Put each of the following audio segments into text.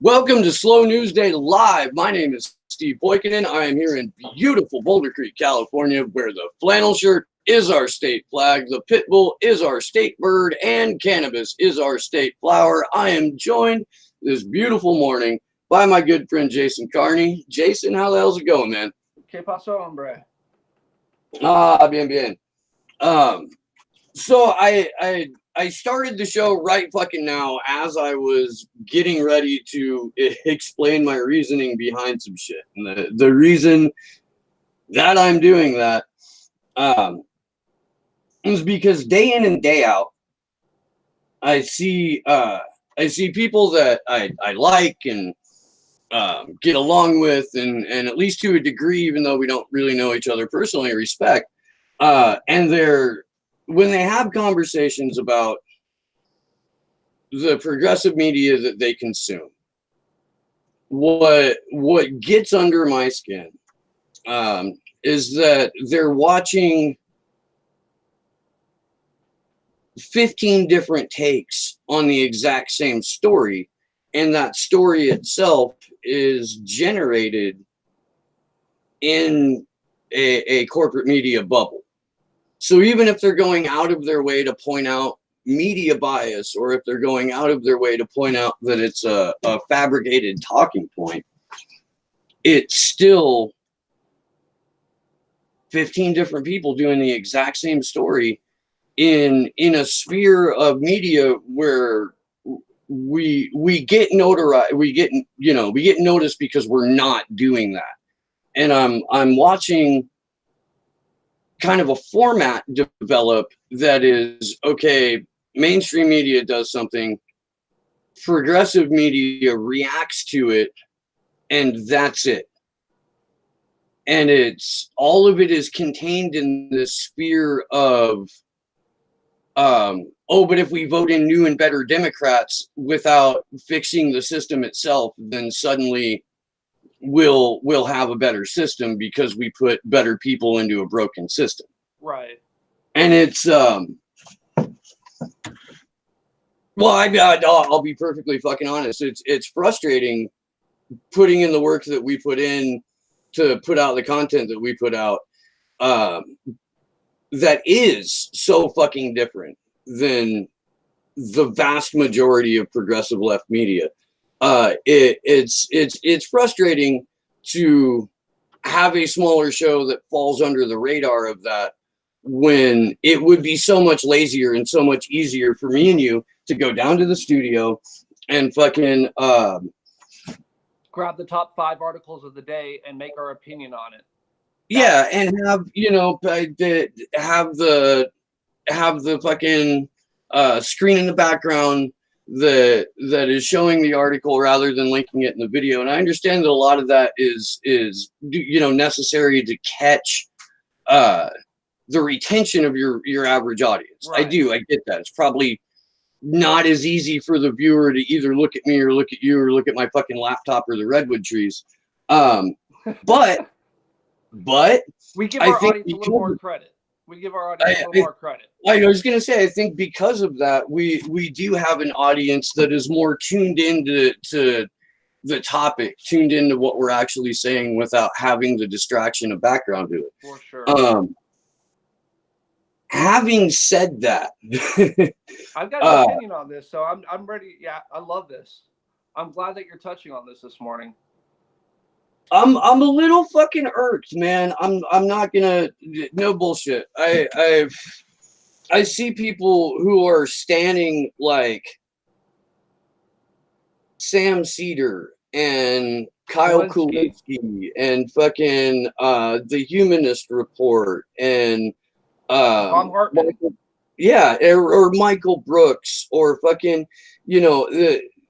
Welcome to Slow News Day Live. My name is Steve Boykinen. I am here in beautiful Boulder Creek, California, where the flannel shirt is our state flag, the pit bull is our state bird, and cannabis is our state flower. I am joined this beautiful morning by my good friend Jason Carney. Jason, how the hell's it going, man? ¿Qué pasó, hombre? Bien, bien. So I started the show right fucking now as I was getting ready to explain my reasoning behind some shit. And the reason that I'm doing that is because day in and day out, I see people that I like and get along with, and at least to a degree, even though we don't really know each other personally, respect. And when they have conversations about the progressive media that they consume, what gets under my skin is that they're watching 15 different takes on the exact same story, and that story itself is generated in a corporate media bubble. So even if they're going out of their way to point out media bias, or if they're going out of their way to point out that it's a fabricated talking point, it's still 15 different people doing the exact same story in a sphere of media where we get notoriety, we get noticed because we're not doing that. And I'm watching kind of a format develop that is, okay, mainstream media does something, progressive media reacts to it, and that's it. And it's all of it is contained in this sphere of but if we vote in new and better Democrats without fixing the system itself, then suddenly we'll have a better system because we put better people into a broken system. Right. And it's well, I'll be perfectly fucking honest. It's frustrating putting in the work that we put in to put out the content that we put out that is so fucking different than the vast majority of progressive left media. It's frustrating to have a smaller show that falls under the radar of that, when it would be so much lazier and so much easier for me and you to go down to the studio and fucking grab the top 5 articles of the day and make our opinion on it. Yeah, and have have the fucking screen in the background that is showing the article rather than linking it in the video. And I understand that a lot of that is necessary to catch the retention of your average audience. Right. I get that. It's probably not as easy for the viewer to either look at me or look at you or look at my fucking laptop or the redwood trees. But we give our audience a little more credit. We give our audience a little more credit. I was going to say, I think because of that, we do have an audience that is more tuned into the topic, tuned into what we're actually saying without having the distraction of background to it. For sure. Having said that, I've got an opinion on this, so I'm ready. Yeah, I love this. I'm glad that you're touching on this morning. I'm a little fucking irked, man. I'm not gonna, no bullshit. I see people who are standing like Sam Cedar and Kyle Kulinski and fucking the Humanist Report and Tom Hartman. or Michael Brooks, or fucking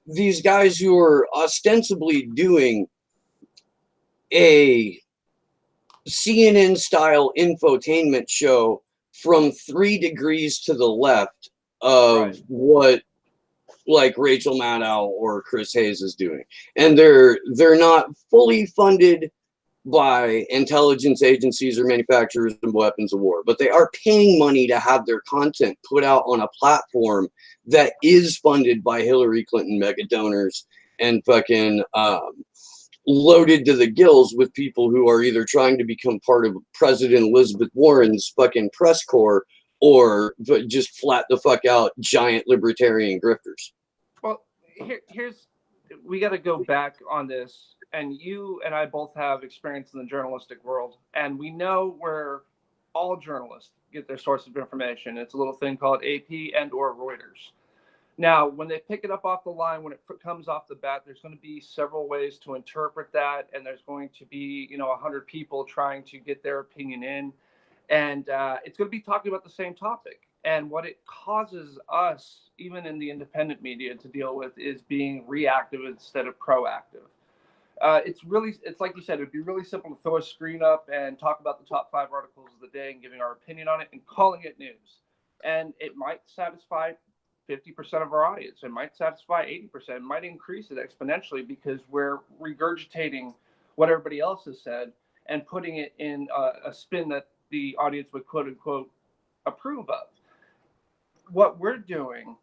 these guys who are ostensibly doing a CNN style infotainment show from 3 degrees to the left of what like Rachel Maddow or Chris Hayes is doing. And they're not fully funded by intelligence agencies or manufacturers of weapons of war, but they are paying money to have their content put out on a platform that is funded by Hillary Clinton mega donors and fucking loaded to the gills with people who are either trying to become part of President Elizabeth Warren's fucking press corps or just flat the fuck out giant libertarian grifters. Well, we got to go back on this. And you and I both have experience in the journalistic world, and we know where all journalists get their source of information. It's a little thing called AP and/or Reuters. Now, when they pick it up off the line, when it comes off the bat, there's going to be several ways to interpret that, and there's going to be 100 people trying to get their opinion in, and it's going to be talking about the same topic. And what it causes us, even in the independent media, to deal with is being reactive instead of proactive. It's like you said, it'd be really simple to throw a screen up and talk about the top 5 articles of the day and giving our opinion on it and calling it news. And it might satisfy 50% of our audience. It might satisfy 80%. It might increase it exponentially because we're regurgitating what everybody else has said and putting it in a spin that the audience would quote unquote approve of. What we're doing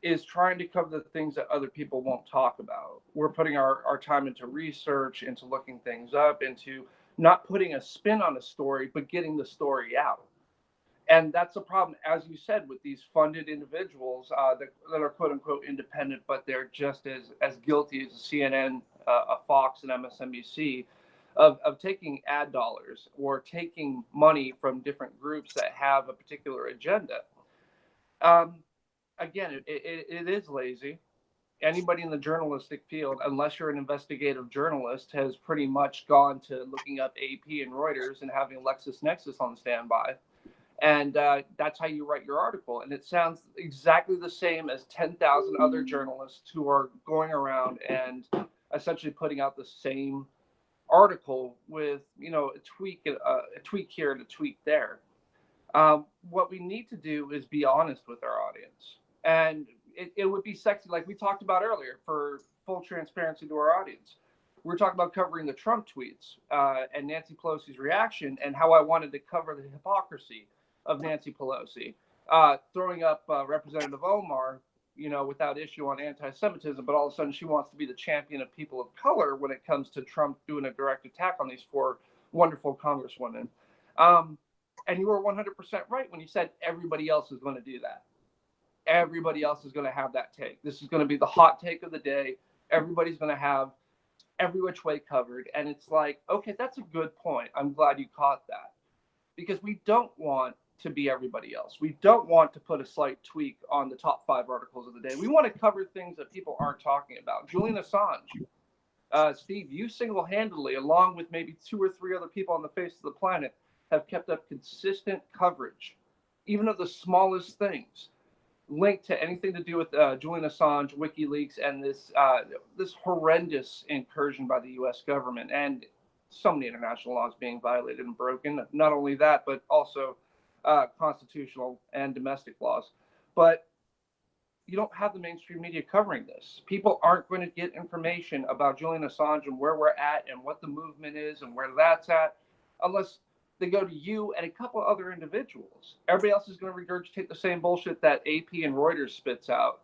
is trying to cover the things that other people won't talk about. We're putting our time into research, into looking things up, into not putting a spin on a story, but getting the story out. And that's the problem, as you said, with these funded individuals that are quote unquote independent, but they're just as guilty as CNN, a Fox, and MSNBC of taking ad dollars or taking money from different groups that have a particular agenda. Again, it is lazy. Anybody in the journalistic field, unless you're an investigative journalist, has pretty much gone to looking up AP and Reuters and having LexisNexis on standby. And that's how you write your article. And it sounds exactly the same as 10,000 other journalists who are going around and essentially putting out the same article with, a tweak here and a tweak there. What we need to do is be honest with our audience. And it would be sexy, like we talked about earlier, for full transparency to our audience. We're talking about covering the Trump tweets and Nancy Pelosi's reaction and how I wanted to cover the hypocrisy of Nancy Pelosi, throwing up Representative Omar, without issue on anti-Semitism, but all of a sudden she wants to be the champion of people of color when it comes to Trump doing a direct attack on these 4 wonderful congresswomen. And you were 100% right when you said everybody else is going to do that. Everybody else is going to have that take. This is going to be the hot take of the day. Everybody's going to have every which way covered. And it's like, okay, that's a good point. I'm glad you caught that. Because we don't want to be everybody else. We don't want to put a slight tweak on the top 5 articles of the day. We want to cover things that people aren't talking about. Julian Assange, Steve, you single-handedly, along with maybe 2 or 3 other people on the face of the planet, have kept up consistent coverage, even of the smallest things, linked to anything to do with Julian Assange, WikiLeaks, and this horrendous incursion by the U.S. government, and so many international laws being violated and broken. Not only that, but also constitutional and domestic laws. But you don't have the mainstream media covering this. People aren't going to get information about Julian Assange and where we're at and what the movement is and where that's at unless they go to you and a couple other individuals. Everybody else is going to regurgitate the same bullshit that AP and Reuters spits out,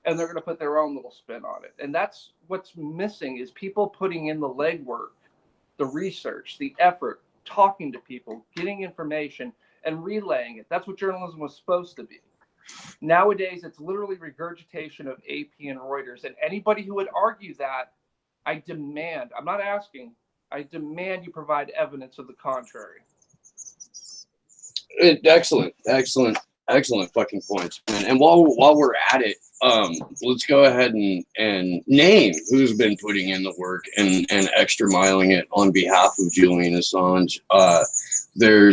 and they're going to put their own little spin on it. And that's what's missing is people putting in the legwork, the research, the effort, talking to people, getting information, and relaying it. That's what journalism was supposed to be. Nowadays, it's literally regurgitation of AP and Reuters. And anybody who would argue that, I demand, I'm not asking, I demand you provide evidence of the contrary. Excellent fucking points, man. And while we're at it, let's go ahead and name who's been putting in the work and extra miling it on behalf of Julian Assange. There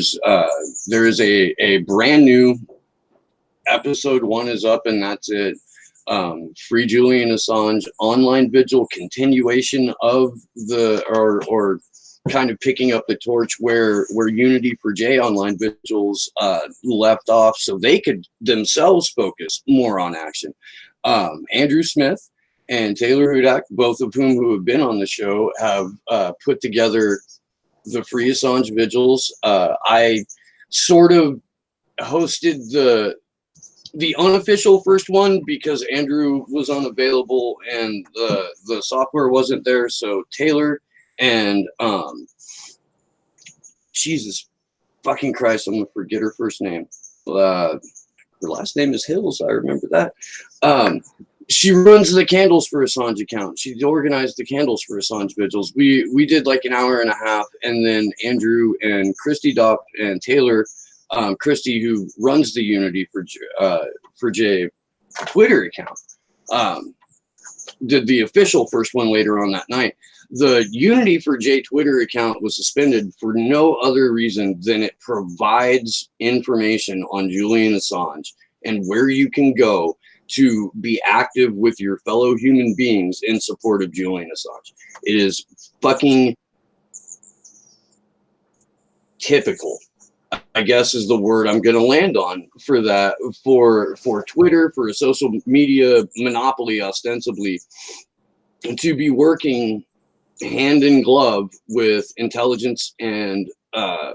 is a brand new episode 1 is up, and that's it. Free Julian Assange online vigil, continuation of the or kind of picking up the torch where Unity for J online vigils left off, so they could themselves focus more on action. Andrew Smith and Taylor Hudak, both of who have been on the show, have put together the Free Assange vigils. I sort of hosted the unofficial first one, because Andrew was unavailable and the software wasn't there, so Taylor and Jesus fucking Christ, I'm gonna forget her first name. Her last name is Hills. I remember that. She runs the Candles for Assange account. She organized the Candles for Assange vigils. We did like an hour and a half, and then Andrew and Christy Dopp and Taylor, Christy, who runs the Unity for J Twitter account, did the official first one later on that night. The Unity for J Twitter account was suspended for no other reason than it provides information on Julian Assange and where you can go to be active with your fellow human beings in support of Julian Assange. It is fucking typical, I guess, is the word I'm going to land on for that, for Twitter, for a social media monopoly, ostensibly, to be working hand in glove with intelligence and the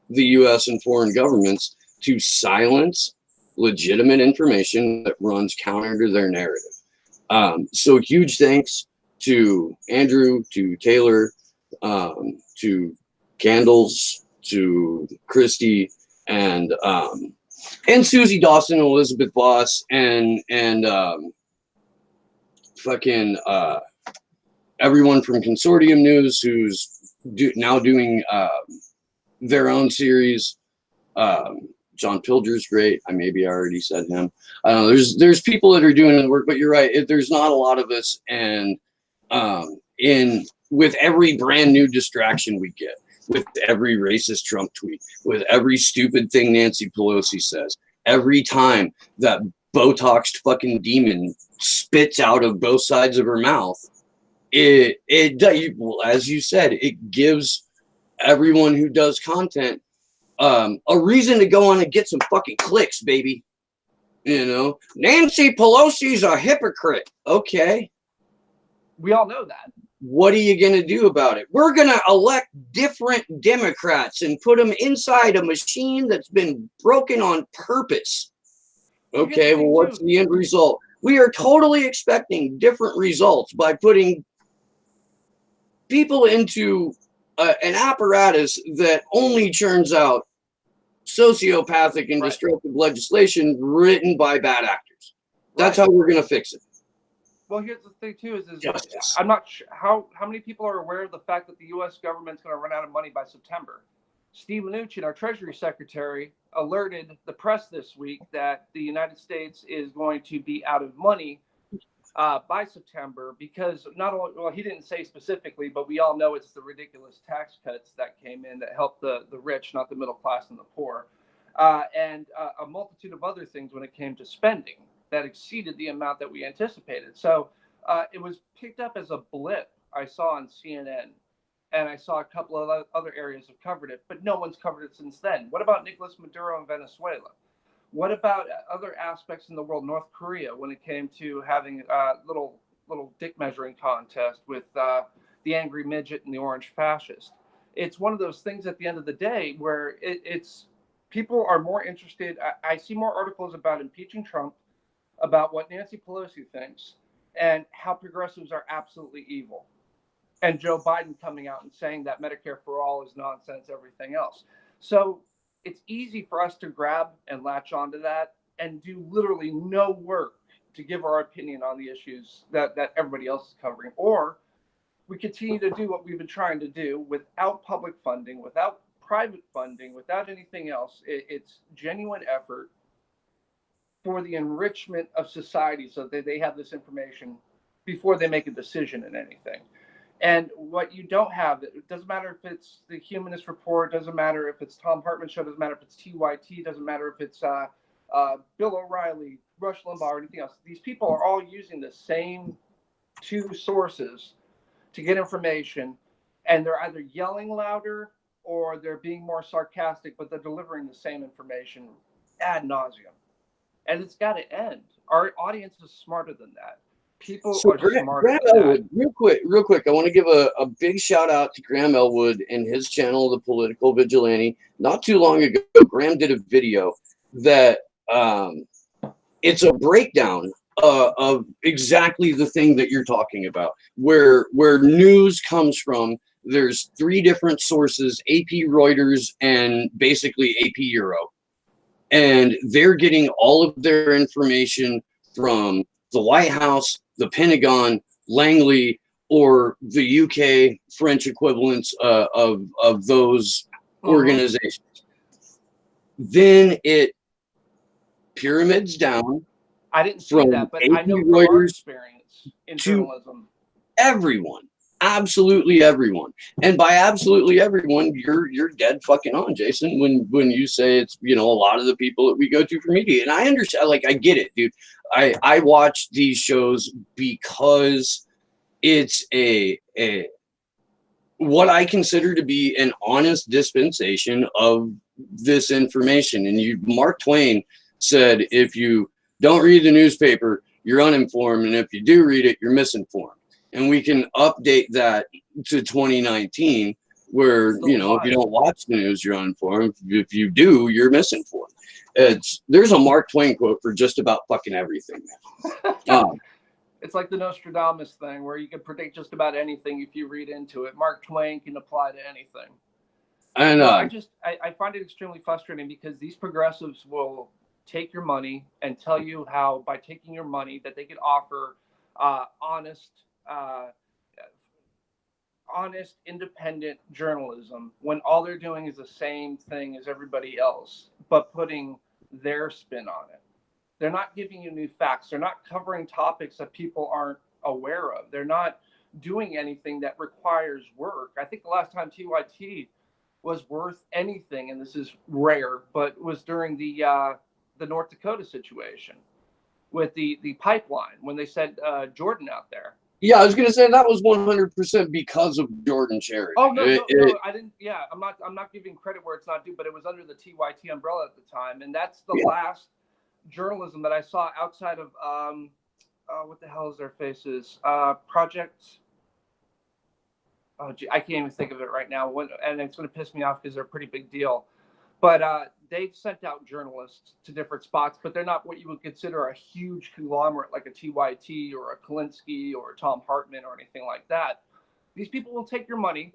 U.S. and foreign governments to silence legitimate information that runs counter to their narrative. So huge thanks to Andrew, to Taylor, to Candles, to Christy, and Susie Dawson, Elizabeth Voss, and fucking everyone from Consortium News, who's now doing their own series. John Pilger's great. I already said him. I don't know. There's people that are doing the work, but you're right. There's not a lot of us, and with every brand new distraction we get, with every racist Trump tweet, with every stupid thing Nancy Pelosi says, every time that Botoxed fucking demon spits out of both sides of her mouth, it as you said, it gives everyone who does content a reason to go on and get some fucking clicks, baby. You know, Nancy Pelosi's a hypocrite. Okay. We all know that. What are you going to do about it? We're going to elect different Democrats and put them inside a machine that's been broken on purpose. Okay, well, what's the end result? We are totally expecting different results by putting people into an apparatus that only churns out sociopathic and destructive legislation written by bad actors. That's how we're going to fix it. Well, here's the thing too: is I'm not sure how many people are aware of the fact that the U.S. government's going to run out of money by September. Steve Mnuchin, our Treasury Secretary, alerted the press this week that the United States is going to be out of money by September because not only, well, he didn't say specifically, but we all know it's the ridiculous tax cuts that came in that helped the rich, not the middle class and the poor, and a multitude of other things when it came to spending that exceeded the amount that we anticipated. So it was picked up as a blip. I saw on CNN, and I saw a couple of other areas have covered it, but no one's covered it since then. What about Nicolas Maduro in Venezuela? What about other aspects in the world, North Korea, when it came to having a little dick measuring contest with the angry midget and the orange fascist? It's one of those things at the end of the day where it's people are more interested. I see more articles about impeaching Trump, about what Nancy Pelosi thinks, and how progressives are absolutely evil. And Joe Biden coming out and saying that Medicare for all is nonsense, everything else. So it's easy for us to grab and latch onto that and do literally no work to give our opinion on the issues that everybody else is covering. Or we continue to do what we've been trying to do without public funding, without private funding, without anything else. It's genuine effort for the enrichment of society so that they have this information before they make a decision in anything. And what you don't have, it doesn't matter if it's the Humanist Report, doesn't matter if it's Tom Hartman Show, doesn't matter if it's TYT, doesn't matter if it's Bill O'Reilly, Rush Limbaugh, or anything else. These people are all using the same two sources to get information, and they're either yelling louder or they're being more sarcastic, but they're delivering the same information ad nauseum. And it's got to end. Our audience is smarter than that. People are smarter than that. Real quick, I want to give a big shout out to Graham Elwood and his channel, The Political Vigilante. Not too long ago, Graham did a video that it's a breakdown of exactly the thing that you're talking about, where news comes from. There's three different sources: AP, Reuters, and basically AP Euro, and they're getting all of their information from the White House, the Pentagon, Langley, or the UK French equivalents of those organizations. Then it pyramids down. I didn't see From that, but AP I know from our Reuters experience in to journalism. everyone, absolutely everyone, and by absolutely everyone, you're dead fucking on, Jason. When you say it's, you know, a lot of the people that we go to for media, and I understand, like, I get it, dude. I watch these shows because it's a what I consider to be an honest dispensation of this information. And Mark Twain said, if you don't read the newspaper, you're uninformed, and if you do read it, you're misinformed. And we can update that to 2019, where, you know, if you don't watch the news, you're uninformed. If you do, you're misinformed. There's a Mark Twain quote for just about fucking everything, man. It's like the Nostradamus thing, where you can predict just about anything if you read into it. Mark Twain can apply to anything. And I find it extremely frustrating because these progressives will take your money and tell you how, by taking your money, that they could offer honest, independent journalism, when all they're doing is the same thing as everybody else, but putting their spin on it. They're not giving you new facts. They're not covering topics that people aren't aware of. They're not doing anything that requires work. I think the last time TYT was worth anything, and this is rare, but was during the North Dakota situation with the pipeline, when they sent Jordan out there. Yeah, I was gonna say that was 100% because of Jordan Cherry. Oh no, I didn't. Yeah, I'm not giving credit where it's not due, but it was under the TYT umbrella at the time, and that's the last journalism that I saw outside of what the hell is their faces? Project. Oh, gee, I can't even think of it right now. And it's going to piss me off because they're a pretty big deal. But they've sent out journalists to different spots, but they're not what you would consider a huge conglomerate like a TYT or a Kalinsky or a Tom Hartman or anything like that. These people will take your money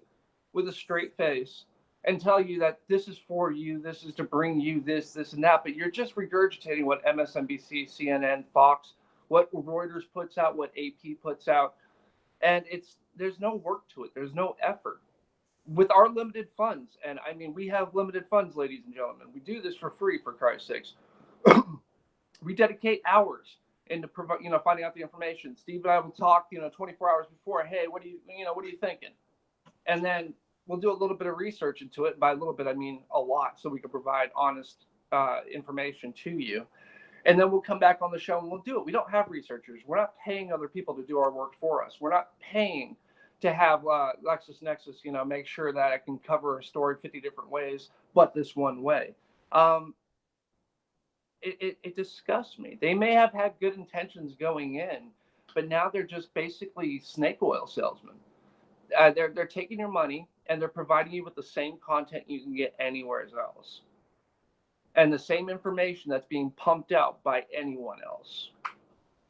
with a straight face and tell you that this is for you, this is to bring you this, and that, but you're just regurgitating what MSNBC, CNN, Fox, what Reuters puts out, what AP puts out, and there's no work to it. There's no effort. With our limited funds, and I mean, we have limited funds, ladies and gentlemen. We do this for free, for Christ's sakes. We dedicate hours into finding out the information. Steve and I will talk, 24 hours before. Hey, what are you thinking? And then we'll do a little bit of research into it. By a little bit, I mean a lot, so we can provide honest information to you. And then we'll come back on the show and we'll do it. We don't have researchers. We're not paying other people to do our work for us. We're not paying to have LexisNexis, make sure that I can cover a story 50 different ways, but this one way. It disgusts me. They may have had good intentions going in, but now they're just basically snake oil salesmen. They're taking your money and they're providing you with the same content you can get anywhere else, and the same information that's being pumped out by anyone else.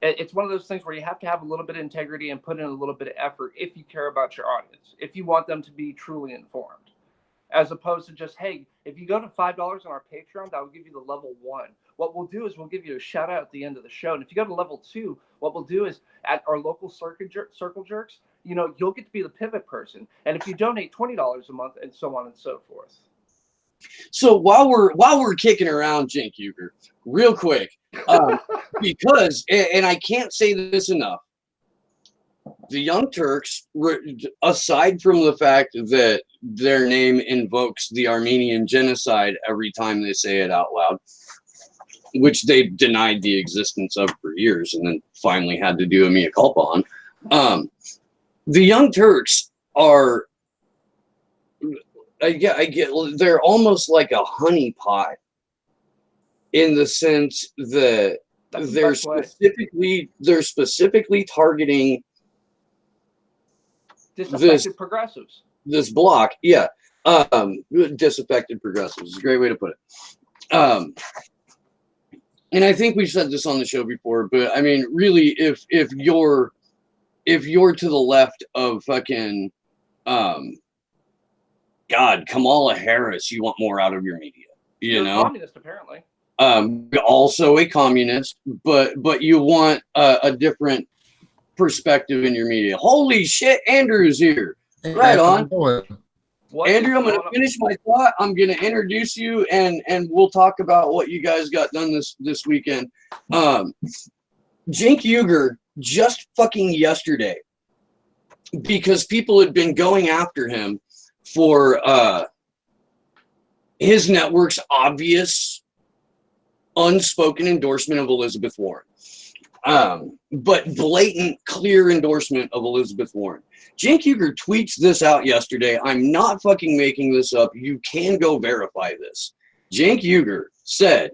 It's one of those things where you have to have a little bit of integrity and put in a little bit of effort if you care about your audience, if you want them to be truly informed, as opposed to just, hey, if you go to $5 on our Patreon, that will give you the level 1. What we'll do is we'll give you a shout out at the end of the show. And if you go to level 2, what we'll do is at our local circle jerks, you'll get to be the pivot person. And if you donate $20 a month, and so on and so forth. So while we're kicking around Cenk Uygur, real quick, because, and I can't say this enough, the Young Turks, aside from the fact that their name invokes the Armenian genocide every time they say it out loud, which they denied the existence of for years and then finally had to do a mea culpa on, the Young Turks are, I get, they're almost like a honeypot in the sense that they're specifically targeting disaffected progressives. This block, yeah. Disaffected progressives is a great way to put it. and I think we've said this on the show before, but I mean, really, if you're to the left of fucking God, Kamala Harris, you want more out of your media, You're a communist, apparently. Also a communist, but you want a different perspective in your media. Holy shit, Andrew's here. Right on. Andrew, I'm going to finish my thought. I'm going to introduce you, and we'll talk about what you guys got done this weekend. Cenk Uygur just fucking yesterday, because people had been going after him for his network's obvious unspoken endorsement of Elizabeth Warren. But blatant, clear endorsement of Elizabeth Warren. Cenk Uygur tweets this out yesterday. I'm not fucking making this up. You can go verify this. Cenk Uygur said,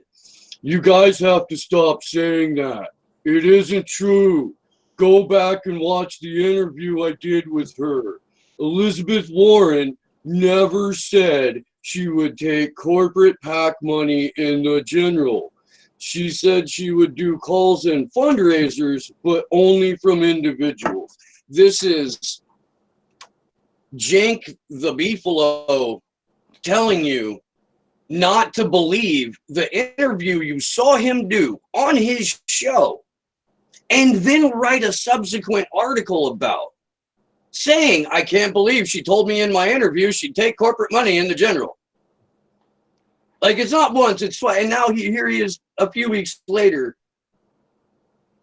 "You guys have to stop saying that. It isn't true. Go back and watch the interview I did with her. Elizabeth Warren never said she would take corporate PAC money in the general. She said she would do calls and fundraisers, but only from individuals." This is Cenk the Beefalo telling you not to believe the interview you saw him do on his show, and then write a subsequent article about, saying, "I can't believe she told me in my interview she'd take corporate money in the general." Like, it's not once, it's twice. And now here he is a few weeks later,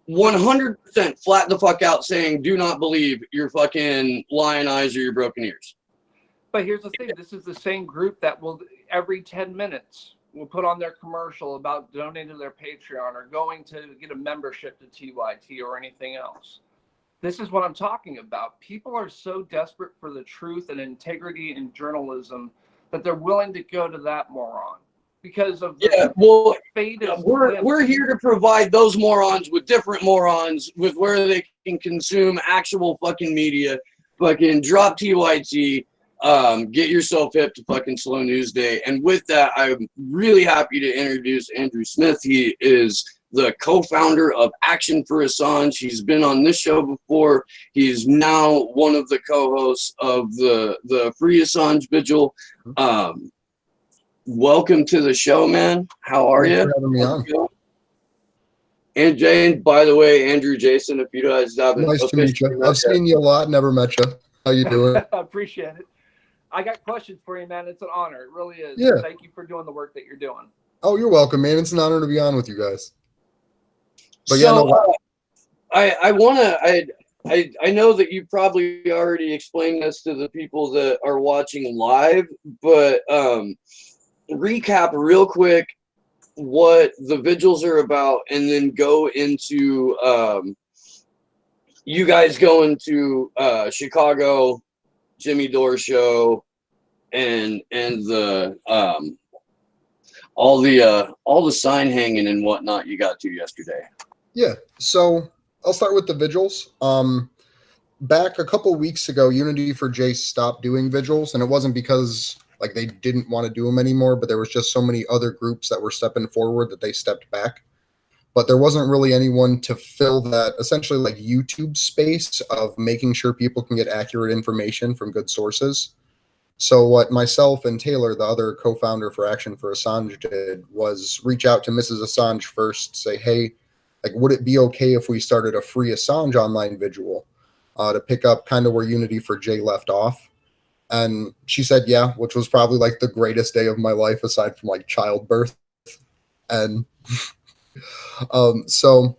100% flat the fuck out, saying, "Do not believe your fucking lying eyes or your broken ears." But here's the thing. This is the same group that will, every 10 minutes, will put on their commercial about donating to their Patreon or going to get a membership to TYT or anything else. This is what I'm talking about. People are so desperate for the truth and integrity in journalism that they're willing to go to that moron because of the we're here to provide those morons with different morons with where they can consume actual fucking media. Fucking drop TYT, get yourself hip to fucking Slow News Day. And with that, I'm really happy to introduce Andrew Smith. He is the co-founder of Action for Assange. He's been on this show before. He's now one of the co-hosts of the Free Assange Vigil. Welcome to the show, man. How are you? Thanks for having me on. And Jane, by the way, Andrew Jason, if you guys haven't. Nice to meet you. I've seen you a lot, never met you. How you doing? I appreciate it. I got questions for you, man. It's an honor. It really is. Yeah. Thank you for doing the work that you're doing. Oh, you're welcome, man. It's an honor to be on with you guys. But so, I know that you probably already explained this to the people that are watching live, but recap real quick what the vigils are about, and then go into you guys going to Chicago, Jimmy Dore show, and the all the sign hanging and whatnot you got to yesterday. Yeah, so I'll start with the vigils. Back a couple weeks ago, Unity for Jace stopped doing vigils, and it wasn't because like they didn't want to do them anymore, but there was just so many other groups that were stepping forward that they stepped back. But there wasn't really anyone to fill that essentially like YouTube space of making sure people can get accurate information from good sources. So what myself and Taylor, the other co-founder for Action for Assange, did was reach out to Mrs. Assange first, say, hey, like, would it be okay if we started a free Assange online vigil to pick up kind of where Unity for J left off? And she said, yeah, which was probably like the greatest day of my life aside from like childbirth. And so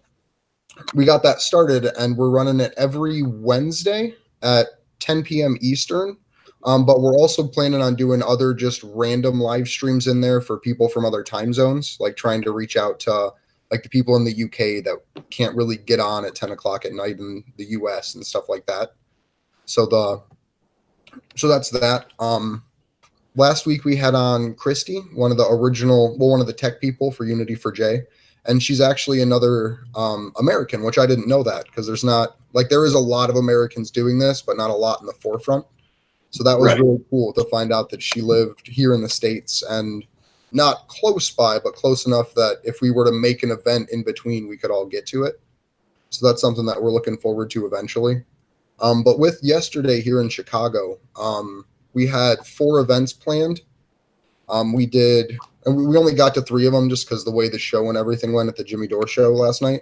we got that started, and we're running it every Wednesday at 10 p.m. Eastern. But we're also planning on doing other just random live streams in there for people from other time zones, like trying to reach out to like the people in the UK that can't really get on at 10 o'clock at night in the US and stuff like that. So that's that. Last week we had on Christy, one of the tech people for Unity for J. And she's actually another American, which I didn't know that, because there is a lot of Americans doing this, but not a lot in the forefront. So that was really cool to find out that she lived here in the States. And not close by, but close enough that if we were to make an event in between, we could all get to it. So that's something that we're looking forward to eventually. But with yesterday here in Chicago, we had 4 events planned. We did, and we only got to 3 of them just because the way the show and everything went at the Jimmy Dore show last night.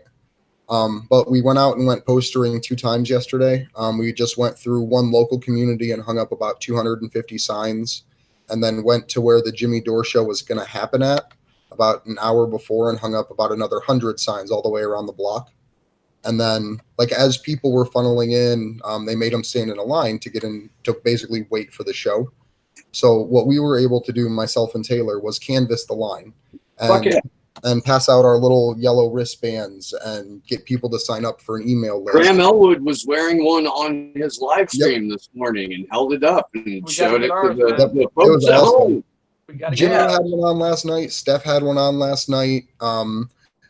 But we went out and went postering 2 times yesterday. We just went through one local community and hung up about 250 signs, and then went to where the Jimmy Dore show was going to happen at about an hour before and hung up about another 100 signs all the way around the block. And then, like, as people were funneling in, they made them stand in a line to get in to basically wait for the show. So what we were able to do, myself and Taylor, was canvass the line and pass out our little yellow wristbands and get people to sign up for an email list. Graham Elwood was wearing one on his live stream this morning and held it up and showed it to the folks at home. Jimmy had one on last night. Steph had one on last night.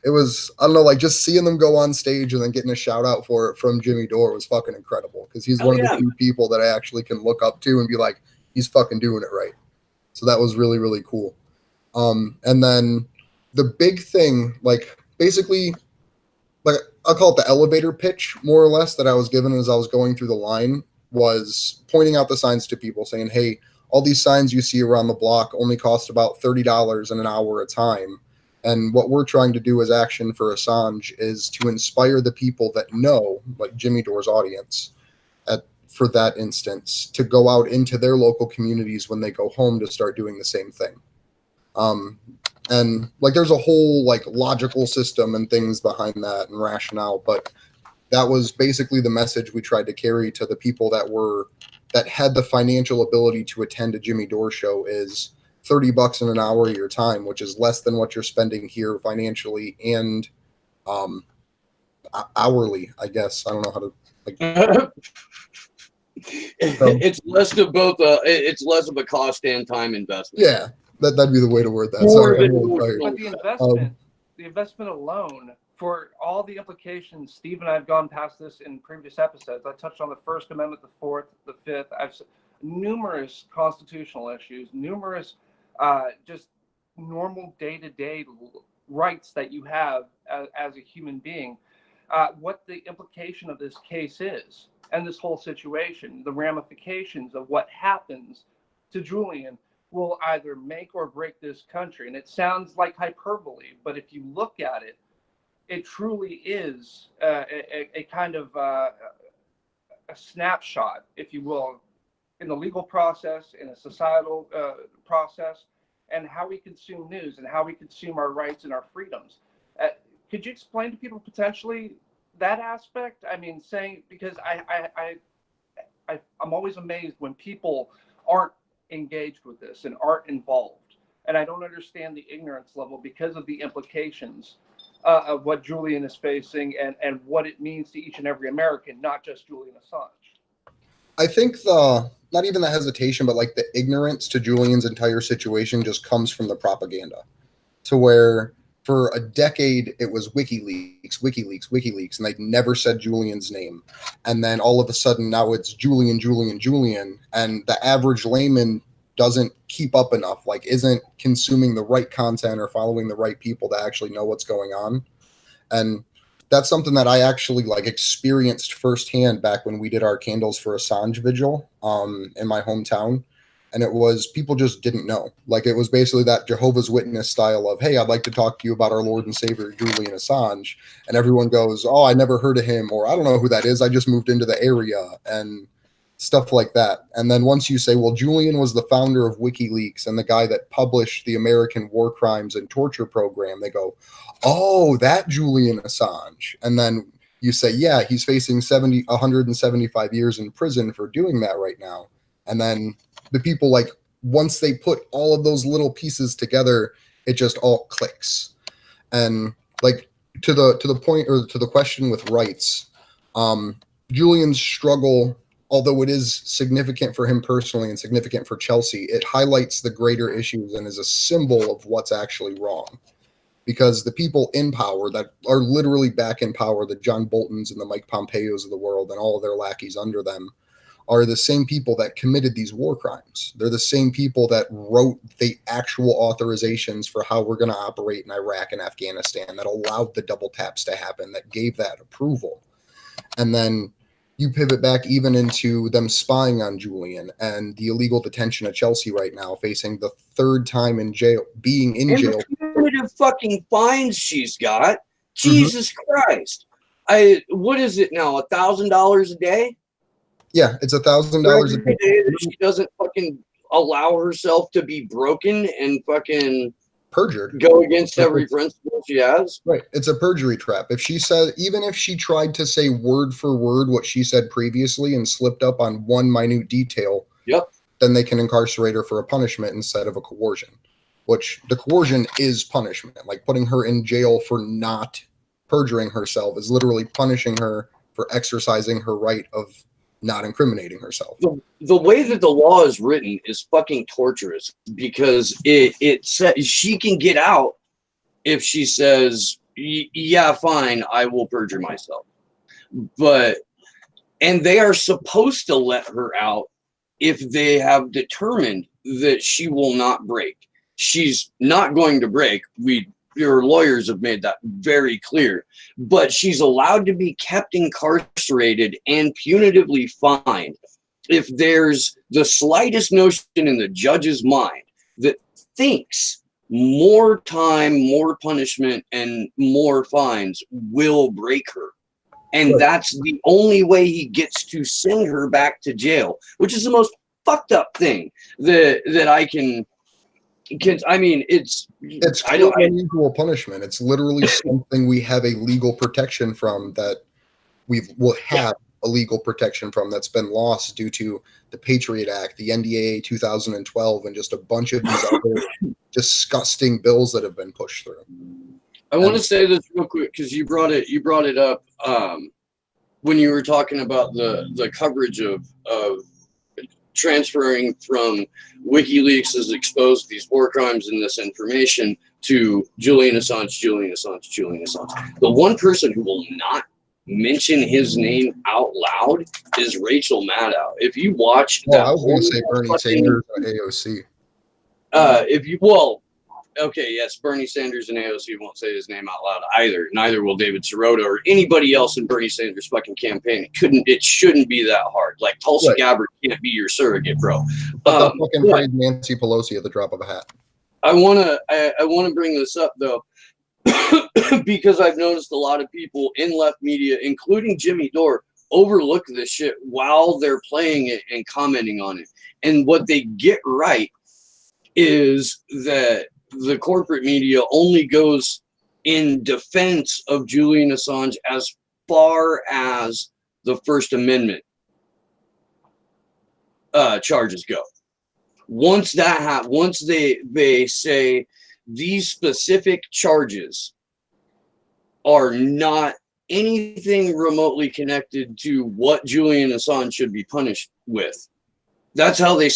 It was, I don't know, like just seeing them go on stage and then getting a shout out for it from Jimmy Dore was fucking incredible because he's one of the few people that I actually can look up to and be like, he's fucking doing it right. So that was really, really cool. And then the big thing, like basically, like I'll call it the elevator pitch more or less that I was given as I was going through the line was pointing out the signs to people saying, hey, all these signs you see around the block only cost about $30 in an hour a time. And what we're trying to do as action for Assange is to inspire the people that know, like Jimmy Dore's audience, for that instance, to go out into their local communities when they go home to start doing the same thing. And like there's a whole like logical system and things behind that and rationale, but that was basically the message we tried to carry to the people that had the financial ability to attend a Jimmy Dore show is $30 in an hour of your time, which is less than what you're spending here financially and hourly, I guess. I don't know how to like it's less of both it's less of a cost and time investment. Yeah, that'd be the way to word that. But the investment alone for all the implications, Steve and I have gone past this in previous episodes. I touched on the First Amendment, the Fourth, the Fifth. I've numerous constitutional issues, numerous just normal day-to-day rights that you have as a human being. What the implication of this case is and this whole situation, the ramifications of what happens to Julian will either make or break this country. And it sounds like hyperbole, but if you look at it, it truly is a kind of a snapshot, if you will, in the legal process, in a societal process, and how we consume news and how we consume our rights and our freedoms. Could you explain to people potentially that aspect? I mean, saying, because I'm always amazed when people aren't engaged with this and aren't involved. And I don't understand the ignorance level because of the implications of what Julian is facing and what it means to each and every American, not just Julian Assange. I think not even the hesitation, but like the ignorance to Julian's entire situation just comes from the propaganda, to where for a decade it was WikiLeaks, and they never said Julian's name. And then all of a sudden now it's Julian. And the average layman doesn't keep up enough, like isn't consuming the right content or following the right people to actually know what's going on. And that's something that I actually like experienced firsthand back when we did our Candles for Assange vigil in my hometown. And it was, people just didn't know. Like, it was basically that Jehovah's Witness style of, hey, I'd like to talk to you about our Lord and Savior, Julian Assange. And everyone goes, oh, I never heard of him, or I don't know who that is. I just moved into the area, and stuff like that. And then once you say, well, Julian was the founder of WikiLeaks and the guy that published the American war crimes and torture program, they go, oh, that Julian Assange. And then you say, yeah, he's facing 175 years in prison for doing that right now. And then the people, like, once they put all of those little pieces together, it just all clicks. And like to the point, or to the question with rights, Julian's struggle, although it is significant for him personally and significant for Chelsea, it highlights the greater issues and is a symbol of what's actually wrong. Because the people in power that are literally back in power, the John Boltons and the Mike Pompeos of the world and all of their lackeys under them, are the same people that committed these war crimes. They're the same people that wrote the actual authorizations for how we're going to operate in Iraq and Afghanistan, that allowed the double taps to happen, that gave that approval. And then you pivot back even into them spying on Julian and the illegal detention at Chelsea right now, facing the third time in jail, being in jail. The punitive fucking fines she's got. Mm-hmm. Jesus Christ. What is it now? $1,000 a day? Yeah, it's $1,000 a day that she doesn't fucking allow herself to be broken and fucking perjured, go against every principle she has. Right. It's a perjury trap. If she said, even if she tried to say word for word what she said previously and slipped up on one minute detail, yep, then they can incarcerate her for a punishment instead of a coercion, which the coercion is punishment. Like putting her in jail for not perjuring herself is literally punishing her for exercising her right of not incriminating herself. The way that the law is written is fucking torturous, because it says she can get out if she says, yeah, fine, I will perjure myself. And they are supposed to let her out if they have determined that she will not break. She's not going to break. Your lawyers have made that very clear, but she's allowed to be kept incarcerated and punitively fined if there's the slightest notion in the judge's mind that thinks more time, more punishment, and more fines will break her. And right. That's the only way he gets to send her back to jail, which is the most fucked up thing that I can. I mean, it's unusual punishment. It's literally something we have a legal protection from, that will have a legal protection from, that's been lost due to the Patriot Act, the NDAA 2012, and just a bunch of these other disgusting bills that have been pushed through. I want to say this real quick because you brought it up when you were talking about the coverage of transferring from WikiLeaks has exposed these war crimes and this information to Julian Assange. The one person who will not mention his name out loud is Rachel Maddow. If you watch that, I was going to say Bernie Sanders or AOC. Bernie Sanders and AOC won't say his name out loud either. Neither will David Sirota or anybody else in Bernie Sanders' fucking campaign. It shouldn't be that hard. Like Tulsi Gabbard can't be your surrogate, bro. But fucking praise Nancy Pelosi at the drop of a hat. I wanna bring this up though, because I've noticed a lot of people in left media, including Jimmy Dore, overlook this shit while they're playing it and commenting on it. And what they get right is that the corporate media only goes in defense of Julian Assange as far as the First Amendment charges go. Once they say these specific charges are not anything remotely connected to what Julian Assange should be punished with. That's how they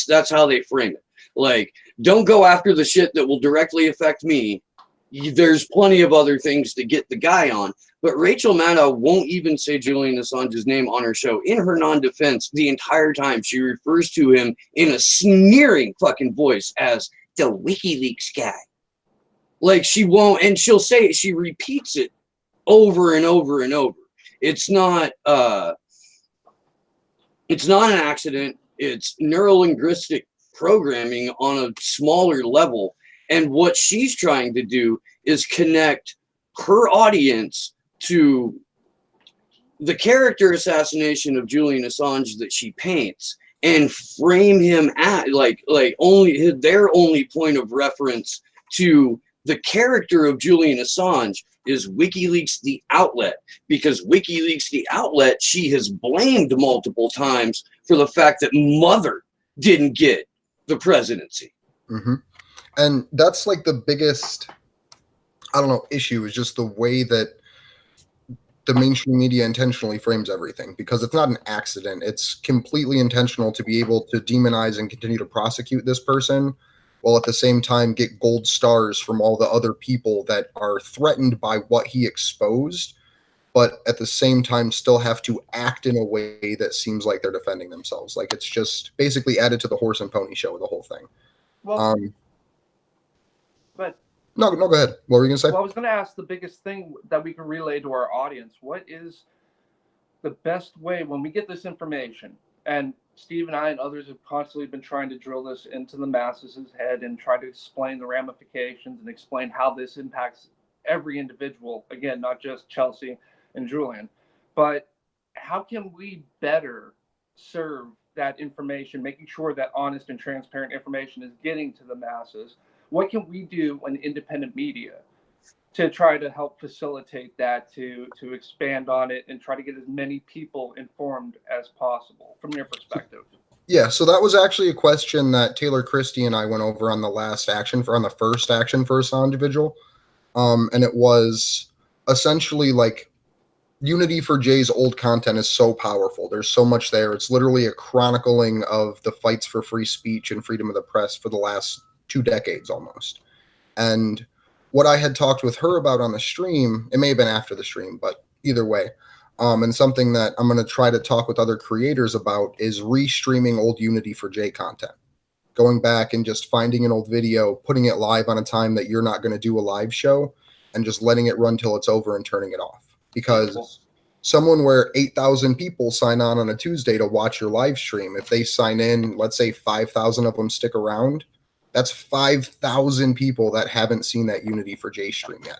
frame it. Like, don't go after the shit that will directly affect me. There's plenty of other things to get the guy on. But Rachel Maddow won't even say Julian Assange's name on her show. In her non-defense, the entire time she refers to him in a sneering fucking voice as the WikiLeaks guy. Like, she won't, and she'll say it, she repeats it over and over and over. It's not an accident. It's neurolinguistic programming on a smaller level. And what she's trying to do is connect her audience to the character assassination of Julian Assange that she paints and frame him at only their only point of reference to the character of Julian Assange is WikiLeaks the outlet, because WikiLeaks the outlet she has blamed multiple times for the fact that Mother didn't get the presidency. Mm-hmm. And that's like the biggest, issue is just the way that the mainstream media intentionally frames everything, because it's not an accident. It's completely intentional to be able to demonize and continue to prosecute this person while at the same time get gold stars from all the other people that are threatened by what he exposed, but at the same time still have to act in a way that seems like they're defending themselves. Like it's just basically added to the horse and pony show of the whole thing. Well, but no, go ahead. What were you gonna say? well, I was going to ask the biggest thing that we can relay to our audience. What is the best way when we get this information? And Steve and I and others have constantly been trying to drill this into the masses' head and try to explain the ramifications and explain how this impacts every individual. Again, not just Chelsea and Julian, but how can we better serve that information, making sure that honest and transparent information is getting to the masses? What can we do in independent media to try to help facilitate that, to expand on it and try to get as many people informed as possible from your perspective? Yeah, so that was actually a question that Taylor Christie and I went over on the first Action for Assange vigil. And it was essentially like Unity for Jay's old content is so powerful. There's so much there. It's literally a chronicling of the fights for free speech and freedom of the press for the last 2 decades almost. And what I had talked with her about on the stream, it may have been after the stream, but either way, and something that I'm going to try to talk with other creators about is restreaming old Unity for Jay content. Going back and just finding an old video, putting it live on a time that you're not going to do a live show, and just letting it run till it's over and turning it off. Because someone where 8,000 people sign on a Tuesday to watch your live stream, if they sign in, let's say 5,000 of them stick around, that's 5,000 people that haven't seen that Unity for Jay stream yet.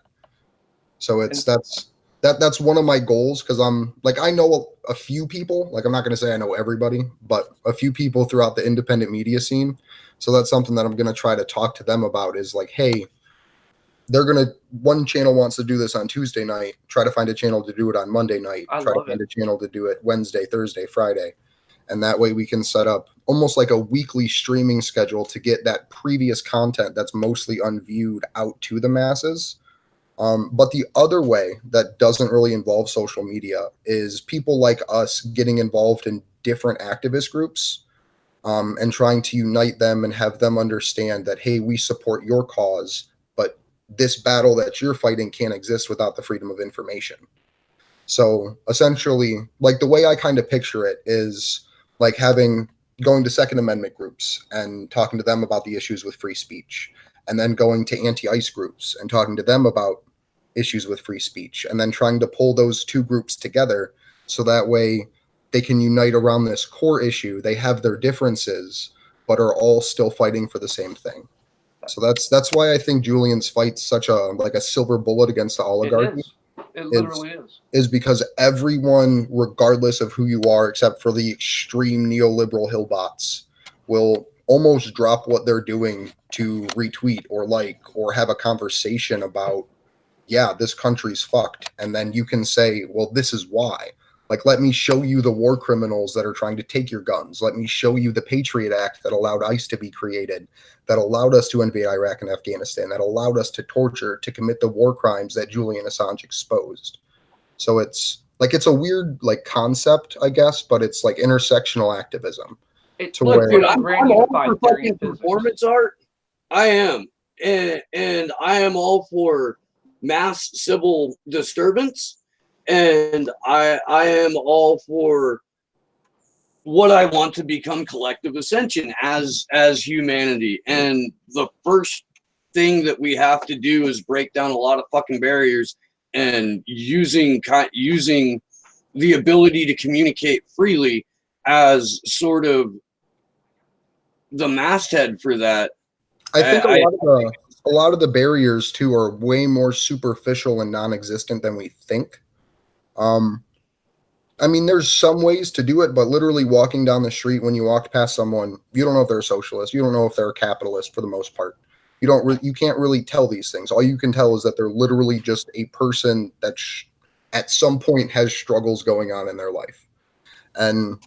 So that's one of my goals, because I know a few people, like I'm not going to say I know everybody, but a few people throughout the independent media scene. So that's something that I'm going to try to talk to them about is like, hey, one channel wants to do this on Tuesday night, try to find a channel to do it on Monday night, try to find a channel to do it Wednesday, Thursday, Friday. And that way we can set up almost like a weekly streaming schedule to get that previous content that's mostly unviewed out to the masses. But the other way that doesn't really involve social media is people like us getting involved in different activist groups and trying to unite them and have them understand that, hey, we support your cause, but this battle that you're fighting can't exist without the freedom of information. So essentially, like the way I kind of picture it is like going to Second Amendment groups and talking to them about the issues with free speech, and then going to anti-ICE groups and talking to them about issues with free speech, and then trying to pull those two groups together so that way they can unite around this core issue. They have their differences, but are all still fighting for the same thing. So that's why I think Julian's fight's such a silver bullet against the oligarchy. It literally is because everyone, regardless of who you are, except for the extreme neoliberal hillbots, will almost drop what they're doing to retweet or like or have a conversation about, yeah, this country's fucked. And then you can say, well, this is why. Like, let me show you the war criminals that are trying to take your guns. Let me show you the Patriot Act that allowed ICE to be created, that allowed us to invade Iraq and Afghanistan, that allowed us to torture, to commit the war crimes that Julian Assange exposed. So it's a weird concept, I guess, but it's like intersectional activism. Look, dude, I'm all for fucking performance art. I am. And I am all for mass civil disturbance. And I am all for what I want to become collective ascension as humanity. And the first thing that we have to do is break down a lot of fucking barriers and using the ability to communicate freely as sort of the masthead for that. I think a lot of the barriers too are way more superficial and non-existent than we think. I mean, there's some ways to do it, but literally walking down the street, when you walk past someone, you don't know if they're a socialist. You don't know if they're a capitalist for the most part. You can't really tell these things. All you can tell is that they're literally just a person that at some point has struggles going on in their life. And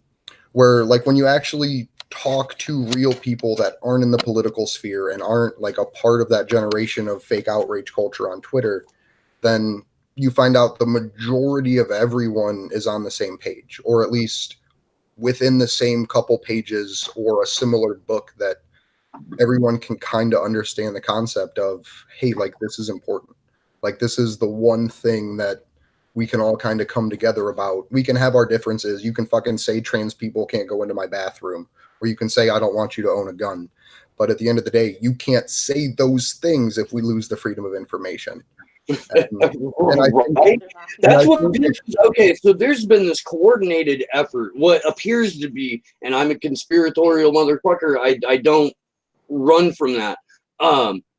where when you actually talk to real people that aren't in the political sphere and aren't a part of that generation of fake outrage culture on Twitter, then you find out the majority of everyone is on the same page, or at least within the same couple pages or a similar book that everyone can kind of understand the concept of, hey, this is important. This is the one thing that we can all kind of come together about. We can have our differences. You can fucking say trans people can't go into my bathroom, or you can say I don't want you to own a gun. But at the end of the day, you can't say those things if we lose the freedom of information. Right? That's what okay, so there's been this coordinated effort, what appears to be, and I'm a conspiratorial motherfucker, I don't run from that.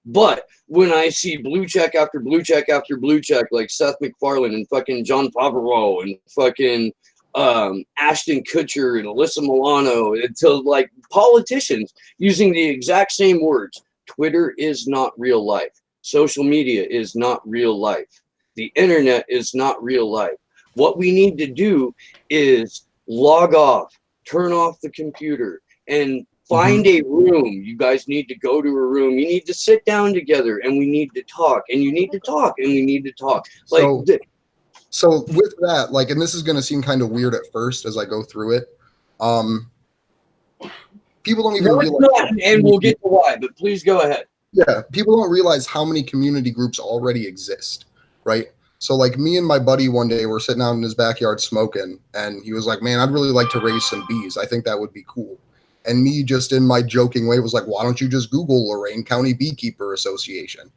But when I see blue check after blue check after blue check, like Seth MacFarlane and fucking John Favreau and fucking Ashton Kutcher and Alyssa Milano, until like politicians using the exact same words. Twitter is not real life. Social media is not real life. The internet is not real life. What we need to do is log off, turn off the computer, and find a room. You guys need to go to a room. You need to sit down together, and we need to talk, and you need to talk, and we need to talk. Like, so with that, like, and this is going to seem kind of weird at first as I go through it. People don't even realize. And we'll get to why, but please go ahead. Yeah, people don't realize how many community groups already exist, right? So like me and my buddy one day were sitting out in his backyard smoking, and he was like, man, I'd really like to raise some bees. I think that would be cool. And me, just in my joking way, was like, why don't you just Google Lorain County Beekeeper Association?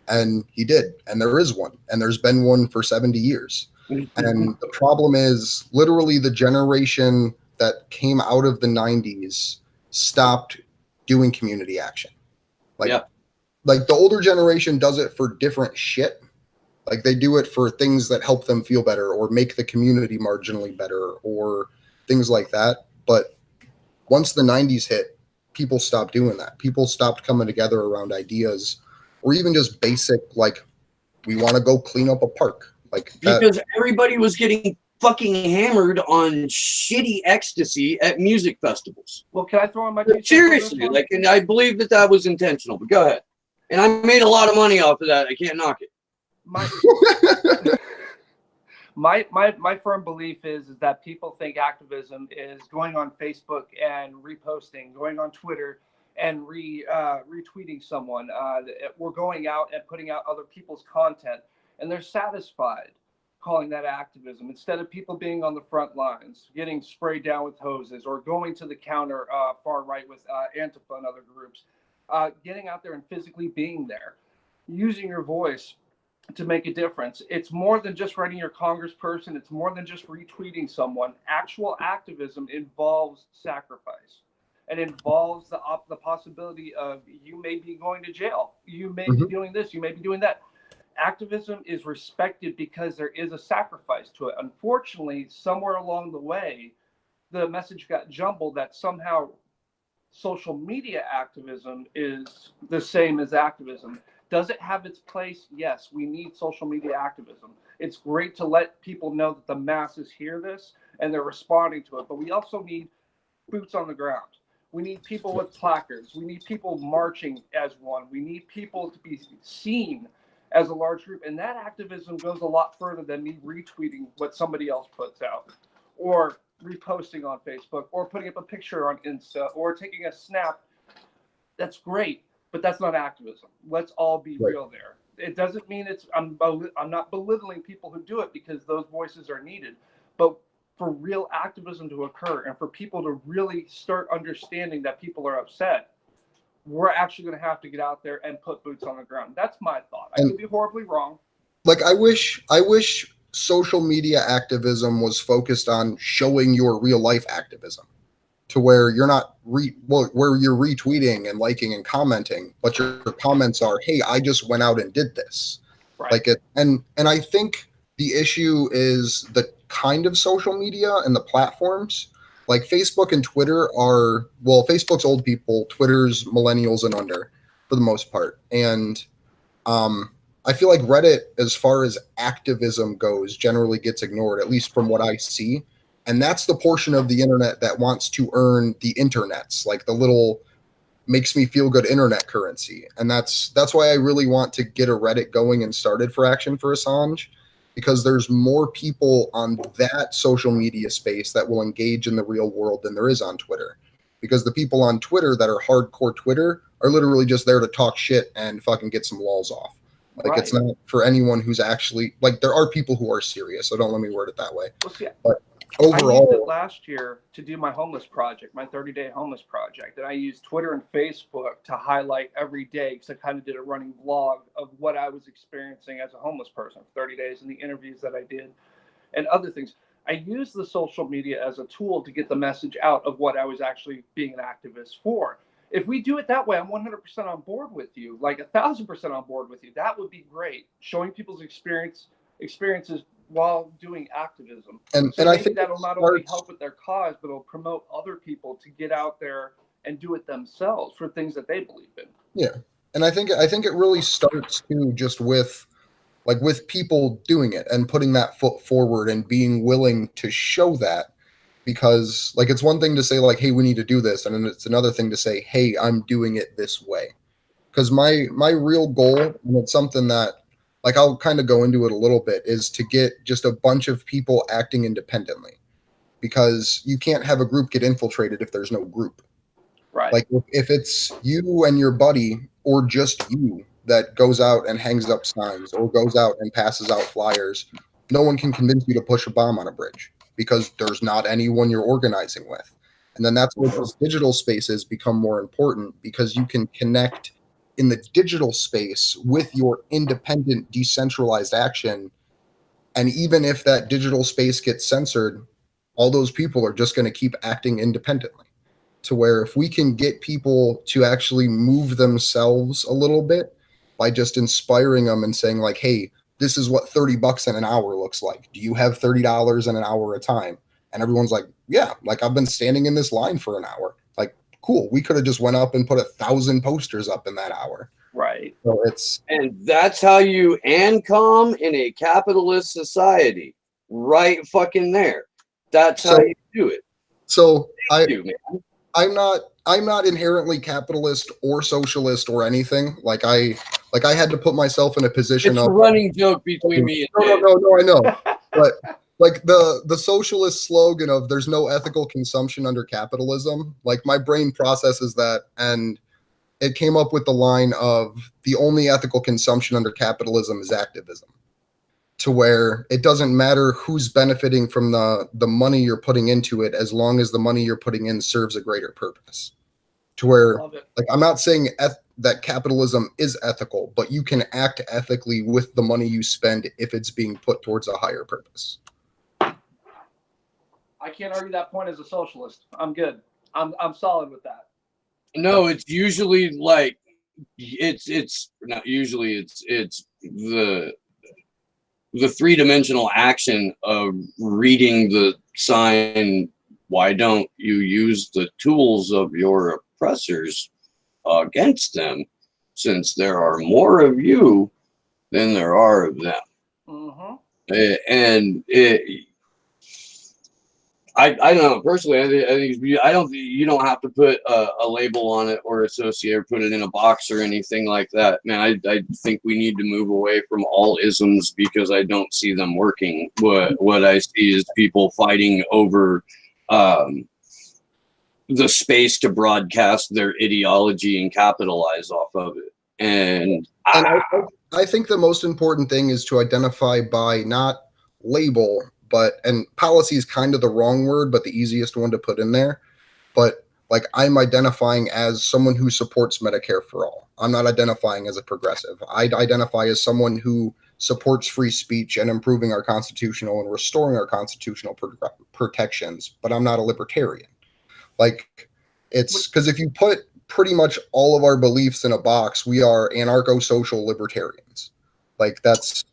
And he did. And there is one. And there's been one for 70 years. And the problem is literally the generation that came out of the 90s stopped doing community action. Like the older generation does it for different shit. Like they do it for things that help them feel better or make the community marginally better or things like that. But once the 90s hit, people stopped doing that. People stopped coming together around ideas or even just basic, like, we want to go clean up a park. Like that. Because everybody was getting fucking hammered on shitty ecstasy at music festivals. Well, can I throw in my seriously? Like, and I believe that was intentional. But go ahead. And I made a lot of money off of that. I can't knock it. My firm belief is that people think activism is going on Facebook and reposting, going on Twitter and retweeting someone. We're going out and putting out other people's content, and they're satisfied calling that activism instead of people being on the front lines, getting sprayed down with hoses, or going to the counter far right with Antifa and other groups, getting out there and physically being there, using your voice to make a difference. It's more than just writing your congressperson. It's more than just retweeting someone. Actual activism involves sacrifice. It involves the possibility of you may be going to jail. You may be doing this. You may be doing that. Activism is respected because there is a sacrifice to it. Unfortunately, somewhere along the way, the message got jumbled that somehow social media activism is the same as activism. Does it have its place? Yes, we need social media activism. It's great to let people know that the masses hear this and they're responding to it, but we also need boots on the ground. We need people with placards. We need people marching as one. We need people to be seen as a large group. And that activism goes a lot further than me retweeting what somebody else puts out or reposting on Facebook or putting up a picture on Insta or taking a snap. That's great, but that's not activism. Let's all be real there. It doesn't mean I'm not belittling people who do it because those voices are needed, but for real activism to occur and for people to really start understanding that people are upset, we're actually going to have to get out there and put boots on the ground. That's my thought. I could be horribly wrong. Like I wish social media activism was focused on showing your real life activism, to where you're not where you're retweeting and liking and commenting, but your comments are, "Hey, I just went out and did this." Right. Like it, and I think the issue is the kind of social media and the platforms. Like Facebook and Twitter are, well, Facebook's old people, Twitter's millennials and under, for the most part. And I feel like Reddit, as far as activism goes, generally gets ignored, at least from what I see. And that's the portion of the internet that wants to earn the internets, like the little makes me feel good internet currency. And that's why I really want to get a Reddit going and started for Action for Assange, because there's more people on that social media space that will engage in the real world than there is on Twitter. Because the people on Twitter that are hardcore Twitter are literally just there to talk shit and fucking get some lols off. Like, it's not for anyone who's actually, like, there are people who are serious, so don't let me word it that way. Well, see, But I used it overall, last year to do my homeless project, my 30-day homeless project. And I used Twitter and Facebook to highlight every day, because I kind of did a running vlog of what I was experiencing as a homeless person for 30 days and the interviews that I did and other things. I used the social media as a tool to get the message out of what I was actually being an activist for. If we do it that way, I'm 100% on board with you, like 1,000% on board with you. That would be great. Showing people's experiences while doing activism. and So I maybe think that'll not only help with their cause, but it'll promote other people to get out there and do it themselves for things that they believe in. Yeah, and I think it really starts too just with people doing it and putting that foot forward and being willing to show that. Because, like, it's one thing to say, like, hey, we need to do this, and then it's another thing to say, hey, I'm doing it this way. Because my real goal, and it's something that, like, I'll kind of go into it a little bit, is to get just a bunch of people acting independently. Because you can't have a group get infiltrated if there's no group. Right. Like, if it's you and your buddy, or just you, that goes out and hangs up signs or goes out and passes out flyers, no one can convince you to push a bomb on a bridge, because there's not anyone you're organizing with. And then that's where those digital spaces become more important, because you can connect in the digital space with your independent, decentralized action. And even if that digital space gets censored, all those people are just going to keep acting independently. To where if we can get people to actually move themselves a little bit by just inspiring them and saying, like, hey, this is what $30 in an hour looks like. Do you have $30 in an hour a time? And everyone's like, yeah, like, I've been standing in this line for an hour. Like, cool. We could have just went up and put 1,000 posters up in that hour. Right. So and that's how you ANCOM in a capitalist society. Right fucking there. That's how you do it. So Thank you, man. I'm not inherently capitalist or socialist or anything. Like, I had to put myself in a position It's of a running joke between me and Dave. no, I know. But, like, the socialist slogan of there's no ethical consumption under capitalism, like, my brain processes that, and it came up with the line of the only ethical consumption under capitalism is activism. To where it doesn't matter who's benefiting from the money you're putting into it, as long as the money you're putting in serves a greater purpose. To where, like, I'm not saying that capitalism is ethical, but you can act ethically with the money you spend if it's being put towards a higher purpose. I can't argue that point as a socialist. I'm good. I'm solid with that. No, it's usually like it's not usually it's the three-dimensional action of reading the sign, why don't you use the tools of your oppressors against them, since there are more of you than there are of them. Mm-hmm. And I don't know, personally, I think you don't have to put a label on it or associate or put it in a box or anything like that. Man, I think we need to move away from all isms, because I don't see them working. What I see is people fighting over the space to broadcast their ideology and capitalize off of it. And I think the most important thing is to identify by not label, and policy is kind of the wrong word, but the easiest one to put in there. But, like, I'm identifying as someone who supports Medicare for all. I'm not identifying as a progressive. I identify as someone who supports free speech and improving our constitutional and restoring our constitutional protections, but I'm not a libertarian. Like, it's because if you put pretty much all of our beliefs in a box, we are anarcho-social libertarians. Like, that's,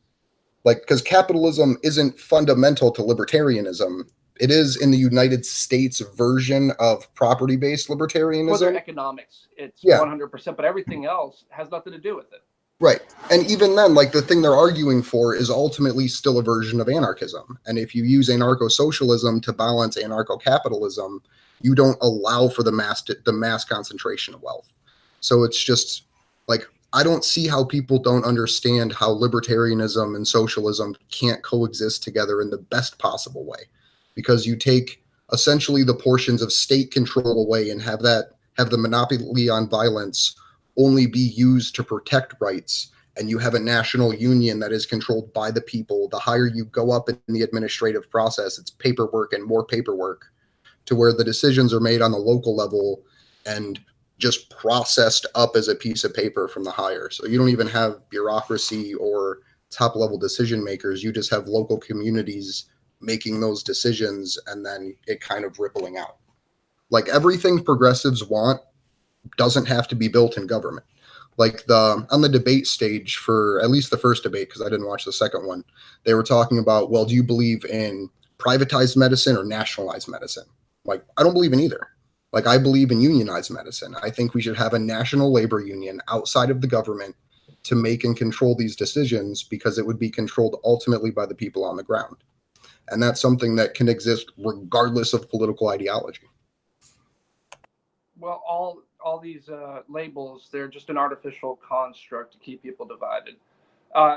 like, because capitalism isn't fundamental to libertarianism. It is in the United States version of property-based libertarianism. For their economics, it's 100%, but everything else has nothing to do with it. Right. And even then, like, the thing they're arguing for is ultimately still a version of anarchism. And if you use anarcho-socialism to balance anarcho-capitalism, you don't allow for the mass concentration of wealth. So it's just, like, I don't see how people don't understand how libertarianism and socialism can't coexist together in the best possible way. Because you take essentially the portions of state control away and have the monopoly on violence only be used to protect rights, and you have a national union that is controlled by the people, the higher you go up in the administrative process, it's paperwork and more paperwork, to where the decisions are made on the local level and just processed up as a piece of paper from the higher. So you don't even have bureaucracy or top level decision makers. You just have local communities making those decisions, and then it kind of rippling out. Like, everything progressives want doesn't have to be built in government. Like, on the debate stage for at least the first debate, because I didn't watch the second one, they were talking about, well, do you believe in privatized medicine or nationalized medicine? Like, I don't believe in either. Like, I believe in unionized medicine. I think we should have a national labor union outside of the government to make and control these decisions, because it would be controlled ultimately by the people on the ground. And that's something that can exist regardless of political ideology. Well, all these labels, they're just an artificial construct to keep people divided.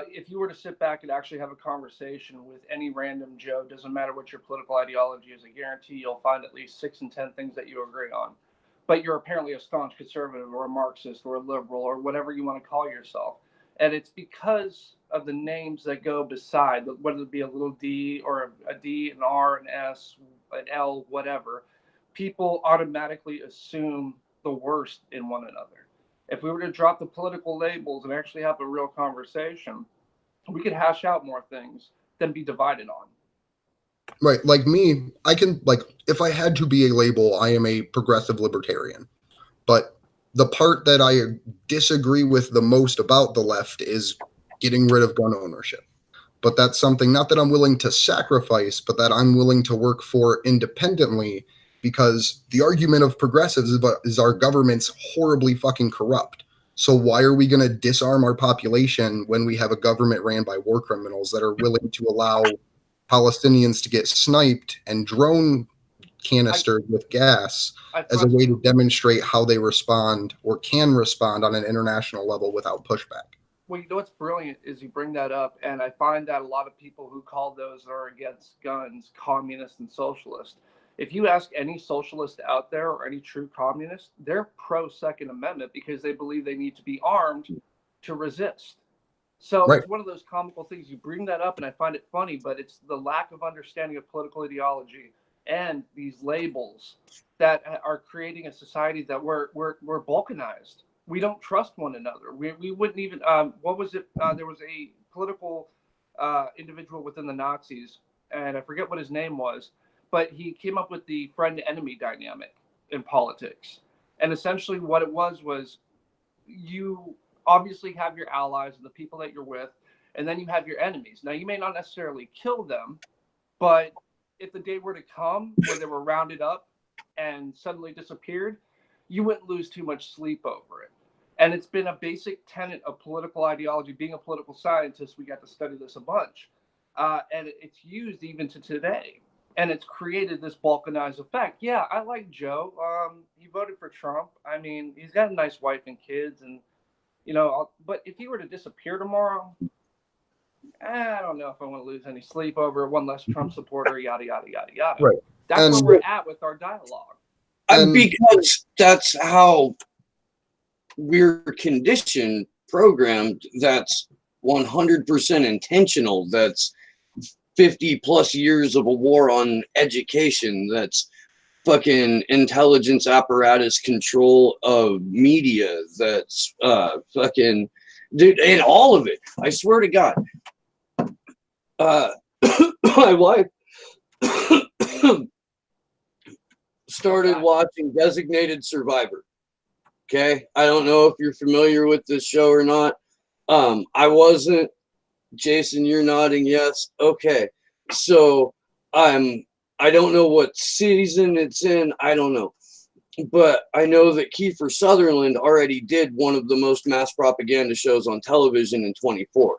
If you were to sit back and actually have a conversation with any random Joe, doesn't matter what your political ideology is, I guarantee you'll find at least 6 and 10 things that you agree on. But you're apparently a staunch conservative or a Marxist or a liberal or whatever you want to call yourself. And it's because of the names that go beside, whether it be a little d or a D, an R, an S, an L, whatever. People automatically assume the worst in one another. If we were to drop the political labels and actually have a real conversation, we could hash out more things than be divided on. Right. Like me, I can, like, if I had to be a label, I am a progressive libertarian. But the part that I disagree with the most about the left is getting rid of gun ownership. But that's something not that I'm willing to sacrifice, but that I'm willing to work for independently, because the argument of progressives is our government's horribly fucking corrupt. So why are we going to disarm our population when we have a government ran by war criminals that are willing to allow Palestinians to get sniped and drone canistered with gas as a way to demonstrate how they respond or can respond on an international level without pushback? Well, you know what's brilliant is you bring that up, and I find that a lot of people who call those that are against guns communist and socialist, if you ask any socialist out there or any true communist, they're pro Second Amendment because they believe they need to be armed to resist. So It's one of those comical things. You bring that up, and I find it funny, but it's the lack of understanding of political ideology and these labels that are creating a society that we're balkanized. We don't trust one another. We wouldn't even. What was it? There was a political individual within the Nazis, and I forget what his name was, but he came up with the friend-enemy dynamic in politics. And essentially what it was you obviously have your allies and the people that you're with, and then you have your enemies. Now, you may not necessarily kill them, but if the day were to come where they were rounded up and suddenly disappeared, you wouldn't lose too much sleep over it. And it's been a basic tenet of political ideology. Being a political scientist, we got to study this a bunch. And it's used even to today. And it's created this balkanized effect. Yeah, I like Joe. He voted for Trump. I mean, he's got a nice wife and kids. And, but if he were to disappear tomorrow, I don't know if I want to lose any sleep over one less Trump supporter, yada, yada, yada, yada. Right. That's where we're at with our dialogue. Because that's how we're conditioned, programmed. That's 100% intentional. That's 50 plus years of a war on education. That's fucking intelligence apparatus control of media. That's fucking, dude, and all of it. I swear to God. My wife started watching Designated Survivor. Okay, I don't know if you're familiar with this show or not. I wasn't. Jason, you're nodding yes. Okay, so I don't know what season it's in. I don't know, but I know that Kiefer Sutherland already did one of the most mass propaganda shows on television in 24.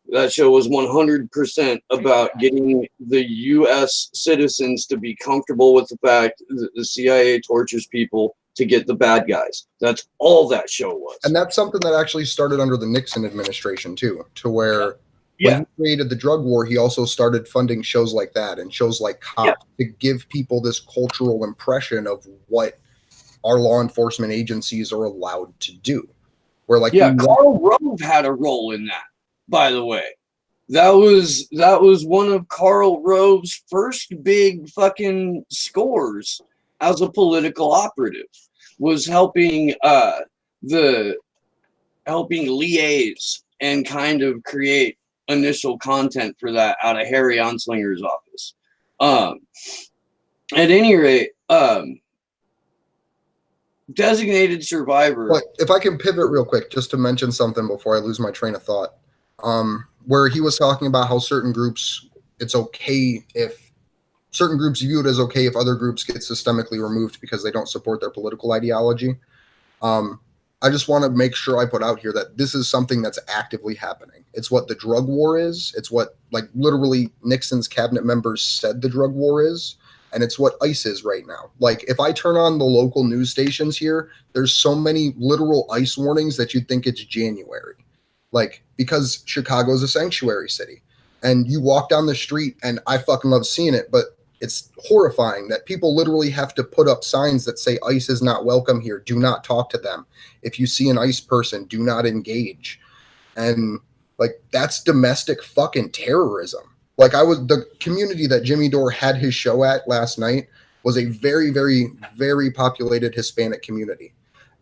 That show was 100% about getting the U.S. citizens to be comfortable with the fact that the CIA tortures people to get the bad guys. That's all that show was. And that's something that actually started under the Nixon administration, too, to where when he created the drug war, he also started funding shows like that and shows like Cop to give people this cultural impression of what our law enforcement agencies are allowed to do. where like Yeah, Karl Rove had a role in that, by the way. That was one of Karl Rove's first big fucking scores as a political operative, was helping liaise and kind of create initial content for that out of Harry Anslinger's office. At any rate, designated survivor. But if I can pivot real quick, just to mention something before I lose my train of thought, where he was talking about how certain groups, it's okay if certain groups view it as okay if other groups get systemically removed because they don't support their political ideology. I just want to make sure I put out here that this is something that's actively happening. It's what the drug war is. It's what, like, literally Nixon's cabinet members said the drug war is. And it's what ICE is right now. Like, if I turn on the local news stations here, there's so many literal ICE warnings that you'd think it's January. Like, because Chicago's a sanctuary city. And you walk down the street, and I fucking love seeing it, but it's horrifying that people literally have to put up signs that say ICE is not welcome here. Do not talk to them. If you see an ICE person, do not engage. And, like, that's domestic fucking terrorism. Like, the community that Jimmy Dore had his show at last night was a very, very, very populated Hispanic community.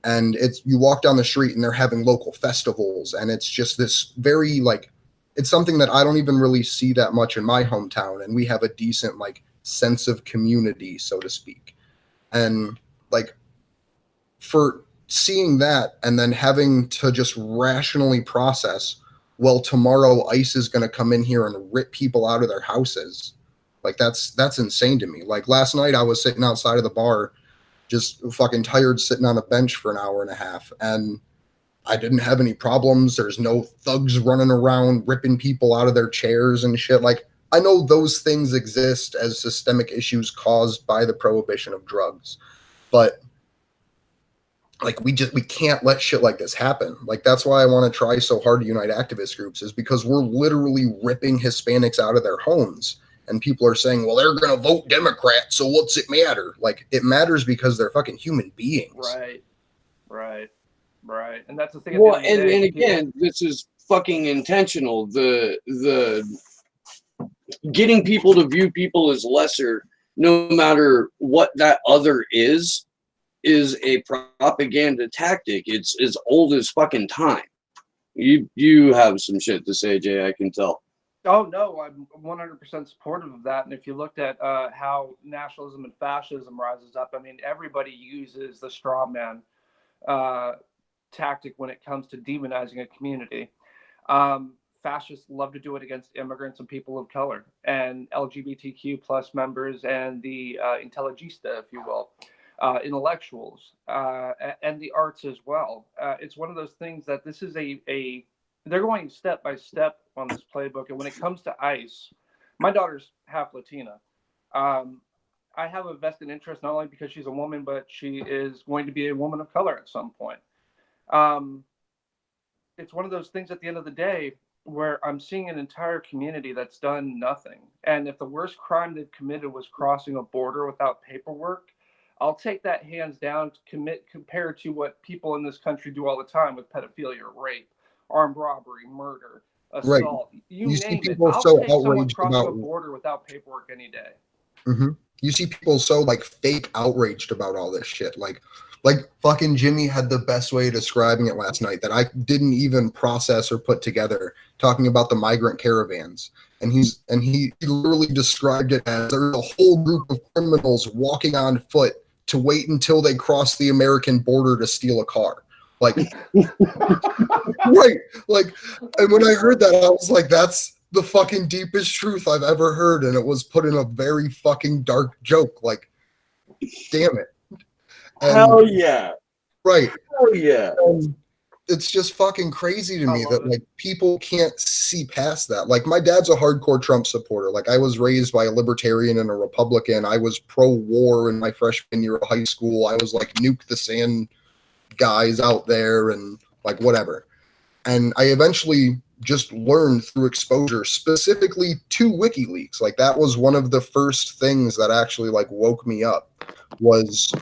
And you walk down the street and they're having local festivals. And it's just this very, like, it's something that I don't even really see that much in my hometown. And we have a decent, like, sense of community, so to speak. And, like, for seeing that and then having to just rationally process, well, tomorrow ICE is going to come in here and rip people out of their houses. Like, that's insane to me. Like, last night I was sitting outside of the bar, just fucking tired, sitting on a bench for an hour and a half, and I didn't have any problems. There's no thugs running around ripping people out of their chairs and shit. Like, I know those things exist as systemic issues caused by the prohibition of drugs, but like, we can't let shit like this happen. Like, that's why I want to try so hard to unite activist groups, is because we're literally ripping Hispanics out of their homes. And people are saying, well, they're going to vote Democrat, so what's it matter? Like, it matters because they're fucking human beings. Right. And that's the thing. Well, and again, this is fucking intentional. The getting people to view people as lesser, no matter what that other is a propaganda tactic. It's as old as fucking time. You have some shit to say, Jay, I can tell. Oh, no, I'm 100% supportive of that. And if you looked at how nationalism and fascism rises up, I mean, everybody uses the straw man tactic when it comes to demonizing a community. Fascists love to do it against immigrants and people of color and LGBTQ plus members and the intelligista, if you will. Intellectuals and the arts as well. It's one of those things that this is they're going step by step on this playbook. And when it comes to ICE, my daughter's half Latina. I have a vested interest, not only because she's a woman, but she is going to be a woman of color at some point. It's one of those things at the end of the day where I'm seeing an entire community that's done nothing. And if the worst crime they've committed was crossing a border without paperwork, I'll take that hands down compared to what people in this country do all the time with pedophilia, rape, armed robbery, murder, assault. Right. You name it. I'll take someone crossing a border without paperwork any day. Mm-hmm. You see people so, like, fake outraged about all this shit. Like fucking Jimmy had the best way of describing it last night that I didn't even process or put together, talking about the migrant caravans. And he literally described it as there's a whole group of criminals walking on foot to wait until they cross the American border to steal a car. Like, right. Like, and when I heard that, I was like, that's the fucking deepest truth I've ever heard. And it was put in a very fucking dark joke. Like, damn it. And, hell yeah. Right. Hell yeah. It's just fucking crazy to me that, like, people can't see past that. Like, my dad's a hardcore Trump supporter. Like, I was raised by a libertarian and a Republican. I was pro-war in my freshman year of high school. I was like, nuke the sand guys out there and, like, whatever. And I eventually just learned through exposure, specifically to WikiLeaks. Like, that was one of the first things that actually, like, woke me up, was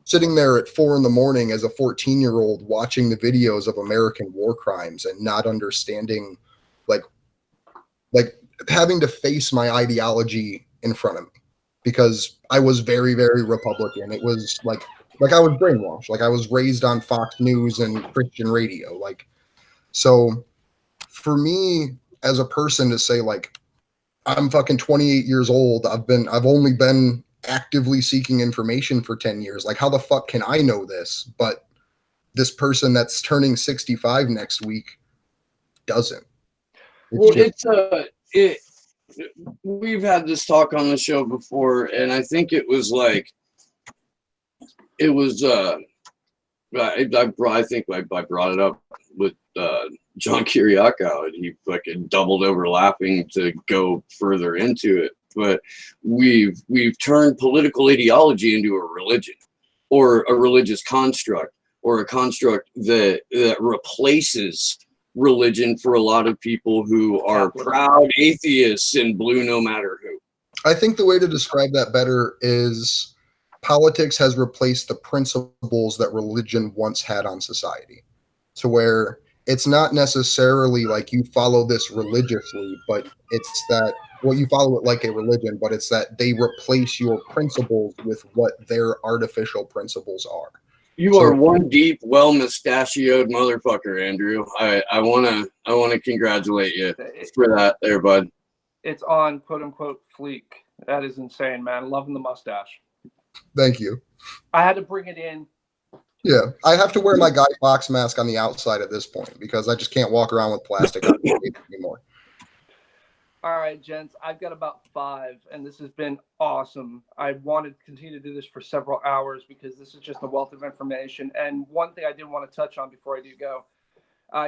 sitting there at 4 a.m. as a 14-year-old watching the videos of American war crimes and not understanding, like having to face my ideology in front of me, because I was very, very Republican. It was like I was brainwashed. Like I was raised on Fox News and Christian radio. Like, so for me as a person to say, like, I'm fucking 28 years old. I've only been actively seeking information for 10 years. Like, how the fuck can I know this? But this person that's turning 65 next week doesn't. Well, we've had this talk on the show before, and I think it was I think I brought it up with John Kiriakou, and he fucking doubled over laughing to go further into it. But we've turned political ideology into a religion, or a religious construct, or a construct that replaces religion for a lot of people who are proud atheists and blue no matter who. I think the way to describe that better is politics has replaced the principles that religion once had on society, to where it's not necessarily like you follow this religiously, but it's that, well, you follow it like a religion, but it's that they replace your principles with what their artificial principles are. You are one deep, well mustachioed motherfucker, Andrew. I wanna congratulate you for that there, bud. It's on quote unquote fleek. That is insane, man. Loving the mustache. Thank you. I had to bring it in. Yeah, I have to wear my Guy Fawkes mask on the outside at this point because I just can't walk around with plastic on my face anymore. All right, gents, I've got about 5, and this has been awesome. I wanted to continue to do this for several hours because this is just a wealth of information. And one thing I did want to touch on before I do go,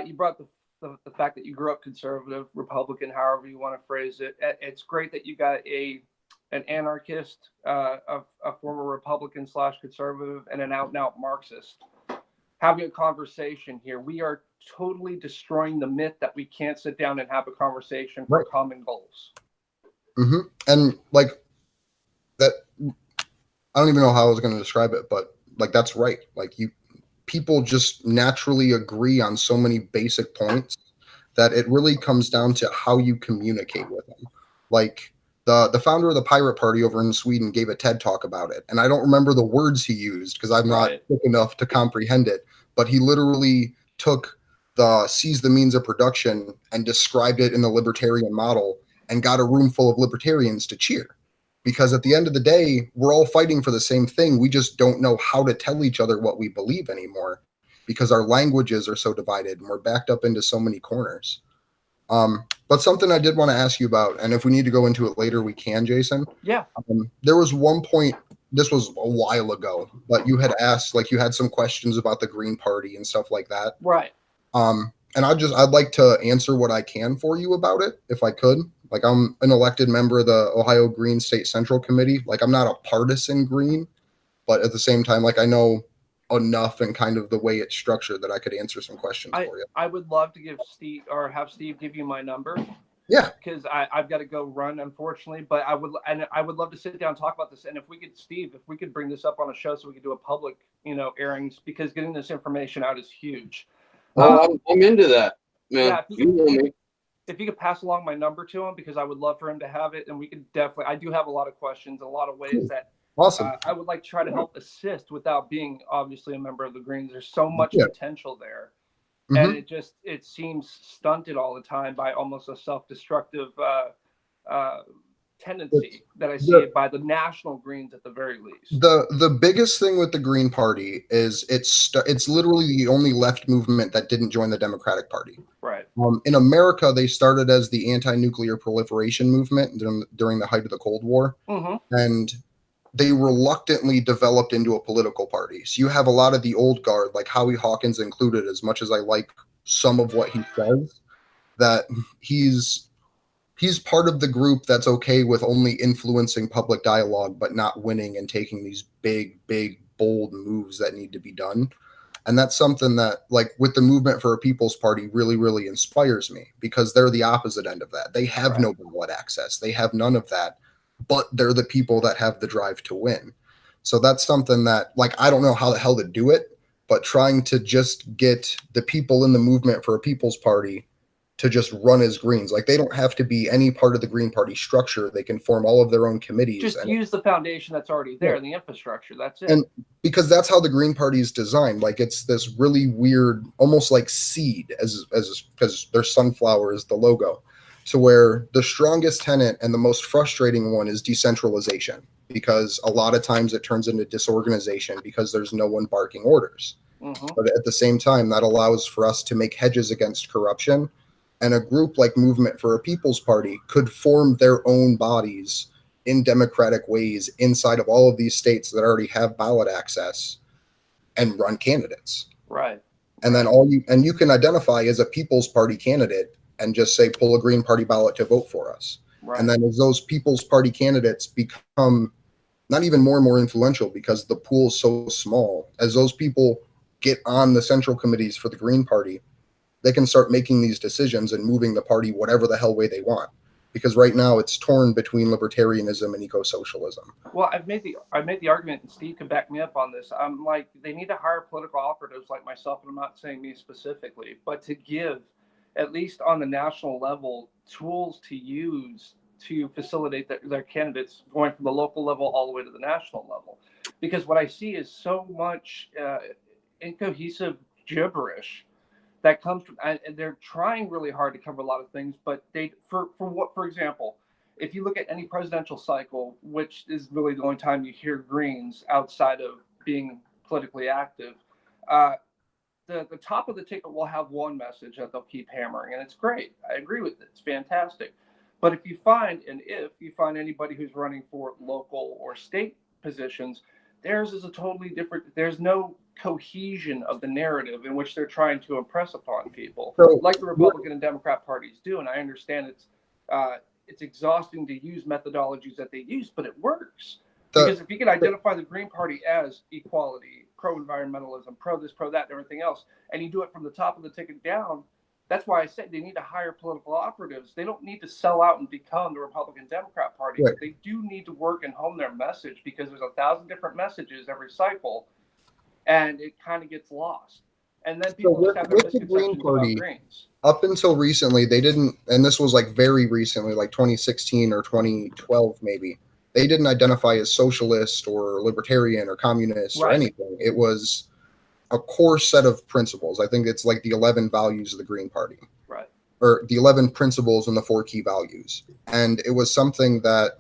you brought the fact that you grew up conservative, Republican, however you want to phrase it. It's great that you got an anarchist, a former Republican / conservative, and an out-and-out Marxist having a conversation here. We are totally destroying the myth that we can't sit down and have a conversation for common goals. Mm-hmm. And like that, I don't even know how I was going to describe it, but like that's right. Like people just naturally agree on so many basic points that it really comes down to how you communicate with them. Like the founder of the Pirate Party over in Sweden gave a TED talk about it, and I don't remember the words he used because I'm not quick enough to comprehend it, but he literally took the seize the means of production and described it in the libertarian model and got a room full of libertarians to cheer. Because at the end of the day, we're all fighting for the same thing. We just don't know how to tell each other what we believe anymore because our languages are so divided and we're backed up into so many corners. But something I did want to ask you about, and if we need to go into it later, we can, Jason. Yeah. There was one point, this was a while ago, but you had asked, like you had some questions about the Green Party and stuff like that. Right. And I'd like to answer what I can for you about it, if I could. Like, I'm an elected member of the Ohio Green State Central Committee. Like, I'm not a partisan Green, but at the same time, like, I know enough and kind of the way it's structured that I could answer some questions for you. I would love to give Steve or have Steve give you my number. Yeah. Because I've got to go run, unfortunately. But I would love to sit down and talk about this. And if we could bring this up on a show so we could do a public, airings, because getting this information out is huge. Oh, I'm into that, man. Yeah, if you could pass along my number to him, because I would love for him to have it, and we could definitely. I do have a lot of questions, a lot of ways that awesome. I would like to try to help assist without being obviously a member of the Greens. There's so much potential there, and it seems stunted all the time by almost a self-destructive tendency that I see it by the national Greens at the very least. The biggest thing with the Green Party is it's literally the only left movement that didn't join the Democratic Party. Right. In America, they started as the anti-nuclear proliferation movement during the height of the Cold War, and they reluctantly developed into a political party. So you have a lot of the old guard, like Howie Hawkins included, as much as I like some of what he says, that he's part of the group that's okay with only influencing public dialogue, but not winning and taking these big, bold moves that need to be done. And that's something that, like, with the Movement for a People's Party really, really inspires me, because they're the opposite end of that. They have no ballot access. They have none of that, but they're the people that have the drive to win. So that's something that, like, I don't know how the hell to do it, but trying to just get the people in the movement for a People's Party to just run as Greens. Like, they don't have to be any part of the Green Party structure. They can form all of their own committees. Just and use the foundation that's already there, the infrastructure. That's it. And because that's how the Green Party is designed. Like, it's this really weird, almost like seed, as because their sunflower is the logo. So where the strongest tenet and the most frustrating one is decentralization, because a lot of times it turns into disorganization because there's no one barking orders. But at the same time, that allows for us to make hedges against corruption. And a group like Movement for a People's Party could form their own bodies in democratic ways inside of all of these states that already have ballot access and run candidates. Right. And then you can identify as a People's Party candidate and just say, pull a Green Party ballot to vote for us. Right. And then as those People's Party candidates become not even more and more influential because the pool is so small, as those people get on the central committees for the Green Party, they can start making these decisions and moving the party whatever the hell way they want. Because right now it's torn between libertarianism and eco-socialism. Well, I've made the argument, and Steve can back me up on this. I'm like, they need to hire political operatives like myself, and I'm not saying me specifically, but to give, at least on the national level, tools to use to facilitate their candidates going from the local level all the way to the national level. Because what I see is so much incohesive gibberish that comes from, and they're trying really hard to cover a lot of things, but for example, if you look at any presidential cycle, which is really the only time you hear Greens outside of being politically active, the top of the ticket will have one message that they'll keep hammering, and it's great. I agree with it. It's fantastic. But if you find anybody who's running for local or state positions, theirs is a totally different, there's no cohesion of the narrative in which they're trying to impress upon people, like the Republican and Democrat parties do. And I understand it's exhausting to use methodologies that they use, but it works. Because if you can identify the Green Party as equality, pro-environmentalism, pro this, pro that, and everything else, and you do it from the top of the ticket down, that's why I said they need to hire political operatives. They don't need to sell out and become the Republican Democrat Party, but they do need to work and hone their message, because there's 1,000 different messages every cycle, and it kind of gets lost. And then people just have their misconceptions about Greens. Up until recently, they didn't, and this was like very recently, like 2016 or 2012 maybe, they didn't identify as socialist or libertarian or communist or anything. It was a core set of principles. I think it's like the 11 values of the Green Party. Right. Or the 11 principles and the 4 key values. And it was something that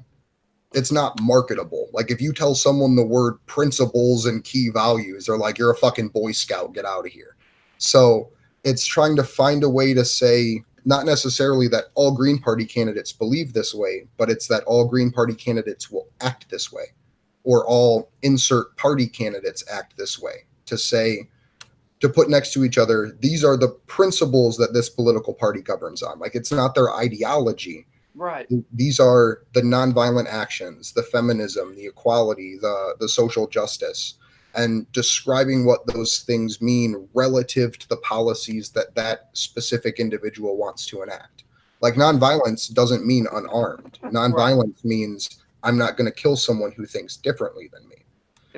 it's not marketable. Like, if you tell someone the word principles and key values, they're like, you're a fucking Boy Scout, get out of here. So it's trying to find a way to say, not necessarily that all Green Party candidates believe this way, but it's that all Green Party candidates will act this way, or all insert party candidates act this way. To say, to put next to each other, these are the principles that this political party governs on. Like, it's not their ideology. Right. These are the nonviolent actions, the feminism, the equality, the social justice, and describing what those things mean relative to the policies that specific individual wants to enact. Like, nonviolence doesn't mean unarmed. Nonviolence means I'm not going to kill someone who thinks differently than me.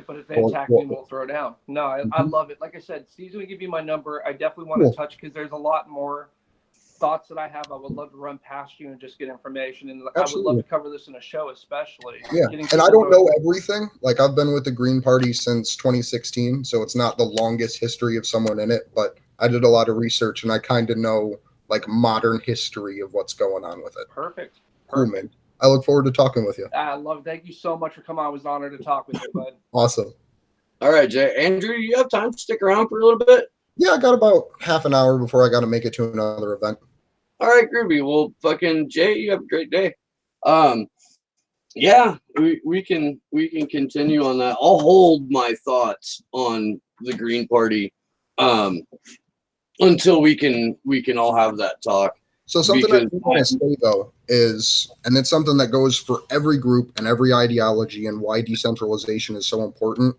But if they attack me, we'll throw down. No, I love it. Like I said, Steve's going to give you my number. I definitely want to touch, because there's a lot more thoughts that I have. I would love to run past you and just get information. And I would love to cover this in a show, especially. Yeah, and I don't know everything. Like, I've been with the Green Party since 2016, so it's not the longest history of someone in it, but I did a lot of research, and I kind of know, like, modern history of what's going on with it. Perfect. Cool, man. I look forward to talking with you. I love it. Thank you so much for coming on. It was an honor to talk with you, bud. Awesome. All right, Jay. Andrew, you have time to stick around for a little bit? Yeah, I got about half an hour before I got to make it to another event. All right, groovy. Well, fucking Jay, you have a great day. Yeah, we can continue on that. I'll hold my thoughts on the Green Party until we can all have that talk. So something I want to say, though, is, and it's something that goes for every group and every ideology, and why decentralization is so important.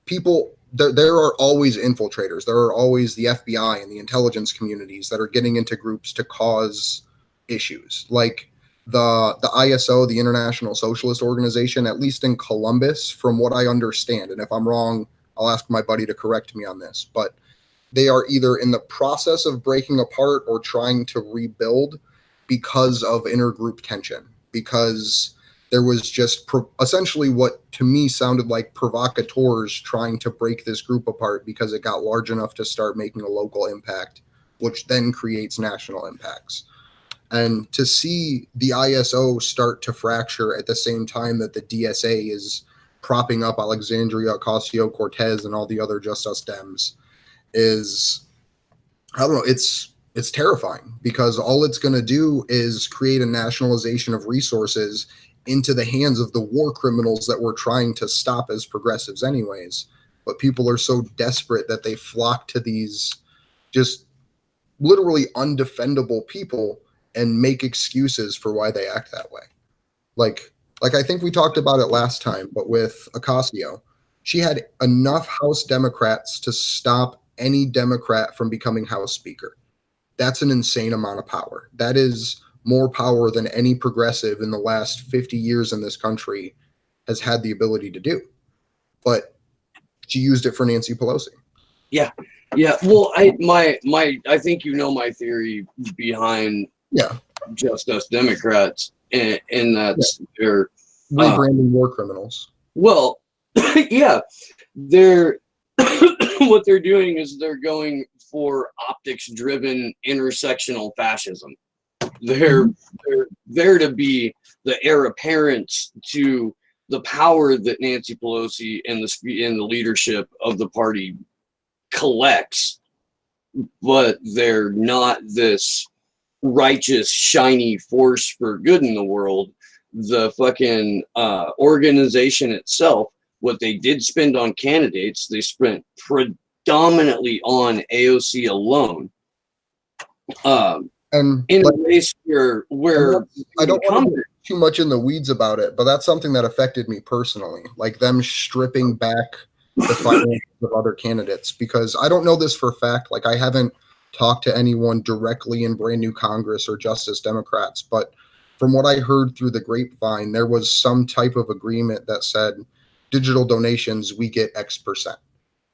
People, there are always infiltrators. There are always the FBI and the intelligence communities that are getting into groups to cause issues. Like, the ISO, the International Socialist Organization, at least in Columbus, from what I understand, and if I'm wrong, I'll ask my buddy to correct me on this, but they are either in the process of breaking apart or trying to rebuild because of intergroup tension, because there was just essentially what to me sounded like provocateurs trying to break this group apart because it got large enough to start making a local impact, which then creates national impacts. And to see the ISO start to fracture at the same time that the DSA is propping up Alexandria Ocasio-Cortez and all the other Just Us Dems is, I don't know, it's terrifying, because all it's going to do is create a nationalization of resources into the hands of the war criminals that we're trying to stop as progressives anyways. But people are so desperate that they flock to these just literally undefendable people and make excuses for why they act that way. Like I think we talked about it last time, but with Ocasio, she had enough House Democrats to stop any Democrat from becoming House Speaker. That's an insane amount of power. That is more power than any progressive in the last 50 years in this country has had the ability to do. But she used it for Nancy Pelosi. Yeah. Well, I think you know my theory behind Just Us Democrats, and that's they're rebranding war criminals. Well, yeah, they're what they're doing is they're going for optics-driven intersectional fascism. They're there to be the heir apparents to the power that Nancy Pelosi and the leadership of the party collects, but they're not this righteous, shiny force for good in the world. The fucking organization itself, what they did spend on candidates, they spent predominantly on AOC alone. And in a race where I don't want to get too much in the weeds about it, but that's something that affected me personally, like them stripping back the finances of other candidates, because I don't know this for a fact. Like, I haven't talked to anyone directly in Brand New Congress or Justice Democrats, but from what I heard through the grapevine, there was some type of agreement that said digital donations, we get X%,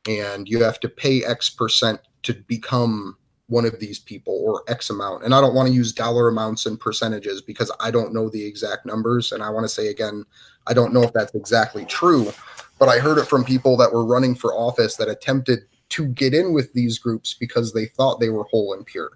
and you have to pay X% to become one of these people, or X amount. And I don't want to use dollar amounts and percentages because I don't know the exact numbers. And I want to say again, I don't know if that's exactly true, but I heard it from people that were running for office that attempted to get in with these groups because they thought they were whole and pure.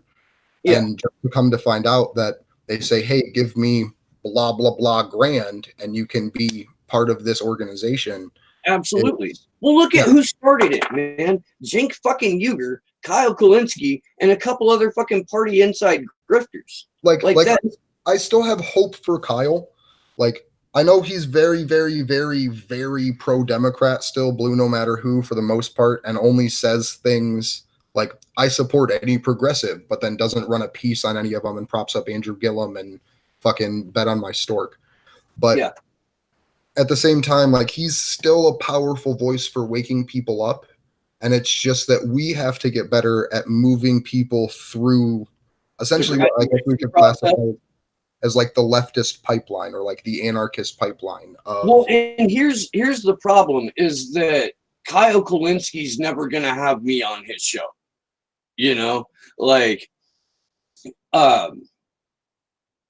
Yeah. And just to come to find out that they say, hey, give me blah, blah, blah grand, and you can be part of this organization. Absolutely. Well, look at who started it, man. Jink fucking Uger, Kyle Kulinski, and a couple other fucking party inside grifters. Like that. I still have hope for Kyle. Like, I know he's very, very, very, very pro-Democrat still, blue no matter who for the most part, and only says things like, I support any progressive, but then doesn't run a piece on any of them and props up Andrew Gillum and fucking bet on my stork. But at the same time, like, he's still a powerful voice for waking people up. And it's just that we have to get better at moving people through essentially what I guess we could classify as like the leftist pipeline, or like the anarchist pipeline. Well, and here's the problem is that Kyle Kulinski's never going to have me on his show. You know, like, I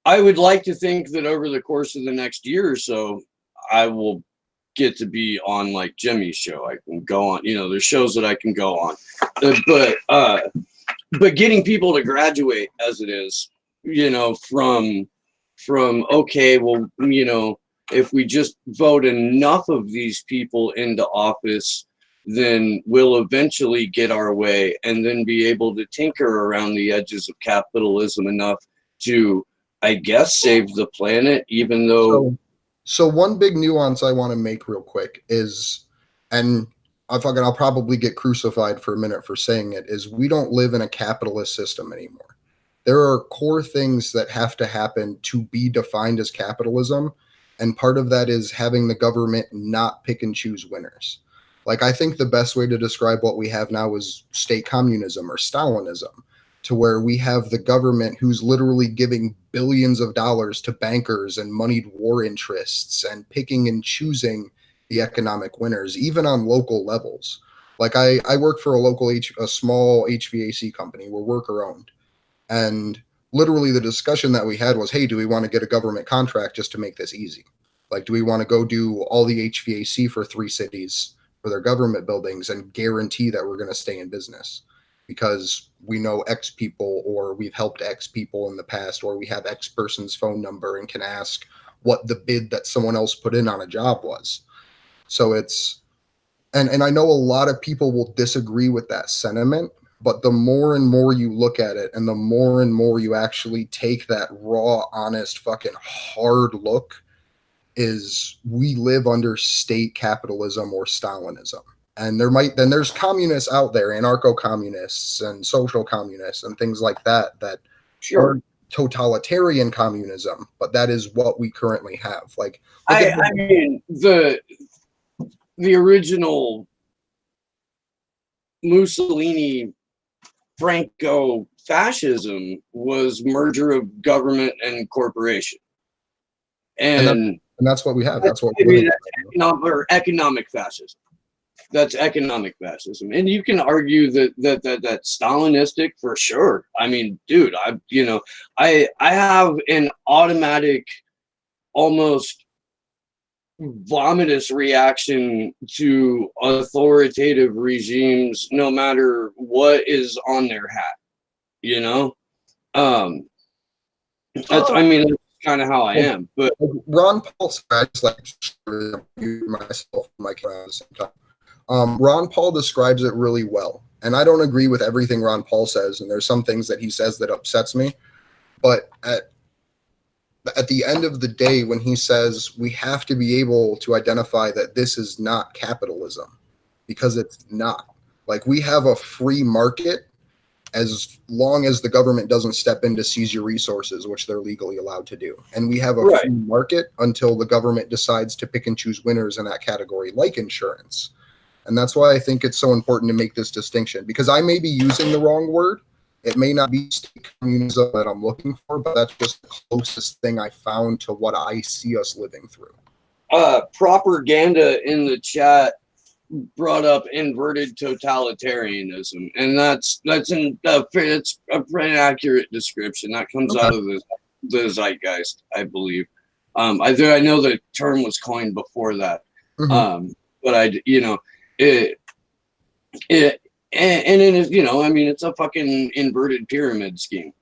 would like to think that over the course of the next year or so, I will get to be on like Jimmy's show. I can go on, there's shows that I can go on, but getting people to graduate as it is, from okay, well, if we just vote enough of these people into office, then we'll eventually get our way and then be able to tinker around the edges of capitalism enough to, I guess, save the planet, even though. So one big nuance I want to make real quick is, and I'll probably get crucified for a minute for saying it, is we don't live in a capitalist system anymore. There are core things that have to happen to be defined as capitalism. And part of that is having the government not pick and choose winners. Like, I think the best way to describe what we have now is state communism or Stalinism, to where we have the government who's literally giving billions of dollars to bankers and moneyed war interests and picking and choosing the economic winners, even on local levels. Like I work for a small HVAC company. We're worker owned. And literally the discussion that we had was, hey, do we want to get a government contract just to make this easy? Like, do we want to go do all the HVAC for 3 cities for their government buildings and guarantee that we're going to stay in business because we know X people, or we've helped X people in the past, or we have X person's phone number and can ask what the bid that someone else put in on a job was. So it's, and I know a lot of people will disagree with that sentiment, but the more and more you look at it and the more and more you actually take that raw, honest, fucking hard look, is we live under state capitalism or Stalinism. And there's communists out there, anarcho-communists and social communists and things like that, that are totalitarian communism, but that is what we currently have. Like, I mean, the original Mussolini Franco fascism was merger of government and corporation. And that's what we have. That's what that's economic fascism. That's economic fascism. And you can argue that's Stalinistic for sure. I mean, dude, I have an automatic, almost vomitous reaction to authoritative regimes, no matter what is on their hat, that's kind of how I am. But Ron Paul, I just like myself, my camera at the same time. Ron Paul describes it really well, and I don't agree with everything Ron Paul says, and there's some things that he says that upsets me, but at the end of the day, when he says we have to be able to identify that this is not capitalism, because it's not. Like, we have a free market as long as the government doesn't step in to seize your resources, which they're legally allowed to do. And we have a free market until the government decides to pick and choose winners in that category, like insurance. And that's why I think it's so important to make this distinction, because I may be using the wrong word. It may not be state communism that I'm looking for, but that's just the closest thing I found to what I see us living through. Propaganda in the chat brought up inverted totalitarianism, and that's a pretty accurate description. That comes out of the zeitgeist, I believe. I know the term was coined before that, but it's a fucking inverted pyramid scheme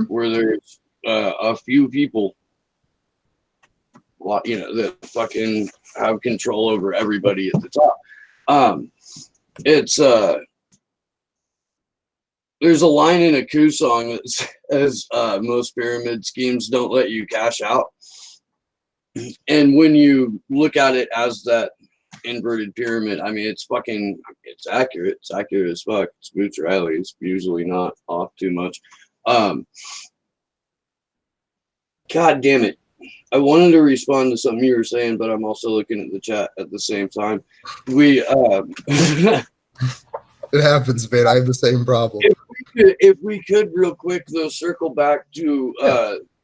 where there's a few people, that fucking have control over everybody at the top. There's a line in a Coup song that says, most pyramid schemes don't let you cash out. And when you look at it as that inverted pyramid, I mean, it's accurate. It's accurate as fuck. It's Boots Riley. It's usually not off too much. God damn it. I wanted to respond to something you were saying, but I'm also looking at the chat at the same time. It happens, man. I have the same problem. If we could real quick, though, circle back to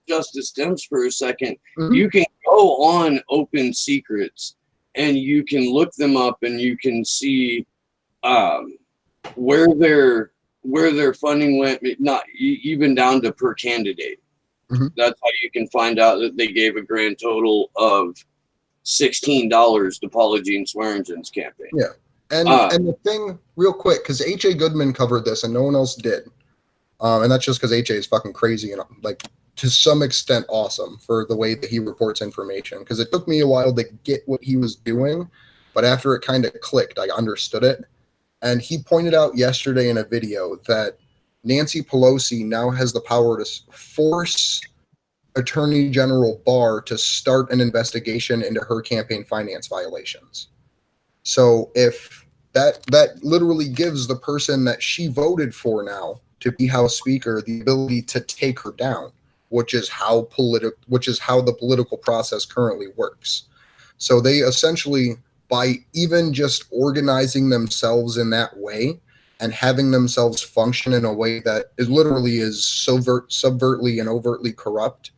Justice Dems for a second. You can go on Open Secrets and you can look them up and you can see where their funding went, not even down to per candidate. That's how you can find out that they gave a grand total of $16 to Paula Jean Swearingen's campaign. Yeah. And the thing, real quick, because H.A. Goodman covered this and no one else did. And that's just because H.A. is fucking crazy and, like, to some extent awesome for the way that he reports information. Because it took me a while to get what he was doing, but after it kind of clicked, I understood it. And he pointed out yesterday in a video that Nancy Pelosi now has the power to force Attorney General Barr to start an investigation into her campaign finance violations. So if that literally gives the person that she voted for now to be House Speaker the ability to take her down, which is how the political process currently works. So they essentially, by even just organizing themselves in that way, and having themselves function in a way that is literally is subvertly and overtly corrupt,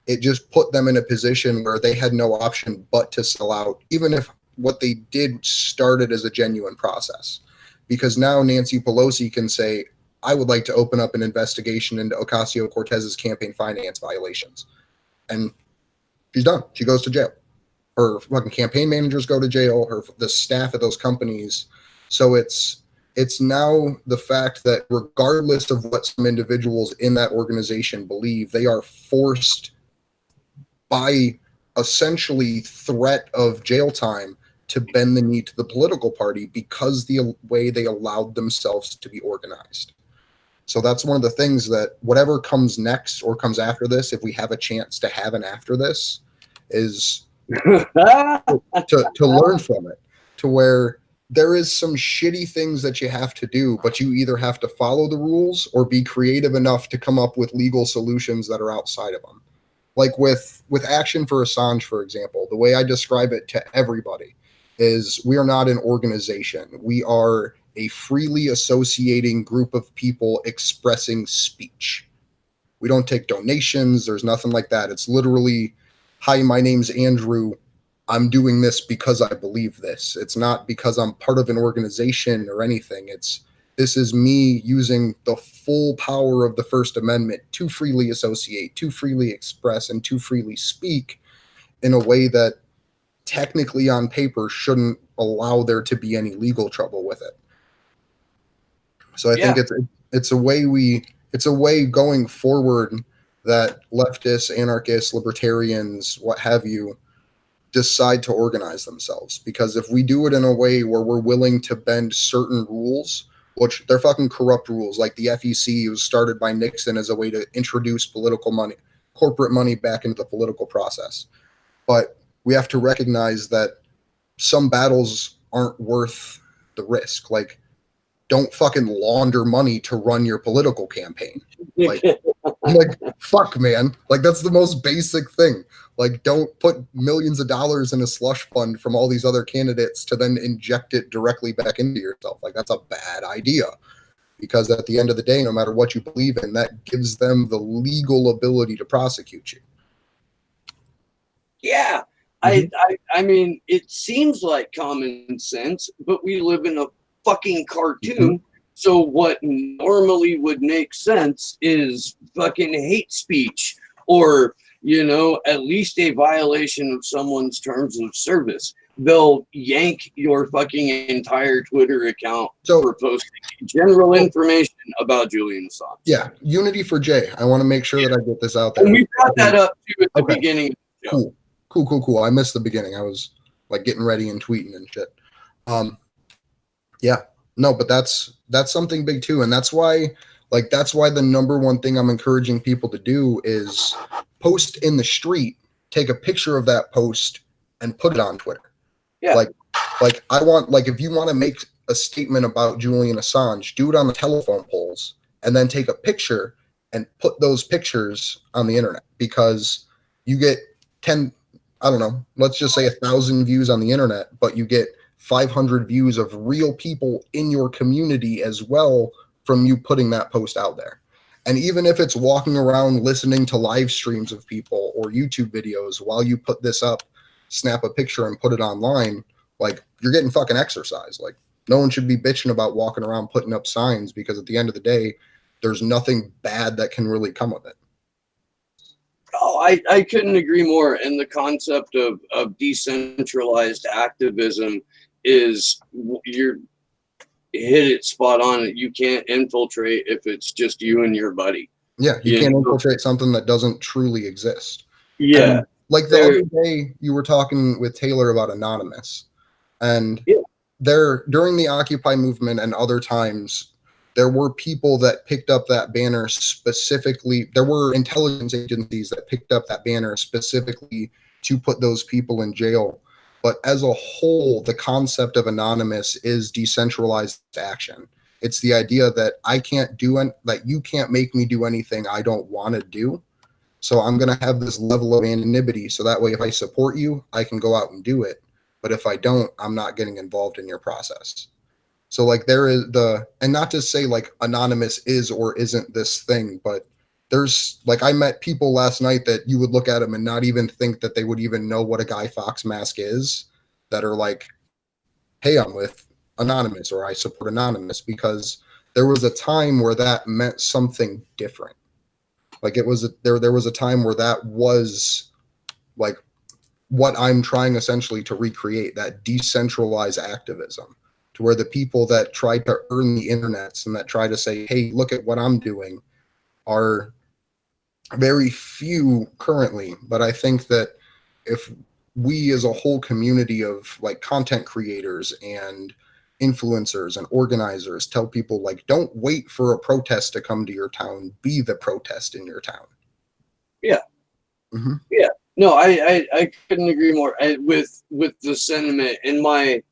it just put them in a position where they had no option but to sell out, even if what they did started as a genuine process. Because now Nancy Pelosi can say, I would like to open up an investigation into Ocasio-Cortez's campaign finance violations. And she's done. She goes to jail. Her fucking campaign managers go to jail, the staff at those companies. So it's now the fact that regardless of what some individuals in that organization believe, they are forced by essentially threat of jail time to bend the knee to the political party because the way they allowed themselves to be organized. So that's one of the things that whatever comes next or comes after this, if we have a chance to have an after this, is to learn from it, to where there is some shitty things that you have to do, but you either have to follow the rules or be creative enough to come up with legal solutions that are outside of them. Like with Action for Assange, for example, the way I describe it to everybody is we are not an organization. We are a freely associating group of people expressing speech. We don't take donations. There's nothing like that. It's literally, hi, my name's Andrew. I'm doing this because I believe this. It's not because I'm part of an organization or anything. This is me using the full power of the First Amendment to freely associate, to freely express, and to freely speak in a way that technically on paper shouldn't allow there to be any legal trouble with it. So I think it's a way going forward that leftists, anarchists, libertarians, what have you, decide to organize themselves. Because if we do it in a way where we're willing to bend certain rules, which they're fucking corrupt rules, like the FEC was started by Nixon as a way to introduce political money, corporate money back into the political process. But we have to recognize that some battles aren't worth the risk. Like, don't fucking launder money to run your political campaign. Like, fuck, man. Like, that's the most basic thing. Like, don't put millions of dollars in a slush fund from all these other candidates to then inject it directly back into yourself. Like, that's a bad idea. Because at the end of the day, no matter what you believe in, that gives them the legal ability to prosecute you. Yeah. I mean, it seems like common sense, but we live in a fucking cartoon. So what normally would make sense is fucking hate speech or, at least a violation of someone's terms of service. They'll yank your fucking entire Twitter account for posting general information about Julian Assange. Yeah, Unity for Jay. I want to make sure that I get this out there. And we brought that up too at the beginning of the show. Cool. I missed the beginning. I was like getting ready and tweeting and shit. Yeah, no, but that's something big too. And that's why the number one thing I'm encouraging people to do is post in the street, take a picture of that post and put it on Twitter. Yeah. Like I want, like, if you want to make a statement about Julian Assange, do it on the telephone poles and then take a picture and put those pictures on the internet, because you get 10, I don't know, let's just say 1,000 views on the internet, but you get 500 views of real people in your community as well from you putting that post out there. And even if it's walking around listening to live streams of people or YouTube videos while you put this up, snap a picture and put it online, like, you're getting fucking exercise. Like, no one should be bitching about walking around putting up signs, because at the end of the day, there's nothing bad that can really come of it. Oh, I couldn't agree more. And the concept of decentralized activism is, you're hit it spot on. You can't infiltrate if it's just you and your buddy. Yeah, you can't infiltrate something that doesn't truly exist. Yeah. And like the other day, you were talking with Taylor about Anonymous. And during the Occupy movement and other times, there were people that picked up that banner specifically. There were intelligence agencies that picked up that banner specifically to put those people in jail. But as a whole, the concept of Anonymous is decentralized action. It's the idea that you can't make me do anything I don't want to do. So I'm going to have this level of anonymity. So that way, if I support you, I can go out and do it. But if I don't, I'm not getting involved in your process. So like there is and not to say like anonymous is or isn't this thing, but there's like I met people last night that you would look at them and not even think that they would even know what a Guy Fawkes mask is, that are like, hey, I'm with anonymous or I support anonymous, because there was a time where that meant something different. Like it was there was a time where that was like what I'm trying essentially to recreate, that decentralized activism, to where the people that try to earn the internets and that try to say, hey, look at what I'm doing, are very few currently. But I think that if we as a whole community of like content creators and influencers and organizers tell people like, don't wait for a protest to come to your town, be the protest in your town. Yeah. Mm-hmm. Yeah. No, I couldn't agree more with the sentiment. And my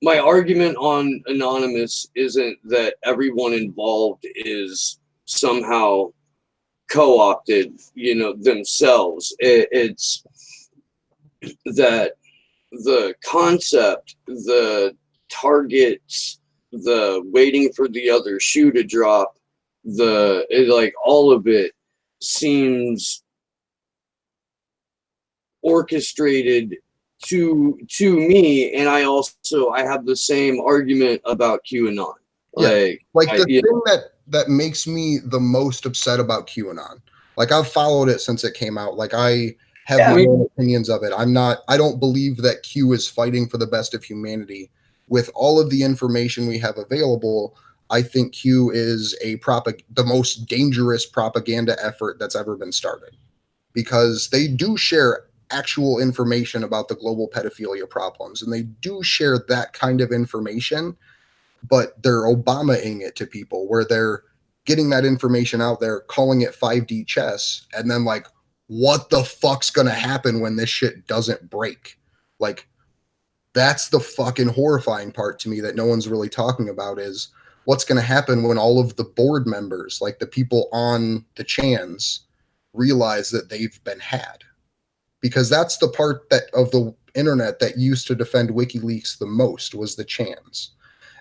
my argument on anonymous isn't that everyone involved is somehow co-opted, themselves. It's that the concept, the targets, the waiting for the other shoe to drop, like all of it seems orchestrated to me. And I have the same argument about QAnon. Like the thing that makes me the most upset about QAnon, like I've followed it since it came out, like I have my own opinions of it. I don't believe that Q is fighting for the best of humanity. With all of the information we have available, I think Q is the most dangerous propaganda effort that's ever been started, because they do share actual information about the global pedophilia problems, and they do share that kind of information, but they're Obama-ing it to people, where they're getting that information out there, calling it 5D chess, and then like, what the fuck's gonna happen when this shit doesn't break? Like, that's the fucking horrifying part to me that no one's really talking about, is what's gonna happen when all of the board members, like the people on the chans, realize that they've been had. Because that's the part that of the internet that used to defend WikiLeaks the most, was the chans.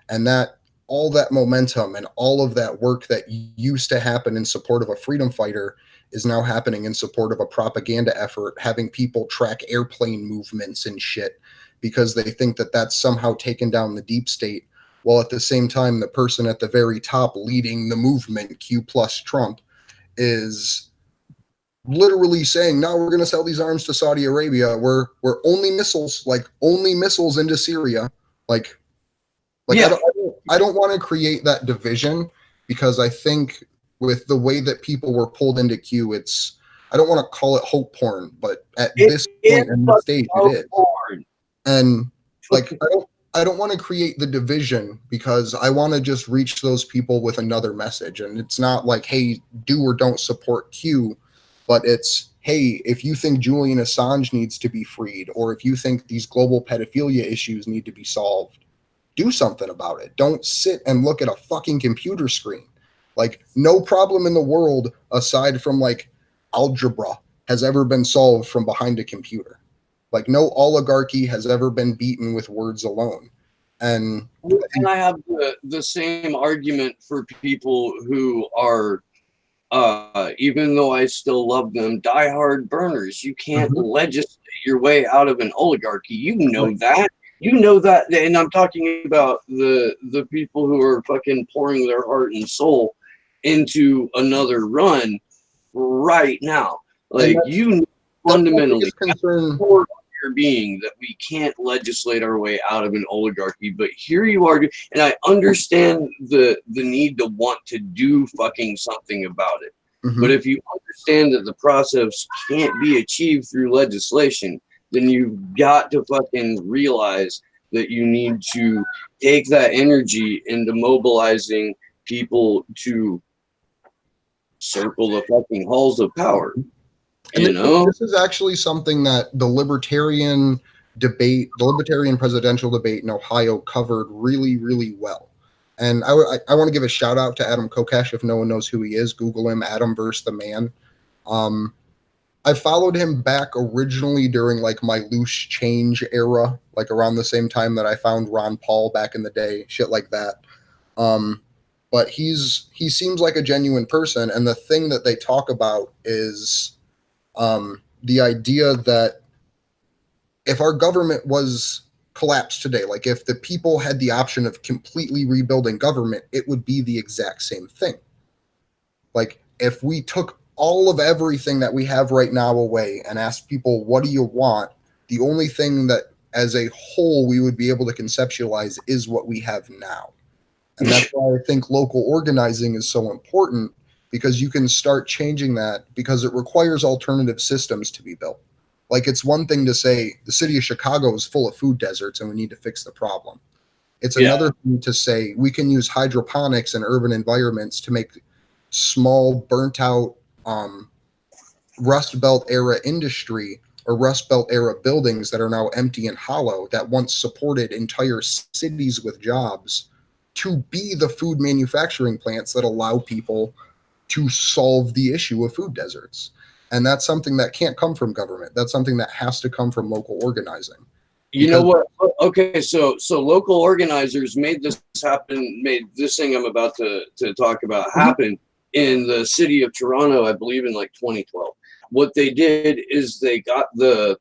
And that all that momentum and all of that work that used to happen in support of a freedom fighter is now happening in support of a propaganda effort, having people track airplane movements and shit, because they think that that's somehow taken down the deep state, while at the same time the person at the very top leading the movement, Q plus Trump, is literally saying, no, we're going to sell these arms to Saudi Arabia. We're only missiles into Syria. Like Yeah. I don't want to create that division, because I think with the way that people were pulled into Q, I don't want to call it hope porn, but at this point in the stage, it is. Porn. And like, I don't want to create the division, because I want to just reach those people with another message. And it's not like, hey, do or don't support Q, but it's, hey, if you think Julian Assange needs to be freed, or if you think these global pedophilia issues need to be solved, do something about it. Don't sit and look at a fucking computer screen. Like, no problem in the world aside from like algebra has ever been solved from behind a computer. Like, no oligarchy has ever been beaten with words alone. And I have the same argument for people who are, even though I still love them, diehard burners. You can't legislate your way out of an oligarchy. You know that. You know that, and I'm talking about the people who are fucking pouring their heart and soul into another run right now. Like, you fundamentally concern your being that we can't legislate our way out of an oligarchy, but here you are, and I understand the need to want to do fucking something about it. But if you understand that the process can't be achieved through legislation, then you've got to fucking realize that you need to take that energy into mobilizing people to circle the fucking halls of power. This is actually something that the libertarian presidential debate in Ohio covered really, really well. And I want to give a shout out to Adam Kokesh. If no one knows who he is, Google him, Adam versus the Man. I followed him back originally during like my loose change era, like around the same time that I found Ron Paul back in the day, shit like that. But he seems like a genuine person, and the thing that they talk about is the idea that if our government was collapsed today, like if the people had the option of completely rebuilding government, it would be the exact same thing. Like if we took all of everything that we have right now away and asked people, what do you want? The only thing that as a whole we would be able to conceptualize is what we have now. And that's why I think local organizing is so important, because you can start changing that, because it requires alternative systems to be built. Like it's one thing to say the city of Chicago is full of food deserts and we need to fix the problem. It's another thing to say we can use hydroponics in urban environments to make small burnt out Rust Belt era industry or Rust Belt era buildings that are now empty and hollow that once supported entire cities with jobs to be the food manufacturing plants that allow people to solve the issue of food deserts. And that's something that can't come from government. That's something that has to come from local organizing. You know what? Okay, so local organizers made this happen, made this thing I'm about to talk about happen in the city of Toronto, I believe in like 2012. What they did is they got the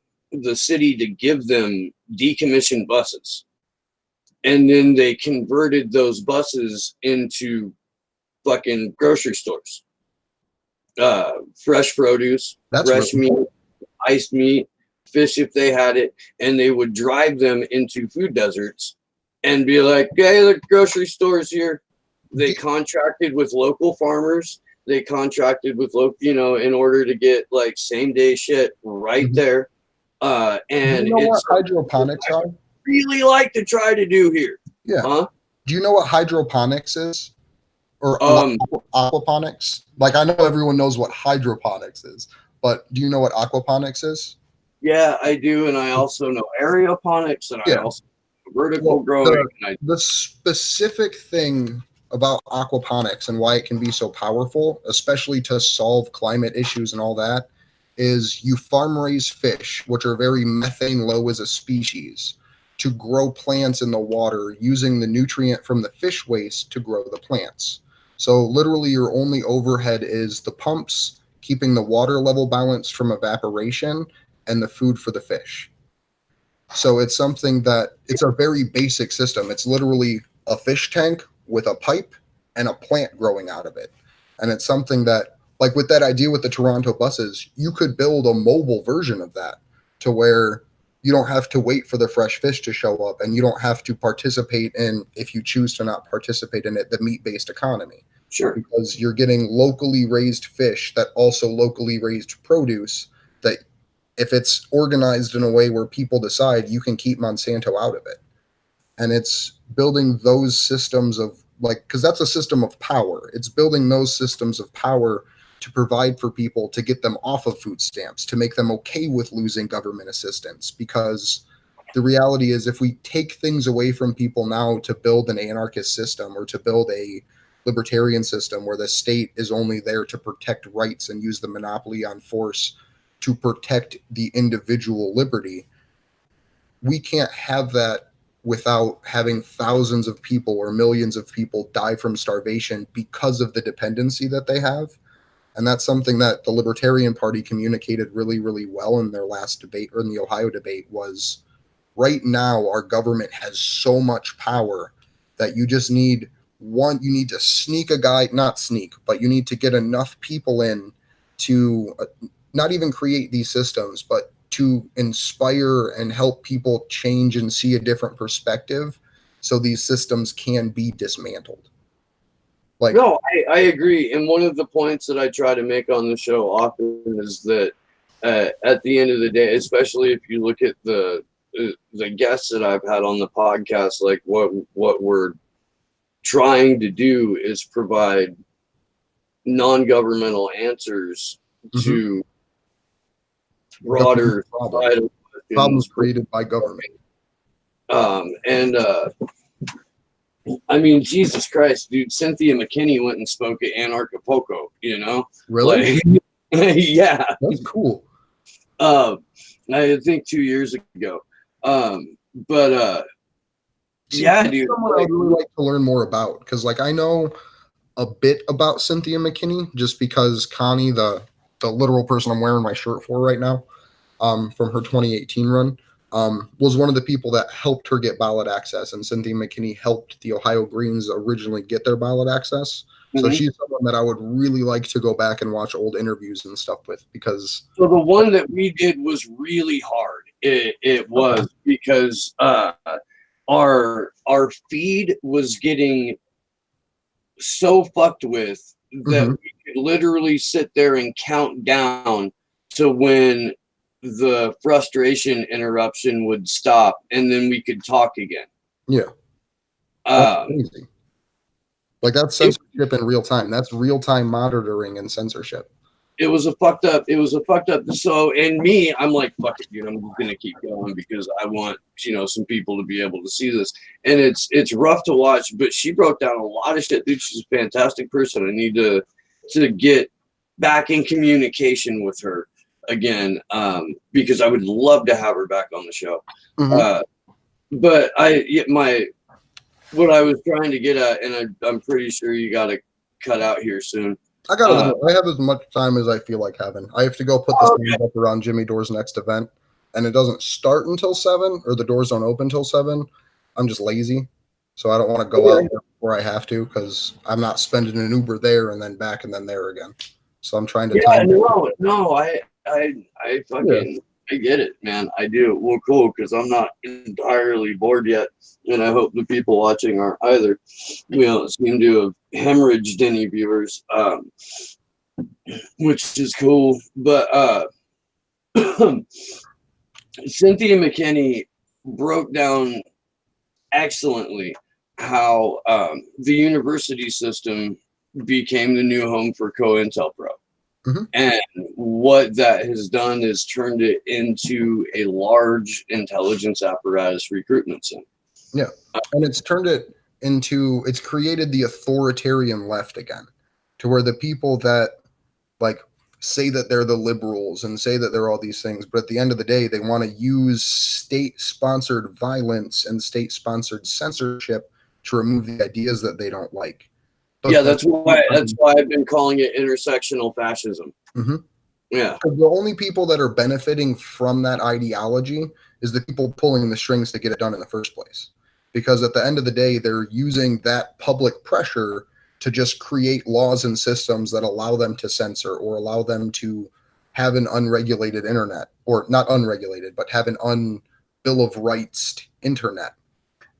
city to give them decommissioned buses. And then they converted those buses into fucking grocery stores. Fresh produce, fresh meat, iced meat, fish if they had it, and they would drive them into food deserts and be like, hey, the grocery stores here. They contracted with local farmers. They contracted with local, in order to get like same day shit right there. And you know what hydroponics are? Really like to try to do here. Yeah. Huh? Do you know what hydroponics is? Or aquaponics? Like I know everyone knows what hydroponics is, but do you know what aquaponics is? Yeah, I do, and I also know aeroponics, and I also know vertical growing. The specific thing about aquaponics and why it can be so powerful, especially to solve climate issues and all that, is you farm raise fish, which are very methane low as a species, to grow plants in the water using the nutrient from the fish waste to grow the plants. So literally your only overhead is the pumps, keeping the water level balanced from evaporation, and the food for the fish. So it's something that it's a very basic system. It's literally a fish tank with a pipe and a plant growing out of it. And it's something that, like with that idea with the Toronto buses, you could build a mobile version of that to where you don't have to wait for the fresh fish to show up, and you don't have to participate in, if you choose to not participate in it, the meat-based economy. Sure. Because you're getting locally raised fish that also locally raised produce that if it's organized in a way where people decide, you can keep Monsanto out of it. And it's building those systems of because that's a system of power. It's building those systems of power to provide for people, to get them off of food stamps, to make them okay with losing government assistance. Because the reality is, if we take things away from people now to build an anarchist system or to build a libertarian system where the state is only there to protect rights and use the monopoly on force to protect the individual liberty, we can't have that without having thousands of people or millions of people die from starvation because of the dependency that they have. And that's something that the Libertarian Party communicated really, really well in their last debate, or in the Ohio debate, was right now our government has so much power that you just need you need to sneak a guy, not sneak, but you need to get enough people in to not even create these systems, but to inspire and help people change and see a different perspective so these systems can be dismantled. No, I agree. And one of the points that I try to make on the show often is that at the end of the day, especially if you look at the guests that I've had on the podcast, like what we're trying to do is provide non-governmental answers to broader problems created by government. I mean, Jesus Christ, dude, Cynthia McKinney went and spoke at Anarchapulco, Really? Like, yeah. That's cool. I think 2 years ago. But See, yeah, she's dude. someone I would really like to learn more about, because like I know a bit about Cynthia McKinney just because Connie, the literal person I'm wearing my shirt for right now, from her 2018 run, was one of the people that helped her get ballot access, and Cynthia McKinney helped the Ohio Greens originally get their ballot access. So Mhm. she's someone that I would really like to go back and watch old interviews and stuff with, because So the one that we did was really hard. It was because our feed was getting so fucked with that Mhm. we could literally sit there and count down to when the frustration interruption would stop, and then we could talk again. Yeah, that's Um, crazy. Like that's it, censorship in real time. That's real time monitoring and censorship. it was a fucked up. It was a fucked up. So, and me, I'm like, fuck it, dude. I'm just gonna keep going because I want some people to be able to see this. And it's rough to watch, but she broke down a lot of shit, dude. She's a fantastic person. I need to get back in communication with her again, because I would love to have her back on the show. Mhm. But what I was trying to get at, and I'm pretty sure you got to cut out here soon. I got I have as much time as I feel like having. I have to go put the signs up around Jimmy Dore's next event, and it doesn't start until 7, or the doors don't open until 7. I'm just lazy, so I don't want to go out there before I have to, because I'm not spending an Uber there and then back and then there again. So I'm trying to Yeah, time. no, I fucking I get it, man. I do. Well, cool, because I'm not entirely bored yet, and I hope the people watching aren't either. We don't seem to have hemorrhaged any viewers, which is cool. But Cynthia McKinney broke down excellently how the university system became the new home for COINTELPRO. Mhm. And what that has done is turned it into a large intelligence apparatus recruitment center. Yeah, and it's created the authoritarian left again, to where the people that like say that they're the liberals and say that they're all these things, but at the end of the day, they want to use state-sponsored violence and state-sponsored censorship to remove the ideas that they don't like. But Yeah, that's why I've been calling it intersectional fascism. Mhm. Yeah. The only people that are benefiting from that ideology is the people pulling the strings to get it done in the first place. Because at the end of the day, they're using that public pressure to just create laws and systems that allow them to censor, or allow them to have an unregulated internet, or not unregulated, but have an bill of rights internet.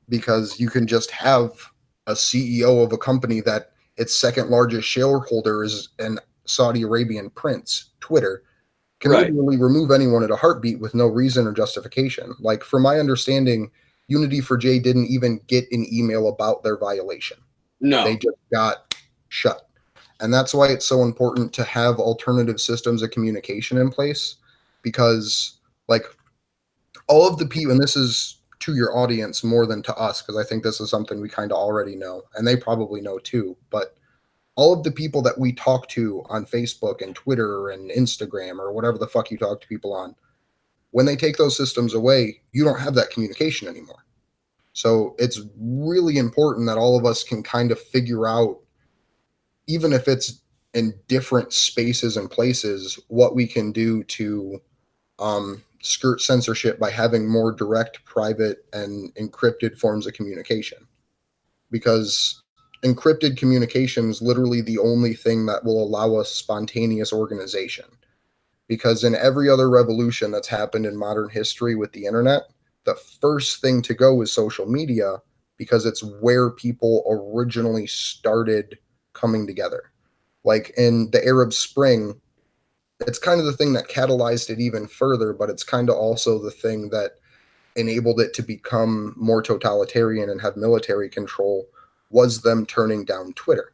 Because you can just have a CEO of a company that its second largest shareholder is an Saudi Arabian prince, Twitter, can Right. literally remove anyone at a heartbeat with no reason or justification. Like, from my understanding, Unity for J didn't even get an email about their violation. No. They just got shut. And that's why it's so important to have alternative systems of communication in place, because, like, all of the people, and this is to your audience more than to us, because I think this is something we kind of already know, and they probably know too, but all of the people that we talk to on Facebook and Twitter and Instagram, or whatever the fuck you talk to people on, when they take those systems away, you don't have that communication anymore. So it's really important that all of us can kind of figure out, even if it's in different spaces and places, what we can do to skirt censorship by having more direct, private, and encrypted forms of communication. Because encrypted communication is literally the only thing that will allow us spontaneous organization. Because in every other revolution that's happened in modern history with the internet, the first thing to go is social media, because it's where people originally started coming together. Like in the Arab Spring, it's kind of the thing that catalyzed it even further, but it's kind of also the thing that enabled it to become more totalitarian and have military control, was them turning down Twitter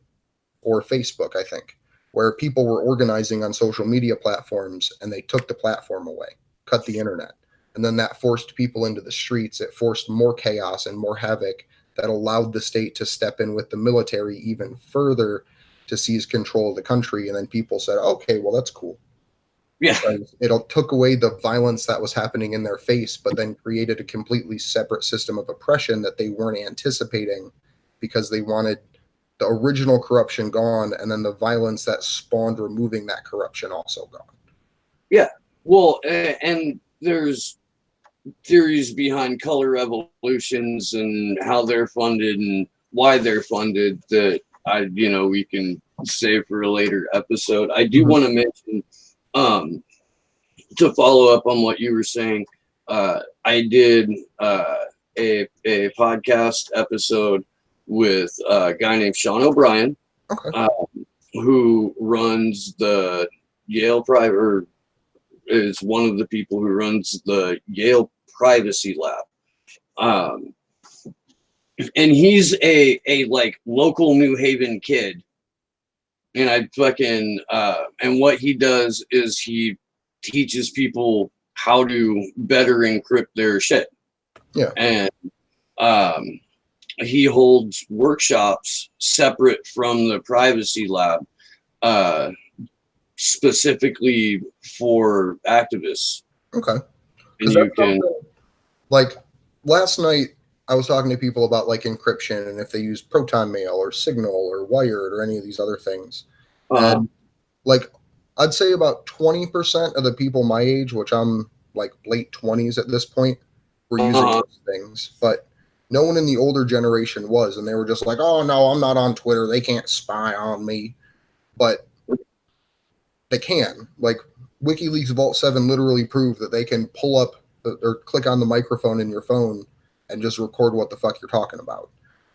or Facebook, I think, where people were organizing on social media platforms and they took the platform away, cut the internet. And then that forced people into the streets. It forced more chaos and more havoc that allowed the state to step in with the military even further to seize control of the country. And then people said, okay, well, that's cool. Yeah. Because it took away the violence that was happening in their face, but then created a completely separate system of oppression that they weren't anticipating because they wanted the original corruption gone and then the violence that spawned removing that corruption also gone. Yeah. Well, and there's theories behind color revolutions and how they're funded and why they're funded that we can save for a later episode. I do want to mention, to follow up on what you were saying, I did a podcast episode with a guy named Sean O'Brien, Okay. who runs the Yale private, or is one of the people who runs the Yale Privacy Lab. And he's a like local New Haven kid. And and what he does is he teaches people how to better encrypt their shit. Yeah. And he holds workshops separate from the privacy lab, specifically for activists. Okay. And you can, like, last night I was talking to people about like encryption and if they use Proton Mail or Signal or Wired or any of these other things. And like, I'd say about 20% of the people my age, which I'm like late 20s at this point, were using those things. But no one in the older generation was. And they were just like, oh, no, I'm not on Twitter. They can't spy on me. But they can. Like, WikiLeaks Vault 7 literally proved that they can pull up or click on the microphone in your phone and just record what the fuck you're talking about.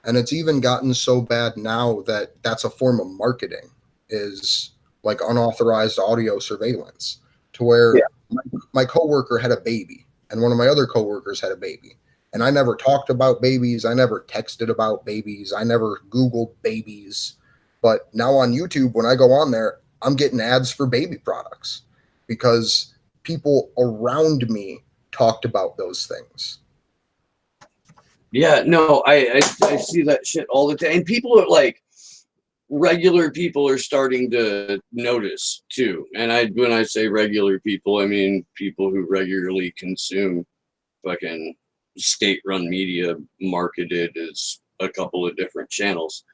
And it's even gotten so bad now that that's a form of marketing, is like unauthorized audio surveillance, to where my coworker had a baby and one of my other coworkers had a baby. And I never talked about babies. I never texted about babies. I never Googled babies. But now on YouTube, when I go on there, I'm getting ads for baby products because people around me talked about those things. Yeah, no, I see that shit all the time. And people are like, regular people are starting to notice too. And when I say regular people, I mean people who regularly consume fucking state-run media marketed as a couple of different channels.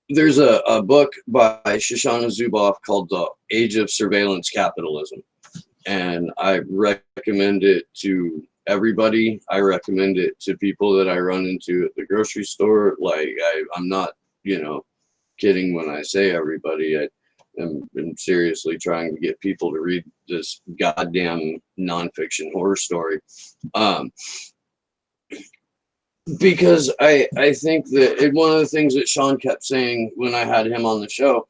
There's a book by Shoshana Zuboff called The Age of Surveillance Capitalism. And I recommend it to everybody. I recommend it to people that I run into at the grocery store. Like, I'm not, kidding when I say everybody. I'm seriously trying to get people to read this goddamn nonfiction horror story. Because I think that one of the things that Sean kept saying when I had him on the show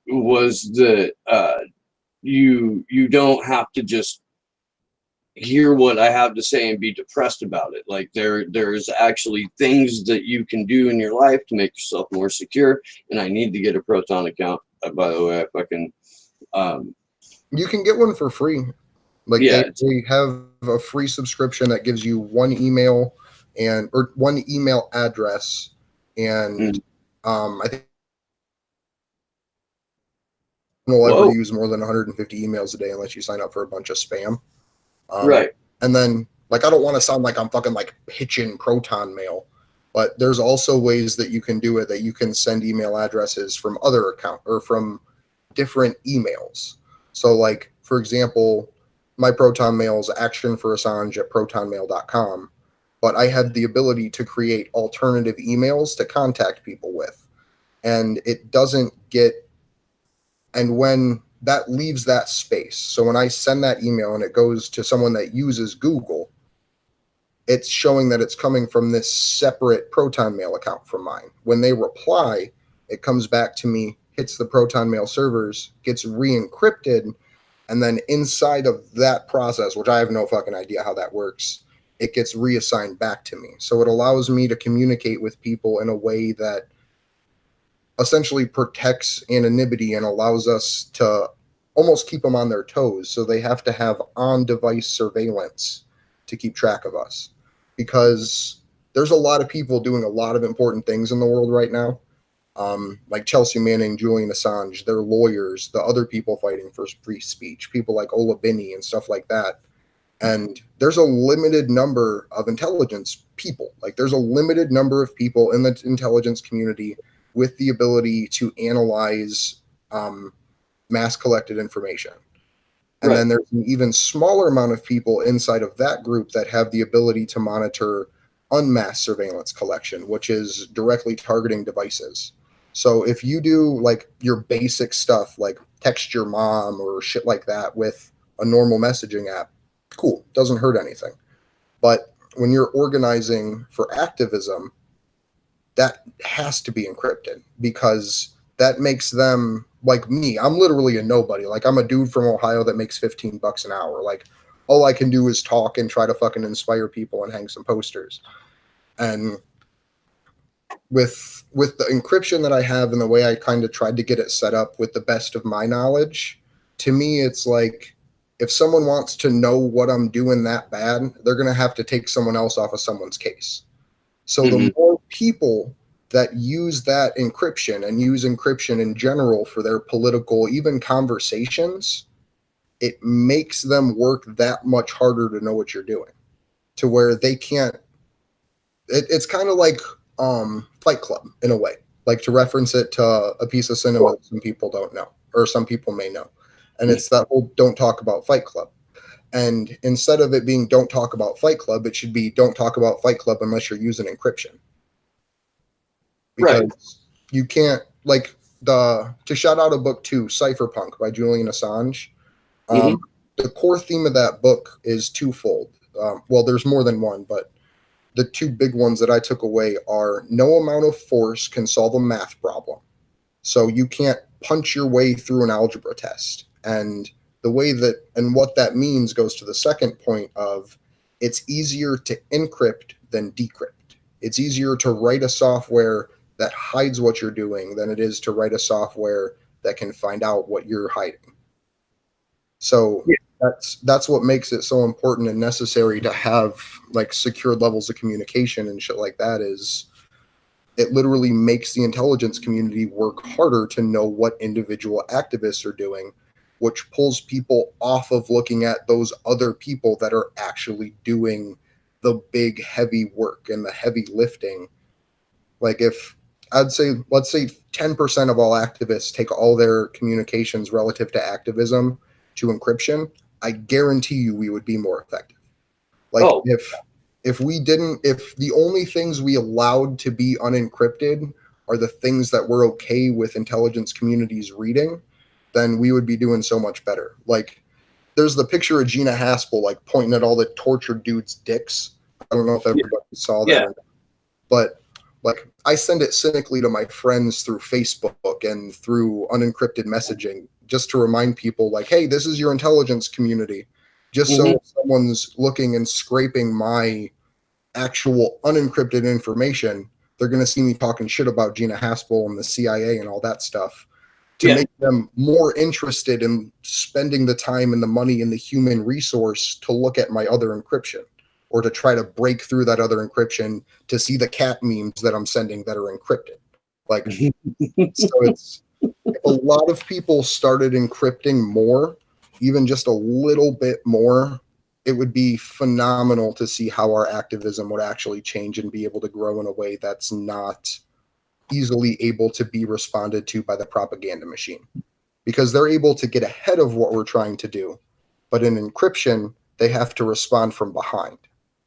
was that you don't have to just hear what I have to say and be depressed about it. Like there's actually things that you can do in your life to make yourself more secure. And I need to get a Proton account. By the way, if I can. You can get one for free. Like they have a free subscription that gives you one email or one email address, and I think you'll ever use more than 150 emails a day unless you sign up for a bunch of spam. Right. And then, like, I don't want to sound like I'm fucking like pitching Proton Mail, but there's also ways that you can do it, that you can send email addresses from other account or from different emails. So, like, for example, my Proton Mail is action for Assange at protonmail.com, but I have the ability to create alternative emails to contact people with. And it doesn't get, and when that leaves that space, so when I send that email and it goes to someone that uses Google, it's showing that it's coming from this separate Proton Mail account from mine. When they reply, it comes back to me, hits the Proton Mail servers, gets re-encrypted, and then inside of that process, which I have no fucking idea how that works, it gets reassigned back to me. So it allows me to communicate with people in a way that essentially protects anonymity and allows us to almost keep them on their toes. So they have to have on-device surveillance to keep track of us, because there's a lot of people doing a lot of important things in the world right now. like Chelsea Manning, Julian Assange, their lawyers, the other people fighting for free speech, people like Ola Binney and stuff like that. And there's a limited number of intelligence people. Like there's a limited number of people in the intelligence community with the ability to analyze mass collected information. And Right. then there's an even smaller amount of people inside of that group that have the ability to monitor unmasked surveillance collection, which is directly targeting devices. So if you do like your basic stuff, like text your mom or shit like that with a normal messaging app, cool, doesn't hurt anything. But when you're organizing for activism, that has to be encrypted because that makes them like me. I'm literally a nobody. Like I'm a dude from Ohio that makes $15 an hour. Like all I can do is talk and try to fucking inspire people and hang some posters. And with the encryption that I have and the way I kind of tried to get it set up with the best of my knowledge, to me it's like if someone wants to know what I'm doing that bad, they're going to have to take someone else off of someone's case. So the more people that use that encryption and use encryption in general for their political, even conversations, it makes them work that much harder to know what you're doing to where they can't. It's kind of like Fight Club in a way, like to reference it to a piece of cinema that some people don't know or some people may know. And it's that whole don't talk about Fight Club. And instead of it being don't talk about Fight Club, it should be don't talk about Fight Club unless you're using encryption. Because you can't, like, to shout out a book too, Cypherpunk by Julian Assange. The core theme of that book is twofold. Well, there's more than one, but the two big ones that I took away are no amount of force can solve a math problem. So you can't punch your way through an algebra test. And the way that and what that means goes to the second point of it's easier to encrypt than decrypt. It's easier to write a software that hides what you're doing than it is to write a software that can find out what you're hiding. So that's what makes it so important and necessary to have like secured levels of communication and shit like that. Is it literally makes the intelligence community work harder to know what individual activists are doing, which pulls people off of looking at those other people that are actually doing the big heavy work and the heavy lifting. Like if let's say 10% of all activists take all their communications relative to activism to encryption, I guarantee you we would be more effective. Like if the only things we allowed to be unencrypted are the things that we're okay with intelligence communities reading, then we would be doing so much better. Like there's the picture of Gina Haspel like pointing at all the tortured dudes' dicks. I don't know if everybody saw that or not. But like I send it cynically to my friends through Facebook and through unencrypted messaging just to remind people like, hey, this is your intelligence community. Just so if someone's looking and scraping my actual unencrypted information, they're going to see me talking shit about Gina Haspel and the CIA and all that stuff to make them more interested in spending the time and the money and the human resource to look at my other encryption or to try to break through that other encryption to see the cat memes that I'm sending that are encrypted. Like, so it's, if a lot of people started encrypting more, even just a little bit more, it would be phenomenal to see how our activism would actually change and be able to grow in a way that's not easily able to be responded to by the propaganda machine. Because they're able to get ahead of what we're trying to do. But in encryption, they have to respond from behind,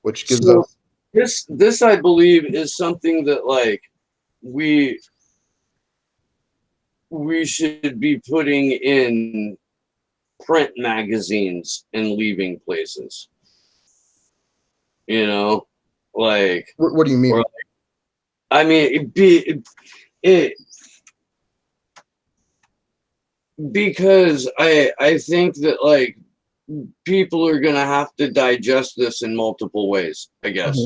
which gives us this I believe is something that like we should be putting in print magazines and leaving places. You know, like what do you mean? I mean, because I think that like people are gonna have to digest this in multiple ways, I guess.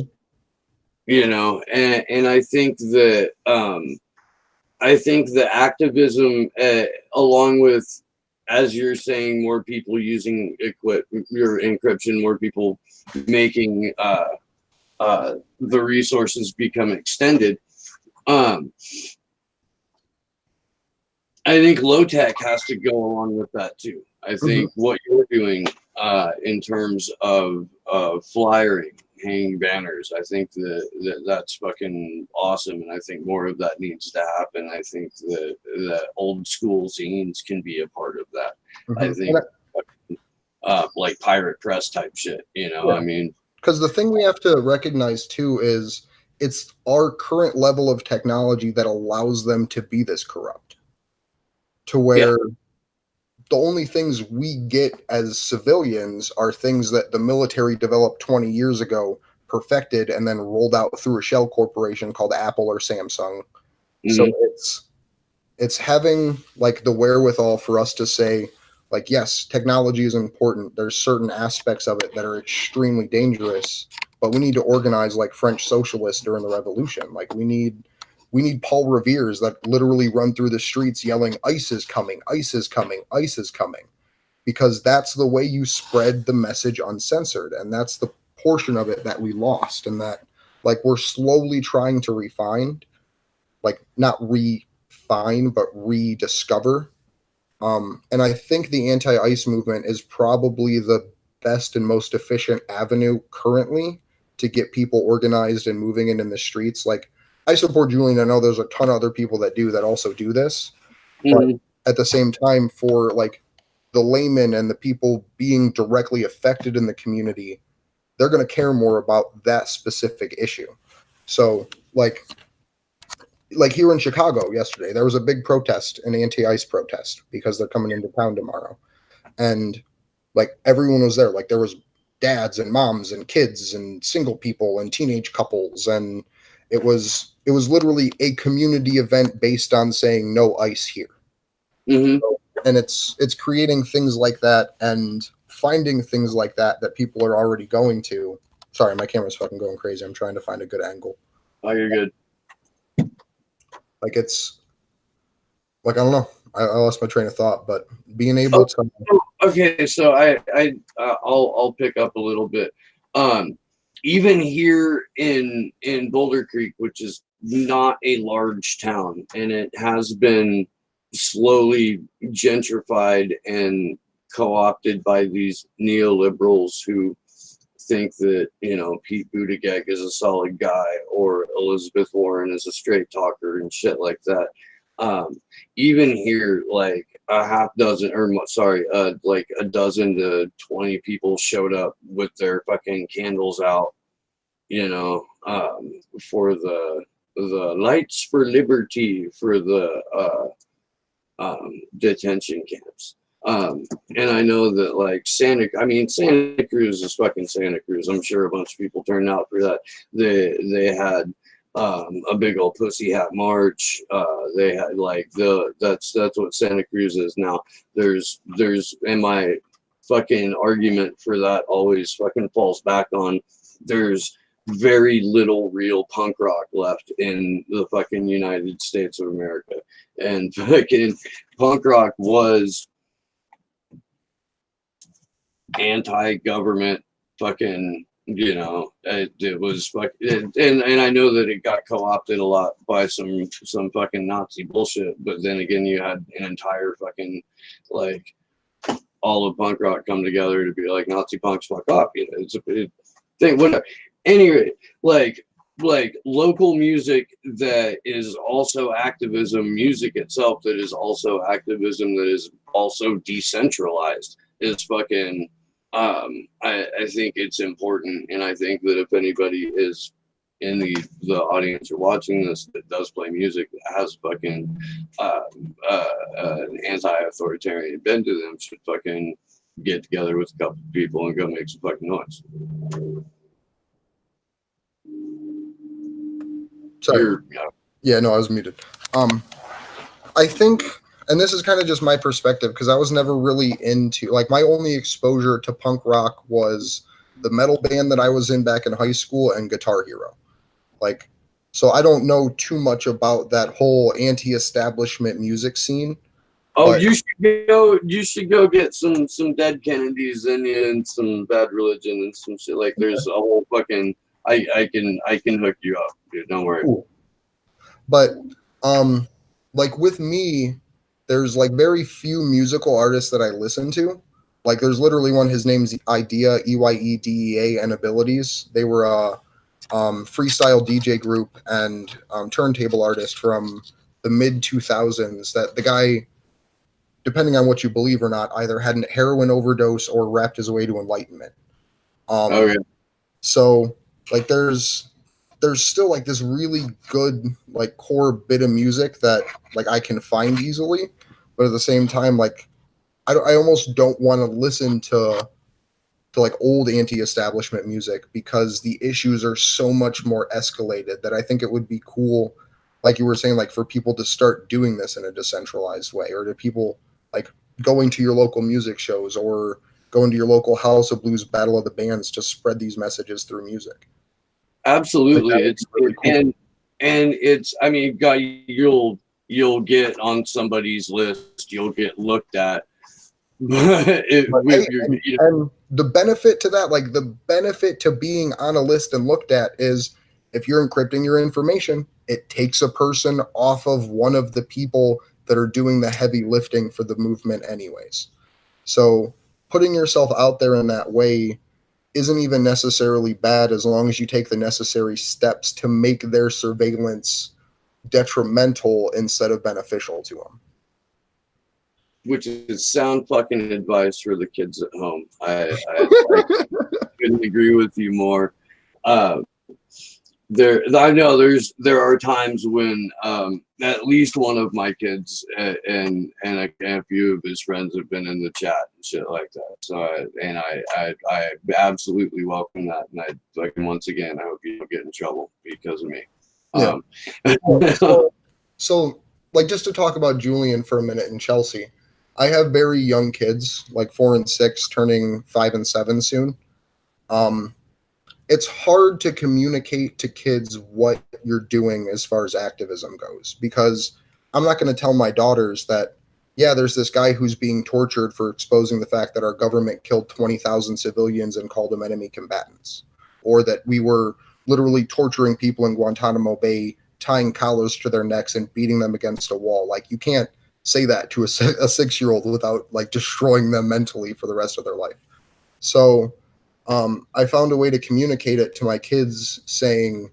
You know, and I think that activism, along with, as you're saying, more people using your encryption, more people making the resources become extended. I think low tech has to go along with that too. I think what you're doing in terms of flyering, hanging banners, I think that's fucking awesome, and I think more of that needs to happen. I think the old school zines can be a part of that. I think like pirate press type shit, you know. I mean, because the thing we have to recognize too is it's our current level of technology that allows them to be this corrupt, to where the only things we get as civilians are things that the military developed 20 years ago, perfected, and then rolled out through a shell corporation called Apple or Samsung. So it's having like the wherewithal for us to say, like, yes, technology is important. There's certain aspects of it that are extremely dangerous, but we need to organize like French socialists during the revolution. Like we need Paul Revere's that literally run through the streets yelling, "ICE is coming, ICE is coming, ICE is coming," because that's the way you spread the message uncensored, and that's the portion of it that we lost, and that like we're slowly trying to refine, like not refine, but rediscover. And I think the anti-ICE movement is probably the best and most efficient avenue currently to get people organized and moving in the streets. Like, I support Julian. I know there's a ton of other people that also do this, but at the same time, for like the laymen and the people being directly affected in the community, they're going to care more about that specific issue. So, like here in Chicago yesterday, there was a big protest, an anti-ICE protest, because they're coming into town tomorrow. And like everyone was there. Like there was dads and moms and kids and single people and teenage couples. And it was literally a community event based on saying no ICE here. And it's creating things like that and finding things like that people are already going to. Sorry, my camera's fucking going crazy. I'm trying to find a good angle. Oh, you're good. Like it's like I don't know. I lost my train of thought, but being able to. Okay, so I'll pick up a little bit. Even here in Boulder Creek, which is not a large town, and it has been slowly gentrified and co-opted by these neoliberals who think that, you know, Pete Buttigieg is a solid guy or Elizabeth Warren is a straight talker and shit like that. Even here, like like a dozen to 20 people showed up with their fucking candles out, you know, for the Lights for Liberty for the detention camps. And I know that like Santa Cruz is fucking Santa Cruz. I'm sure a bunch of people turned out for that. They had a big old pussy hat march. They had like that's what Santa Cruz is now. There's and my fucking argument for that always fucking falls back on there's very little real punk rock left in the fucking United States of America. And fucking punk rock was anti-government fucking, you know, it was fucking, and I know that it got co-opted a lot by some fucking Nazi bullshit, but then again you had an entire fucking like all of punk rock come together to be like Nazi punks fuck off, you know, it's a thing, whatever. Anyway, like local music that is also activism, music itself that is also activism, that is also decentralized is fucking I think it's important, and I think that if anybody is in the audience or watching this that does play music that has fucking an anti-authoritarian bend to them should fucking get together with a couple of people and go make some fucking noise. Sorry. Yeah, no, I was muted. I think, and this is kind of just my perspective, because I was never really into, like, my only exposure to punk rock was the metal band that I was in back in high school and Guitar Hero. Like, so I don't know too much about that whole anti-establishment music scene. Oh, you should go get some Dead Kennedys in you and some Bad Religion and some shit. Like there's a whole fucking I can hook you up, dude. Don't worry. Cool. But like with me, there's like very few musical artists that I listen to. Like there's literally one, his name's Idea, EYEDEA, and Abilities. They were a freestyle DJ group and turntable artist from the mid 2000s that the guy, depending on what you believe or not, either had an heroin overdose or rapped his way to enlightenment. Okay. So like there's still like this really good like core bit of music that like I can find easily, but at the same time like I almost don't want to listen to like old anti-establishment music because the issues are so much more escalated that I think it would be cool, like you were saying, like for people to start doing this in a decentralized way, or to people like going to your local music shows or going to your local House of Blues Battle of the Bands to spread these messages through music. Absolutely. Like, It's really cool. and it's, I mean, God, you'll get on somebody's list, you'll get looked at. But With hey, your, and the benefit to that, like the benefit to being on a list and looked at is if you're encrypting your information, it takes a person off of one of the people that are doing the heavy lifting for the movement anyways. So putting yourself out there in that way isn't even necessarily bad as long as you take the necessary steps to make their surveillance detrimental instead of beneficial to them. which is sound fucking advice for the kids at home. I couldn't agree with you more. I know there are times when at least one of my kids and a few of his friends have been in the chat and shit like that. So I absolutely welcome that, and I like once again I hope you don't get in trouble because of me. Yeah. So like just to talk about Julian for a minute in Chelsea, I have very young kids, like 4 and 6, turning 5 and 7 soon. It's hard to communicate to kids what you're doing as far as activism goes, because I'm not going to tell my daughters that, yeah, there's this guy who's being tortured for exposing the fact that our government killed 20,000 civilians and called them enemy combatants, or that we were literally torturing people in Guantanamo Bay, tying collars to their necks and beating them against a wall. Like, you can't say that to a 6-year-old without like destroying them mentally for the rest of their life. So I found a way to communicate it to my kids, saying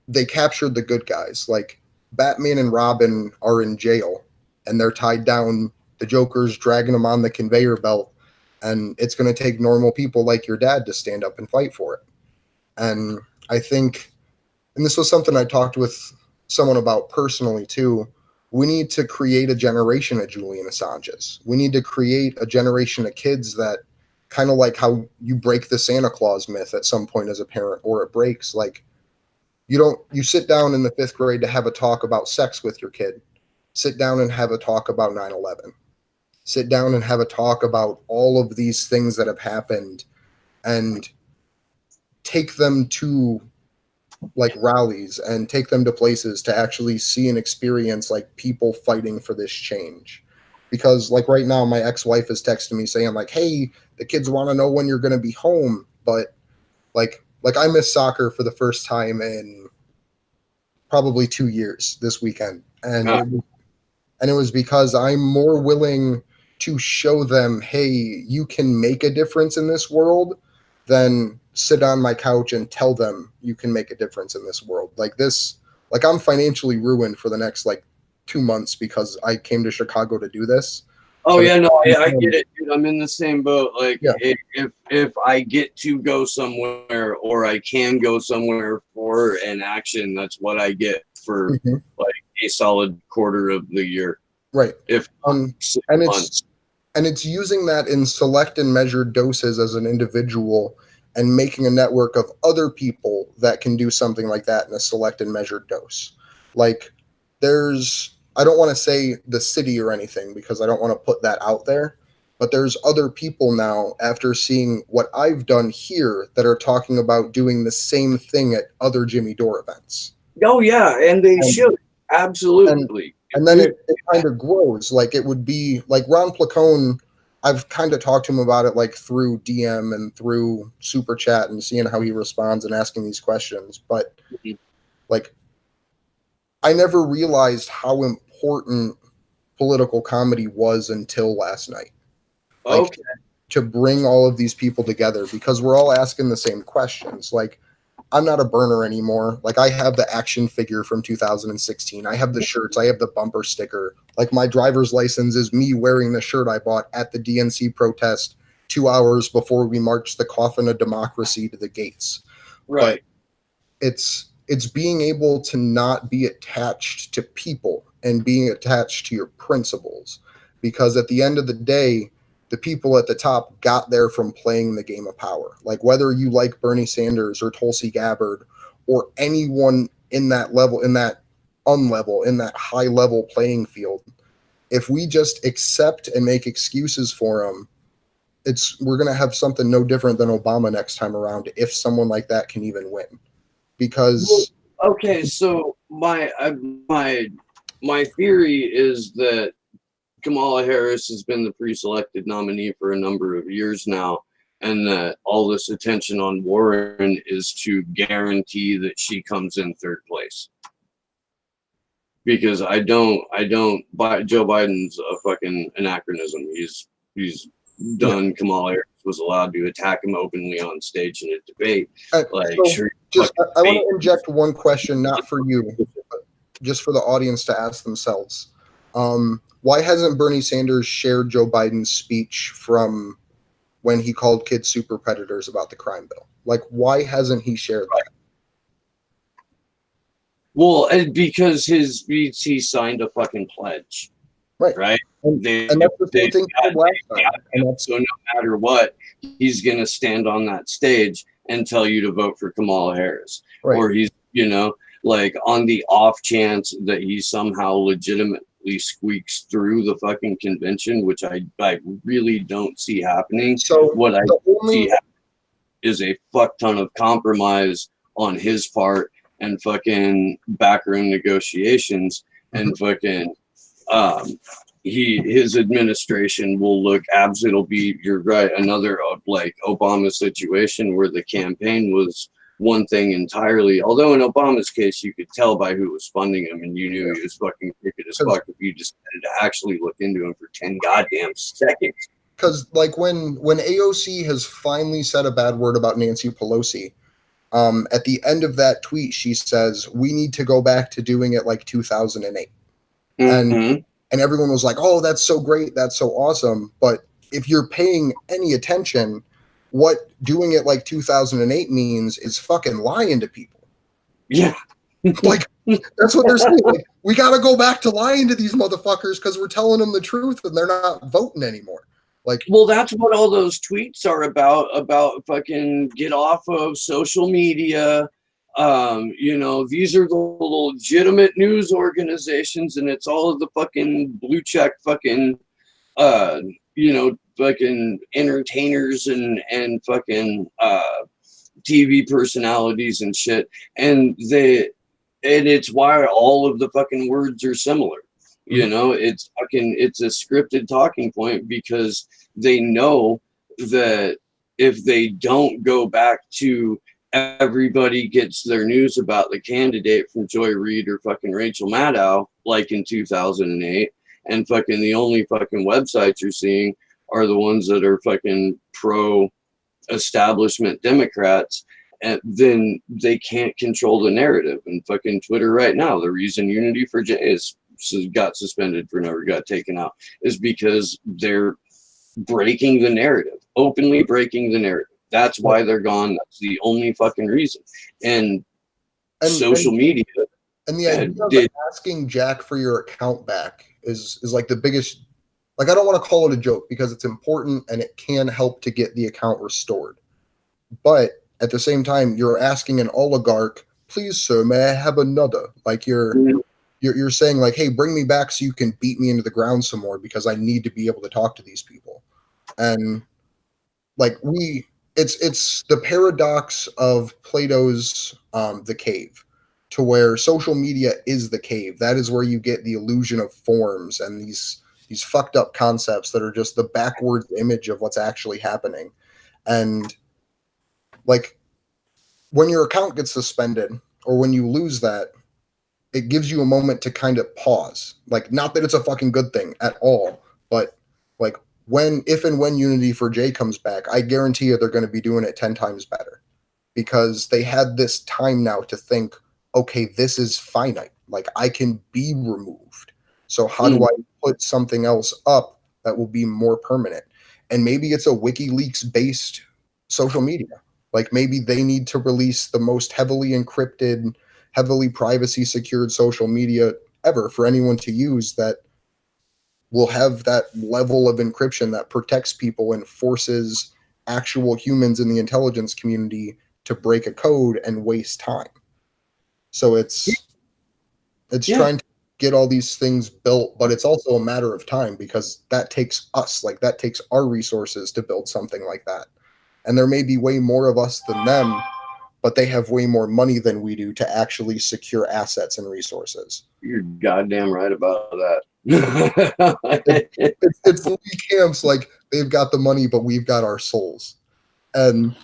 they captured the good guys. Like Batman and Robin are in jail and they're tied down. The Joker's dragging them on the conveyor belt, and it's going to take normal people like your dad to stand up and fight for it. And I think, and this was something I talked with someone about personally too, we need to create a generation of Julian Assanges. We need to create a generation of kids that, kind of like how you break the Santa Claus myth at some point as a parent, or it breaks, like you sit down in the 5th grade to have a talk about sex with your kid. Sit down and have a talk about 9/11. Sit down and have a talk about all of these things that have happened, and take them to like rallies and take them to places to actually see and experience like people fighting for this change. Because like right now my ex-wife is texting me saying like, hey, the kids want to know when you're going to be home, but like I missed soccer for the first time in probably 2 years this weekend, and it was because I'm more willing to show them, hey, you can make a difference in this world, than sit on my couch and tell them you can make a difference in this world. Like this, like I'm financially ruined for the next like 2 months because I came to Chicago to do this. oh But yeah, no, I get it, dude. I'm in the same boat. Like Yeah. if I get to go somewhere or I can go somewhere for an action, that's what I get for Mhm. like a solid quarter of the year. Right. If and months. it's using that in select and measured doses as an individual, and making a network of other people that can do something like that in a select and measured dose. Like I don't want to say the city or anything because I don't want to put that out there, but there's other people now, after seeing what I've done here, that are talking about doing the same thing at other Jimmy Dore events. Oh yeah, and they should absolutely. And then it kind of grows. Like it would be like Ron Placone, I've kind of talked to him about it like through DM and through super chat and seeing how he responds and asking these questions. But like I never realized how important political comedy was until last night. Okay. To bring all of these people together, because we're all asking the same questions. Like, I'm not a burner anymore. Like, I have the action figure from 2016. I have the shirts. I have the bumper sticker. Like, my driver's license is me wearing the shirt I bought at the DNC protest 2 hours before we marched the coffin of democracy to the gates. Right. But it's being able to not be attached to people and being attached to your principles. Because at the end of the day, the people at the top got there from playing the game of power. Like, whether you like Bernie Sanders or Tulsi Gabbard or anyone in that level, in that unlevel, in that high level playing field, if we just accept and make excuses for them, we're going to have something no different than Obama next time around, if someone like that can even win. Because okay, so my theory is that Kamala Harris has been the pre-selected nominee for a number of years now, and that all this attention on Warren is to guarantee that she comes in third place. Because I don't Joe Biden's a fucking anachronism. He's done. Kamala Harris was allowed to attack him openly on stage in a debate. Like, so sure, I want to inject one question, not for you, but just for the audience to ask themselves. Why hasn't Bernie Sanders shared Joe Biden's speech from when he called kids super predators about the crime bill? Like, why hasn't he shared that? Well, because he signed a fucking pledge, right? And that's the same thing he did last time. So no matter what, he's going to stand on that stage and tell you to vote for Kamala Harris. Right. Or he's, like, on the off chance that he somehow legitimately squeaks through the fucking convention, which I really don't see happening. So what I see is a fuck ton of compromise on his part and fucking backroom negotiations, and fucking his administration will look it'll be, you're right, another like Obama situation where the campaign was one thing entirely, although in Obama's case you could tell by who was funding him, and you knew he was fucking crooked as fuck if you decided to actually look into him for 10 goddamn seconds. Because like when AOC has finally said a bad word about Nancy Pelosi, at the end of that tweet, she says, we need to go back to doing it like 2008. And everyone was like, oh, that's so great. That's so awesome. But if you're paying any attention, what doing it like 2008 means is fucking lying to people. Yeah. Like, that's what they're saying. Like, we got to go back to lying to these motherfuckers because we're telling them the truth and they're not voting anymore. Like, well, that's what all those tweets are about fucking get off of social media. These are the legitimate news organizations, and it's all of the fucking blue check fucking fucking entertainers and fucking TV personalities and shit. And it's why all of the fucking words are similar. It's a scripted talking point, because they know that if they don't go back to everybody gets their news about the candidate from Joy Reid or fucking Rachel Maddow, like in 2008, and fucking the only fucking websites you're seeing are the ones that are fucking pro establishment Democrats, and then they can't control the narrative. And fucking Twitter right now, the reason Unity for J got suspended for never got taken out is because they're breaking the narrative, openly breaking the narrative. That's why they're gone. That's the only fucking reason. And social media. And the idea of asking Jack for your account back is like the biggest, like, I don't want to call it a joke because it's important and it can help to get the account restored. But at the same time, you're asking an oligarch, please, sir, may I have another? Like, you're saying, like, hey, bring me back so you can beat me into the ground some more because I need to be able to talk to these people. And like it's the paradox of Plato's The Cave, to where social media is the cave. That is where you get the illusion of forms and these fucked up concepts that are just the backwards image of what's actually happening. And like, when your account gets suspended or when you lose that, it gives you a moment to kind of pause. Like, not that it's a fucking good thing at all, but like if and when Unity for J comes back, I guarantee you they're going to be doing it 10 times better because they had this time now to think, okay, this is finite. Like, I can be removed. So how do I put something else up that will be more permanent? And maybe it's a WikiLeaks based social media. Like, maybe they need to release the most heavily encrypted, heavily privacy secured social media ever for anyone to use that will have that level of encryption that protects people and forces actual humans in the intelligence community to break a code and waste time. So it's trying to get all these things built, but it's also a matter of time because that takes us, like that takes our resources to build something like that. And there may be way more of us than them, but they have way more money than we do to actually secure assets and resources. You're goddamn right about that. It's Lee Camp's like they've got the money, but we've got our souls. And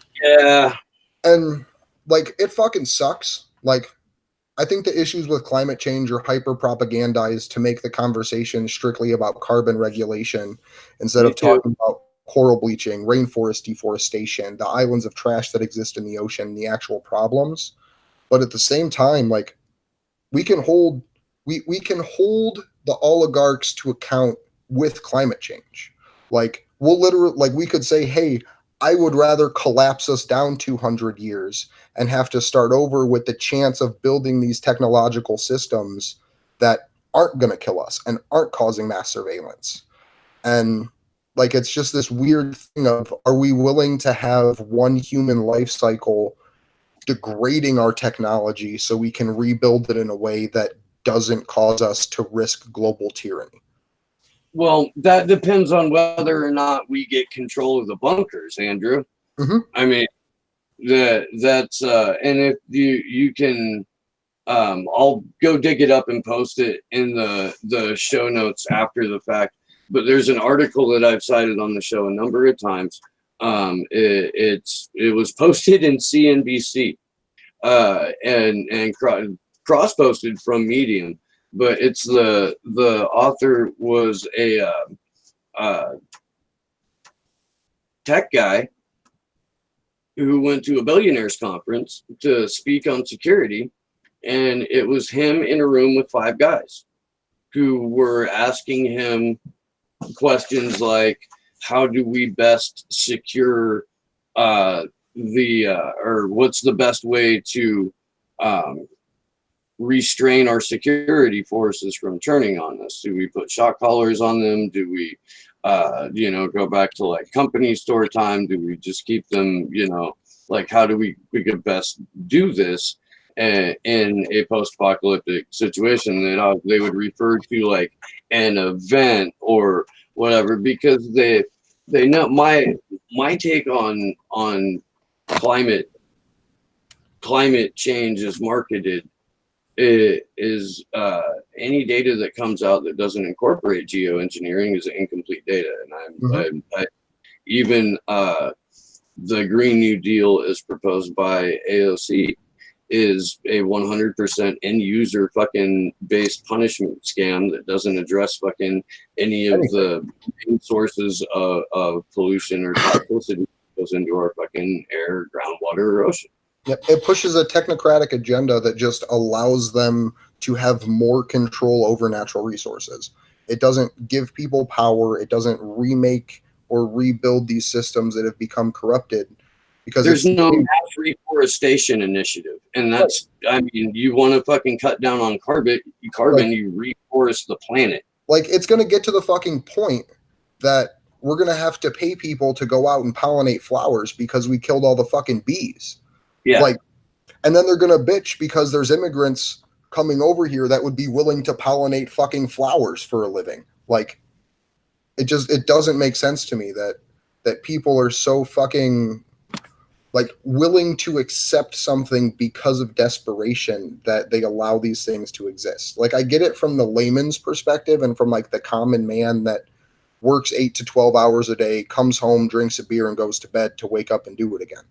like it fucking sucks. Like, I think the issues with climate change are hyper propagandized to make the conversation strictly about carbon regulation instead of talking about coral bleaching, rainforest deforestation, the islands of trash that exist in the ocean, the actual problems. But at the same time, like we can hold the oligarchs to account with climate change. Like we'll literally, like we could say, hey, I would rather collapse us down 200 years and have to start over with the chance of building these technological systems that aren't going to kill us and aren't causing mass surveillance. And like, it's just this weird thing of, are we willing to have one human life cycle degrading our technology so we can rebuild it in a way that doesn't cause us to risk global tyranny? Well, that depends on whether or not we get control of the bunkers, Andrew. Mm-hmm. I mean, that's and if you can, I'll go dig it up and post it in the show notes after the fact. But there's an article that I've cited on the show a number of times. It was posted in CNBC and cross posted from Medium. But it's the author was a tech guy who went to a billionaires conference to speak on security, and it was him in a room with 5 guys who were asking him questions like, how do we best secure or what's the best way to restrain our security forces from turning on us? Do we put shock collars on them? Do we go back to like company store time? Do we just keep them, like how do we could best do this in a post-apocalyptic situation? That they would refer to like an event or whatever, because they know my take on climate change is marketed. It is any data that comes out that doesn't incorporate geoengineering is incomplete data, and even the Green New Deal as proposed by AOC is a 100% end user fucking based punishment scam that doesn't address fucking any of the main sources of pollution or toxicity that goes into our fucking air, groundwater, or ocean. Yep. It pushes a technocratic agenda that just allows them to have more control over natural resources. It doesn't give people power. It doesn't remake or rebuild these systems that have become corrupted. Because there's no mass reforestation initiative. And that's, I mean, you want to fucking cut down on carbon, you reforest the planet. Like, it's going to get to the fucking point that we're going to have to pay people to go out and pollinate flowers because we killed all the fucking bees. Yeah. Like, and then they're going to bitch because there's immigrants coming over here that would be willing to pollinate fucking flowers for a living. Like, it doesn't make sense to me that people are so fucking like willing to accept something because of desperation that they allow these things to exist. Like, I get it from the layman's perspective and from like the common man that works 8 to 12 hours a day, comes home, drinks a beer, and goes to bed to wake up and do it again.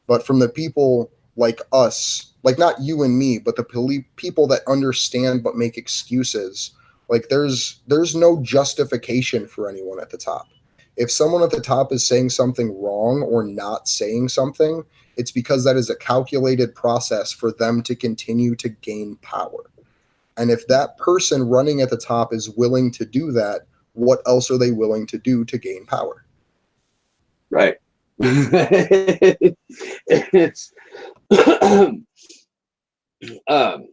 But from the people like us, like not you and me, but the people that understand but make excuses. Like there's no justification for anyone at the top. If someone at the top is saying something wrong or not saying something, it's because that is a calculated process for them to continue to gain power. And if that person running at the top is willing to do that, what else are they willing to do to gain power? Right. It's um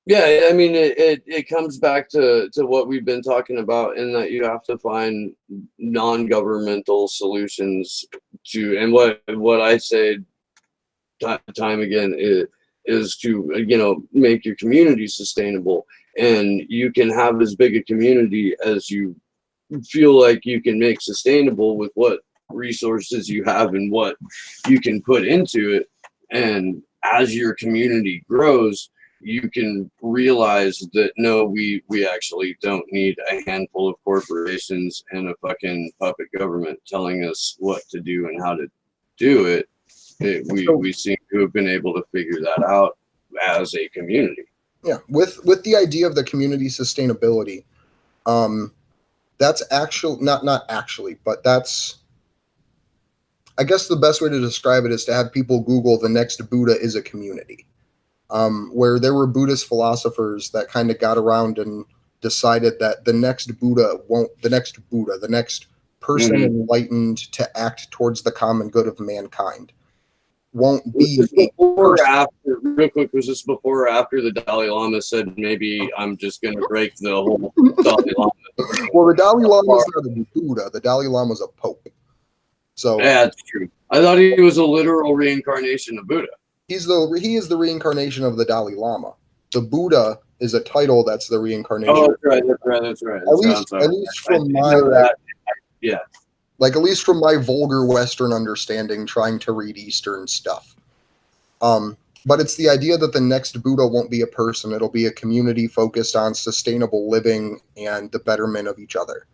yeah, I mean it comes back to what we've been talking about, in that you have to find non-governmental solutions to, and what I say time again is to, make your community sustainable. And you can have as big a community as you feel like you can make sustainable with what resources you have and what you can put into it. And as your community grows, you can realize that no, we actually don't need a handful of corporations and a fucking puppet government telling us what to do and how to do it. We seem to have been able to figure that out as a community. Yeah, with the idea of the community sustainability, that's actually not actually, but that's, I guess the best way to describe it is to have people Google the next Buddha is a community, where there were Buddhist philosophers that kind of got around and decided that the next person enlightened to act towards the common good of mankind won't be Was this before or after, real quick, was this before or after the Dalai Lama said, maybe I'm just going to break the whole Dalai Lama? Well, the Dalai Lama is not a Buddha. The Dalai Lama is a pope. So yeah, that's true. I thought he was a literal reincarnation of Buddha. He is the reincarnation of the Dalai Lama. The Buddha is a title that's the reincarnation. Oh, that's right. At least from my yeah. Like, at least from my vulgar Western understanding, trying to read Eastern stuff. But it's the idea that the next Buddha won't be a person. It'll be a community focused on sustainable living and the betterment of each other.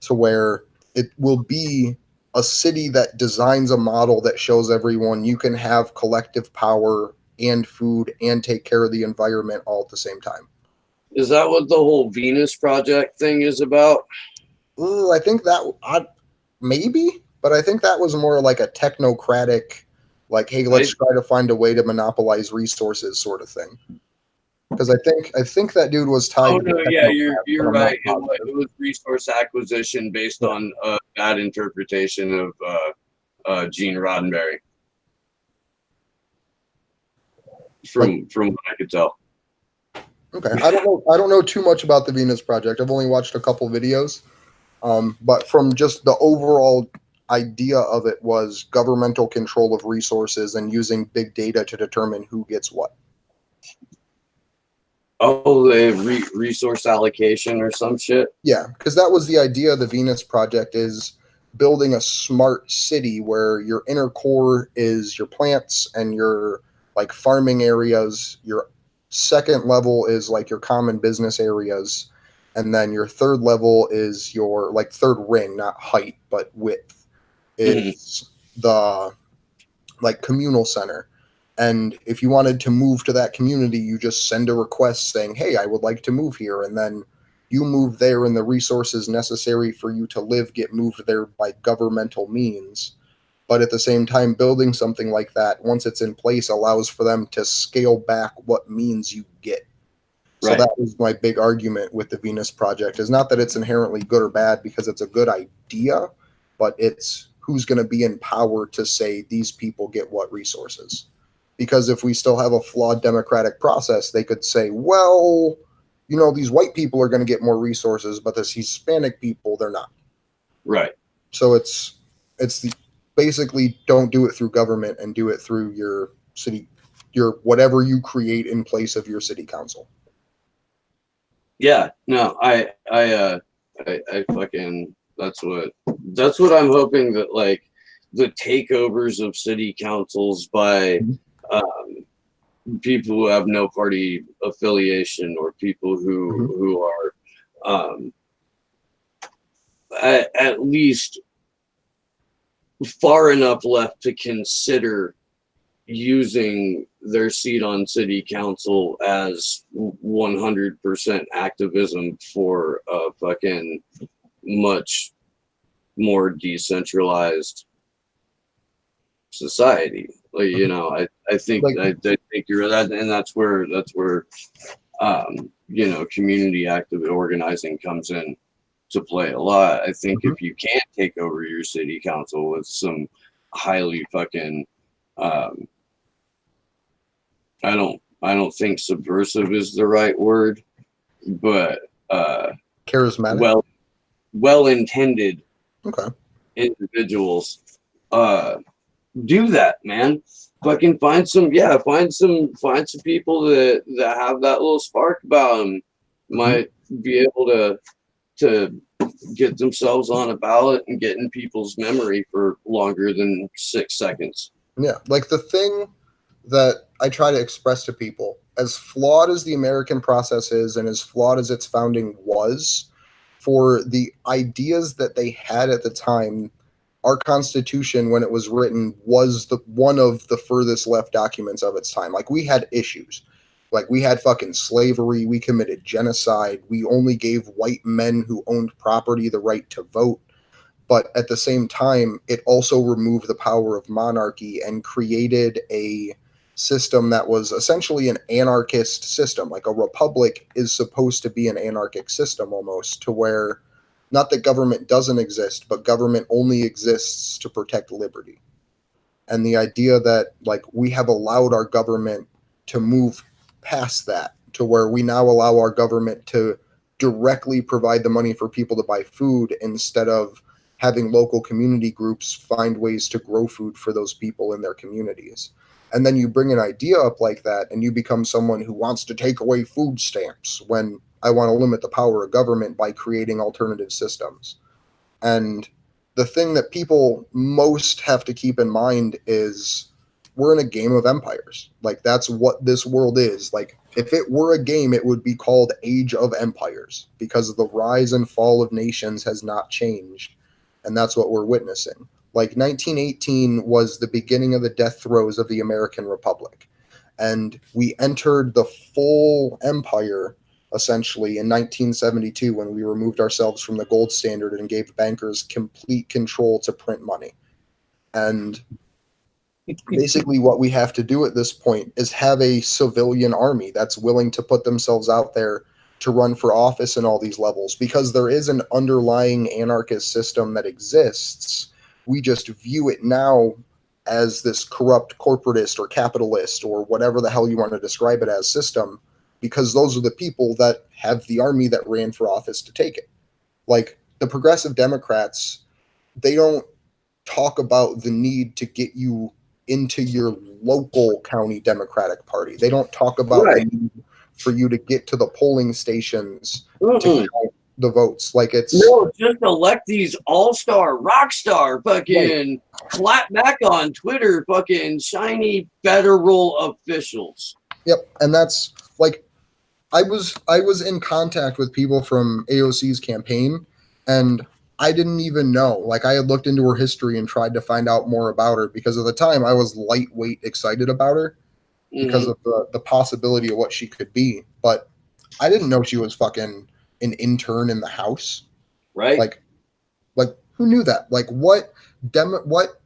To where it will be a city that designs a model that shows everyone you can have collective power and food and take care of the environment all at the same time. Is that what the whole Venus Project thing is about? I think that... Maybe, but I think that was more like a technocratic, like, hey, let's try to find a way to monopolize resources sort of thing. Because I think that dude was tied. Oh no, yeah, you're right. It was resource acquisition based on a bad interpretation of Gene Roddenberry. From what I could tell. Okay, I don't know too much about the Venus Project. I've only watched a couple videos. But from just the overall idea of it was governmental control of resources and using big data to determine who gets what. Oh, the resource allocation or some shit? Yeah, because that was the idea of the Venus Project, is building a smart city where your inner core is your plants and your like farming areas. Your second level is like your common business areas. And then your third level is your like third ring, not height, but width, is the like communal center. And if you wanted to move to that community, you just send a request saying, hey, I would like to move here. And then you move there, and the resources necessary for you to live get moved there by governmental means. But at the same time, building something like that, once it's in place, allows for them to scale back what means you get. So right. That was my big argument with the Venus Project, is not that it's inherently good or bad because it's a good idea, but it's who's going to be in power to say these people get what resources. Because if we still have a flawed democratic process, they could say, well, these white people are going to get more resources, but this Hispanic people, they're not. Right. So it's basically don't do it through government and do it through your city, your whatever you create in place of your city council. Yeah, no, I fucking, that's what I'm hoping, that like the takeovers of city councils by people who have no party affiliation, or people who are at least far enough left to consider using their seat on city council as 100% activism for a fucking much more decentralized society. Like, you know, I think I think you're that, and that's where you know, community active organizing comes in to play a lot. I think if you can't take over your city council with some highly fucking I don't think subversive is the right word, but charismatic, well intended individuals do that, man. Fucking find some people that have that little spark about them, might be able to get themselves on a ballot and get in people's memory for longer than 6 seconds. Yeah, like the thing that I try to express to people, as flawed as the American process is and as flawed as its founding was, for the ideas that they had at the time, our Constitution, when it was written, was one of the furthest left documents of its time. Like, we had issues. Like, we had fucking slavery. We committed genocide. We only gave white men who owned property the right to vote. But at the same time, it also removed the power of monarchy and created a system that was essentially an anarchist system. Like, a republic is supposed to be an anarchic system almost, to where not that government doesn't exist, but government only exists to protect liberty. And the idea that, like, we have allowed our government to move past that, to where we now allow our government to directly provide the money for people to buy food instead of having local community groups find ways to grow food for those people in their communities. And then you bring an idea up like that and you become someone who wants to take away food stamps, when I want to limit the power of government by creating alternative systems. And the thing that people most have to keep in mind is we're in a game of empires. Like, that's what this world is. Like, if it were a game, it would be called Age of Empires, because the rise and fall of nations has not changed. And that's what we're witnessing. Like, 1918 was the beginning of the death throes of the American Republic. And we entered the full empire, essentially, in 1972, when we removed ourselves from the gold standard and gave bankers complete control to print money. And basically what we have to do at this point is have a civilian army that's willing to put themselves out there to run for office in all these levels, because there is an underlying anarchist system that exists. We just view it now as this corrupt corporatist or capitalist or whatever the hell you want to describe it as system, because those are the people that have the army that ran for office to take it. Like, the progressive Democrats, they don't talk about the need to get you into your local county Democratic Party. They don't talk about the need for you to get to the polling stations to count the votes. Like, it's no, just elect these all-star, rock star, fucking flat back on Twitter, fucking shiny federal officials. Yep, and that's like, I was in contact with people from AOC's campaign, and I didn't even know. Like, I had looked into her history and tried to find out more about her, because at the time I was lightweight excited about her because of the possibility of what she could be. But I didn't know she was fucking an intern in the House. Right. Like who knew that? Like, what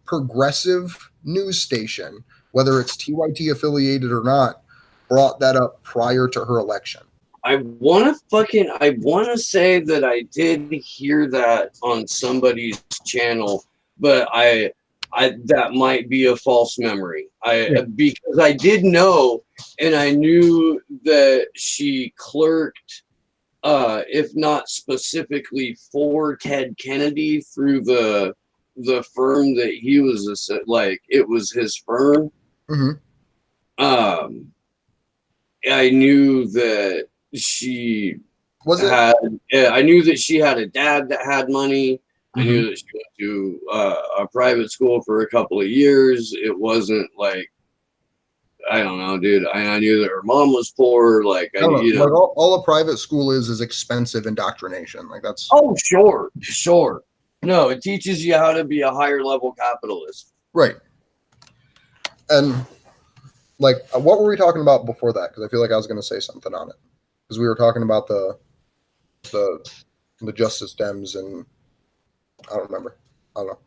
progressive news station, whether it's TYT affiliated or not, brought that up prior to her election? I want to say that I did hear that on somebody's channel, but I that might be a false memory. Because I did know, and I knew that she clerked, if not specifically for Ted Kennedy, through the firm that he was it was his firm. I knew that she I knew that she had a dad that had money. I knew that she went to a private school for a couple of years. It wasn't like, I don't know, dude. I knew that her mom was poor. Like, Like, all a private school is expensive indoctrination. Like, that's sure. No, it teaches you how to be a higher level capitalist. Right. And like, what were we talking about before that? Because I feel like I was going to say something on it. Because we were talking about the Justice Dems, and I don't remember. I don't know.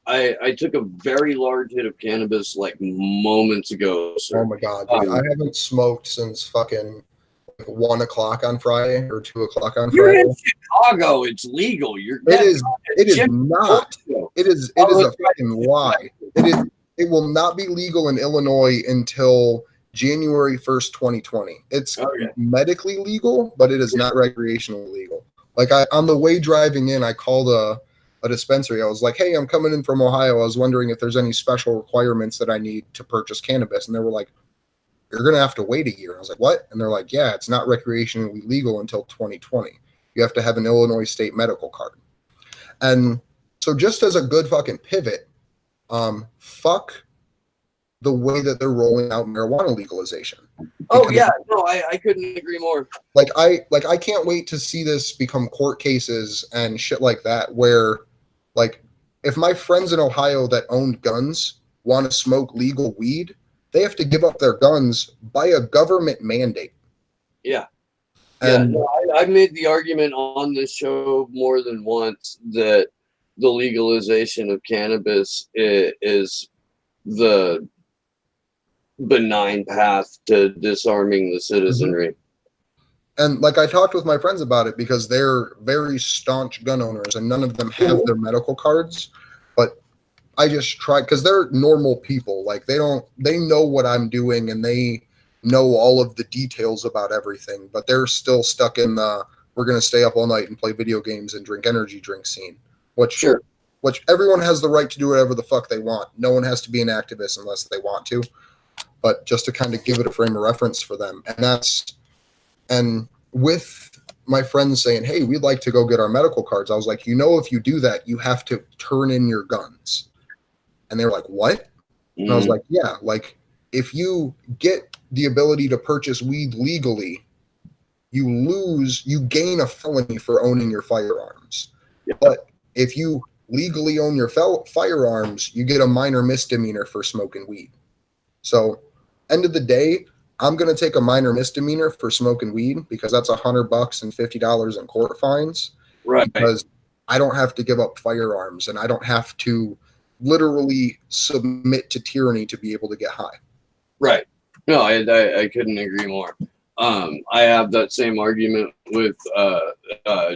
I took a very large hit of cannabis like moments ago, sir. Oh my god, dude! I haven't smoked since fucking 1 o'clock on Friday or 2 o'clock on You're Friday. in Chicago. It's legal. It is not. It is a fucking lie. It will not be legal in Illinois until January 1st, 2020. It's medically legal, but it is not recreationally legal. Like, on the way driving in, I called a dispensary. I was like, hey, I'm coming in from Ohio. I was wondering if there's any special requirements that I need to purchase cannabis. And they were like, you're going to have to wait a year. I was like, what? And they're like, yeah, it's not recreationally legal until 2020. You have to have an Illinois state medical card. And so, just as a good fucking pivot, fuck the way that they're rolling out marijuana legalization. Oh yeah, no, I couldn't agree more. Like I can't wait to see this become court cases and shit like that, where, like, if my friends in Ohio that owned guns want to smoke legal weed, they have to give up their guns by a government mandate. Yeah. And no, I've made the argument on this show more than once that the legalization of cannabis is the benign path to disarming the citizenry. And like, I talked with my friends about it because they're very staunch gun owners and none of them have their medical cards. But I just tried, because they're normal people. Like, they know what I'm doing and they know all of the details about everything, but they're still stuck in the we're going to stay up all night and play video games and drink energy drink scene, which everyone has the right to do whatever the fuck they want. No one has to be an activist unless they want to. But just to kind of give it a frame of reference for them. And with my friends saying, hey, we'd like to go get our medical cards, I was like, if you do that, you have to turn in your guns. And they were like, what? And I was like, yeah, like, if you get the ability to purchase weed legally, you gain a felony for owning your firearms. Yeah. But if you legally own your firearms, you get a minor misdemeanor for smoking weed. So, end of the day, I'm going to take a minor misdemeanor for smoking weed because that's $100 and $50 in court fines. Right. Because I don't have to give up firearms and I don't have to literally submit to tyranny to be able to get high. Right. No, I couldn't agree more. I have that same argument with